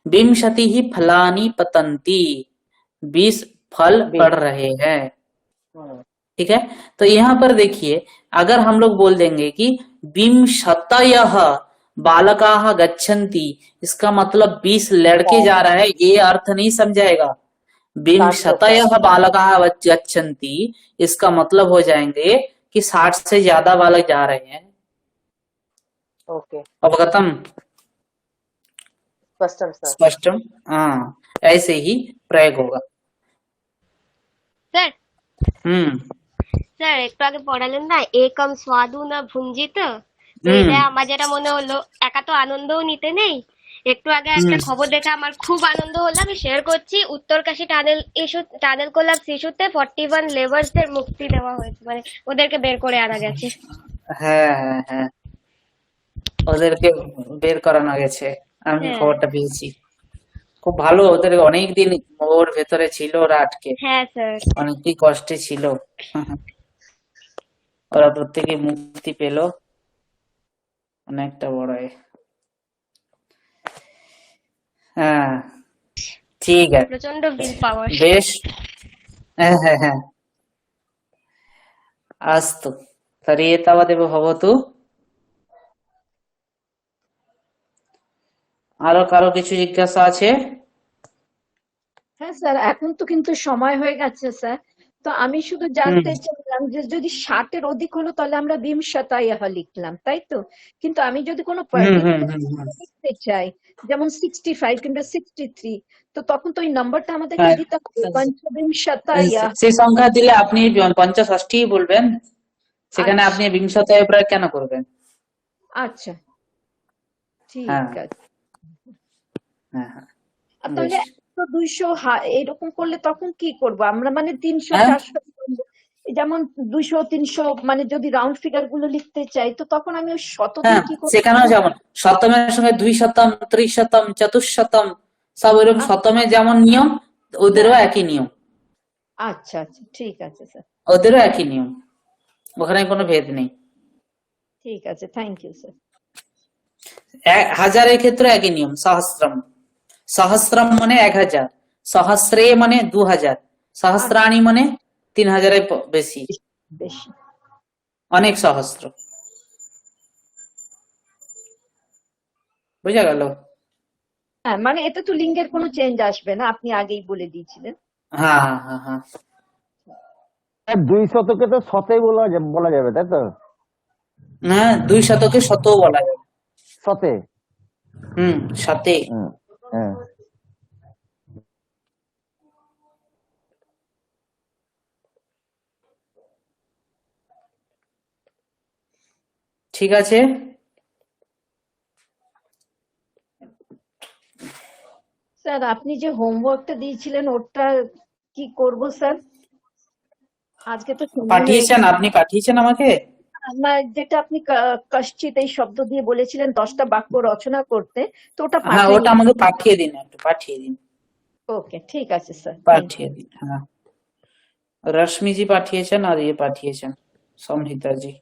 विंशति ही फलानि पतन्ति, 20 फल पड़ रहे हैं। ठीक है, तो यहाँ पर देखिए, अगर हम लोग बोल देंगे कि विंशतयः बालकाः गच्छन्ति, इसका मतलब 20 लड़के जा रहे हैं, ये अर्थ नहीं समझाएगा। विंशतयः बालकाः गच्छन्ति, इसका मतलब हो जाएंगे कि 60 से ज्यादा बालक जा रहे हैं। Okay, अवगतम, स्पष्टम sir. स्पष्टम, हाँ, ऐसे ही प्रयोग होगा। স্যার हम्म স্যার একটু আগে পড়ালেন না, একম স্বাদু না ভুঞ্জিত, তো এটা আমার যেটা মনে হলো, একা তো আনন্দও নিতে নেই। একটু আগে একটা খবর দেখে আমার খুব আনন্দ হলো, আমি শেয়ার করছি। উত্তরকাশী টানেল কোলাপস ইস্যুতে 41 লেবার্সদের মুক্তি দেওয়া হয়েছে, মানে ওদেরকে বের করে আনা গেছে। হ্যাঁ হ্যাঁ, ওদেরকে বের করানো গেছে, আমি খবরটা পেয়েছি। খুব ভালো, ওদের অনেকদিন ওর ভেতরে ছিল, ওরা আটকে, হ্যাঁ স্যার, অনেকই কষ্টে ছিল। ওরা প্রত্যেকে মুক্তি পেল, অনেকটা বড়। হ্যাঁ, ঠিক আছে, প্রচন্ড বিল পাওয়ার। বেশ, হ্যাঁ, अस्तु तर्हि एतावदेव भवतु। আরো কারো কিছু জিজ্ঞাসা আছে? হ্যাঁ স্যার, এখন তো কিন্তু সময় হয়ে গেছে স্যার। তো আমি শুধু জানতে চাইলাম যে যদি 60-এর অধিক হলো তাহলে আমরা বিংশতায়ঃ লিখলাম, তাই তো? কিন্তু আমি যদি কোনো লিখতে চাই, যেমন 65 কিংবা 63, তো তখন তো ওই নাম্বারটা আমাদেরকে দিতে হবে, পঞ্চবিংশতায়ঃ। সেই সংখ্যা দিলে আপনি 65ই বলবেন, সেখানে আপনি বিংশতায় প্রয়োগ কেন করবেন? আচ্ছা, ঠিক আছে। তাহলে 100-200 এরকম করলে তখন কি করব আমরা, মানে 300-400, যেমন 200-300, মানে যদি রাউন্ড ফিগার গুলো লিখতে চাই, তো তখন আমি ওই শত দিয়ে কি করব? সেখানেও যেমন শতমের সঙ্গে 200, 300, 400, সব ওইরকম শতমের যেমন নিয়ম, ওদেরও একই নিয়ম। আচ্ছা আচ্ছা, ঠিক আছে স্যার, ওদেরও একই নিয়ম, ওখানে কোনো ভেদ নেই। ঠিক আছে, থ্যাংক ইউ স্যার। হাজারের ক্ষেত্রে একই নিয়ম। সহস্রম, সহস্রম মানে 1000, সহস্রে মানে 2000, সহস্রাণী মানে 3000-এর বেশি, অনেক সহস্র। বোঝা গেল? হ্যাঁ, মানে এতে তো লিঙ্গের কোনো চেঞ্জ আসবে না, আপনি আগেই বলে দিয়েছিলেন। হ্যাঁ হ্যাঁ হ্যাঁ হ্যাঁ। আর 2 শতকে তো শতে বলা যাবে, তাই তো? হ্যাঁ, 2 শতকে শতও বলা যাবে। শতে। সাথে। হ্যাঁ। ঠিক আছে। স্যার আপনি যে হোমওয়ার্কটা দিয়েছিলেন ওটা কি করব স্যার? আজকে তো সন্ধে হয়ে পাঠিয়েছেন, আপনি পাঠিয়েছেন আমাকে? আমার যেটা আপনি কশ্চিৎ এই শব্দ দিয়ে বলেছিলেন 10টা বাক্য রচনা করতে, তো ওটা হ্যাঁ, পাঠিয়ে ওটা আমাকে পাঠিয়ে দিন, একটু পাঠিয়ে দিন। ওকে, ঠিক আছে স্যার। পাঠিয়ে দিন, হ্যাঁ। রশ্মিজি পাঠিয়েছেন আর ইয়ে পাঠিয়েছেন, সংহিতাজি।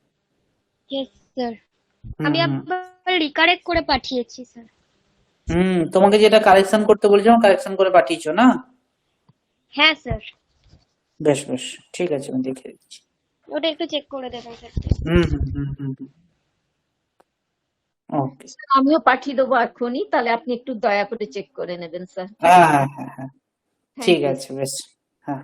ইয়েস স্যার, আমি আবার রিকারেক্ট করে পাঠিয়েছি স্যার। তোমাকে যেটা কারেকশন করতে বলেছিলাম কারেকশন করে পাঠিয়েছো না? হ্যাঁ স্যার, বেশ বেশ, ঠিক আছে, আমি দেখে দিচ্ছি। ওটা একটু চেক করে দেবেন স্যার। ওকে। আমিও পাঠিয়ে দেবো এখনই, তাহলে আপনি একটু দয়া করে চেক করে নেবেন স্যার। হ্যাঁ হ্যাঁ হ্যাঁ হ্যাঁ, ঠিক Thank you. আছে, বেশ। হ্যাঁ।